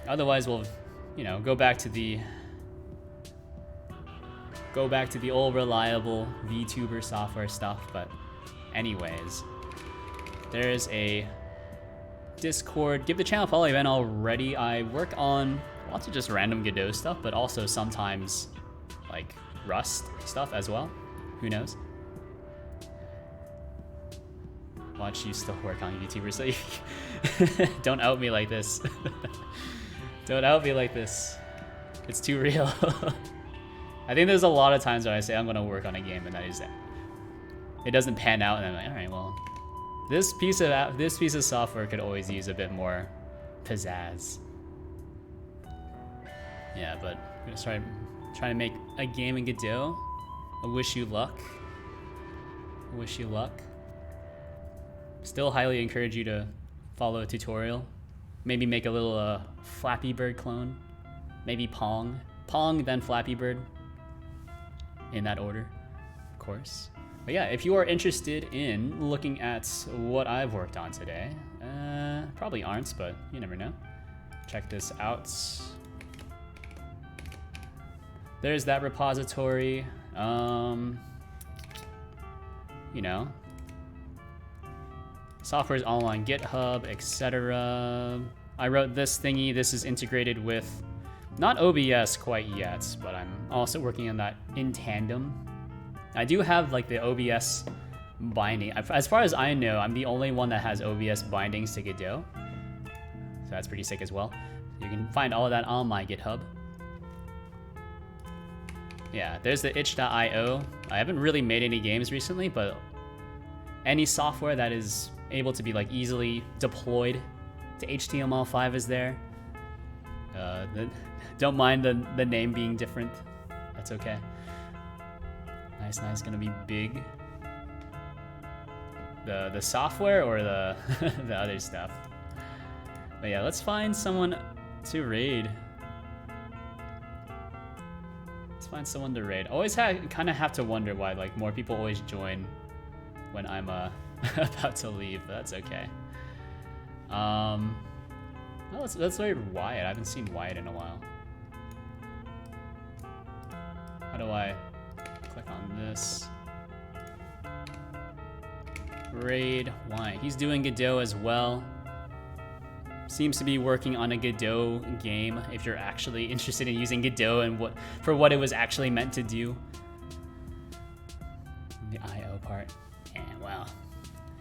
Otherwise, we'll, you know, go back to the old reliable VTuber software stuff. But anyways, there's a Discord. Give the channel a follow if you haven't already. I work on lots of just random Godot stuff, but also sometimes like Rust stuff as well. Who knows? Watch you still work on VTuber, so don't out me like this. Don't out me like this. It's too real. I think there's a lot of times where I say I'm gonna work on a game and that is it doesn't pan out, and I'm like, all right, well, this piece of software could always use a bit more pizzazz. Yeah, but I'm gonna try to make a game in Godot. I wish you luck. I wish you luck. Still highly encourage you to follow a tutorial. Maybe make a little Flappy Bird clone. Maybe Pong. Pong, then Flappy Bird. In that order, of course. But yeah, if you are interested in looking at what I've worked on today, probably aren't, but you never know. Check this out. There's that repository. You know, software's all on GitHub, etc. I wrote this thingy. This is integrated with not OBS quite yet, but I'm also working on that in tandem. I do have like the OBS binding. As far as I know, I'm the only one that has OBS bindings to Godot. So that's pretty sick as well. You can find all of that on my GitHub. Yeah, there's the itch.io. I haven't really made any games recently, but any software that is able to be like easily deployed to HTML5 is there. Don't mind the name being different. That's okay. Nice, nice. Gonna be big. The software or the the other stuff. But yeah, let's find someone to raid. Let's find someone to raid. Always kind of have to wonder why like more people always join when I'm about to leave. But that's okay. Well, let's raid Wyatt. I haven't seen Wyatt in a while. How do I click on this? Raid Wyatt. He's doing Godot as well. Seems to be working on a Godot game if you're actually interested in using Godot and what it was actually meant to do. The IO part. Yeah, well.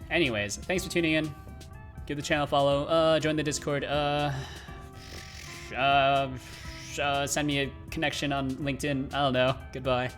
Anyways, thanks for tuning in. Give the channel a follow. Join the Discord. Send me a connection on LinkedIn. I don't know. Goodbye.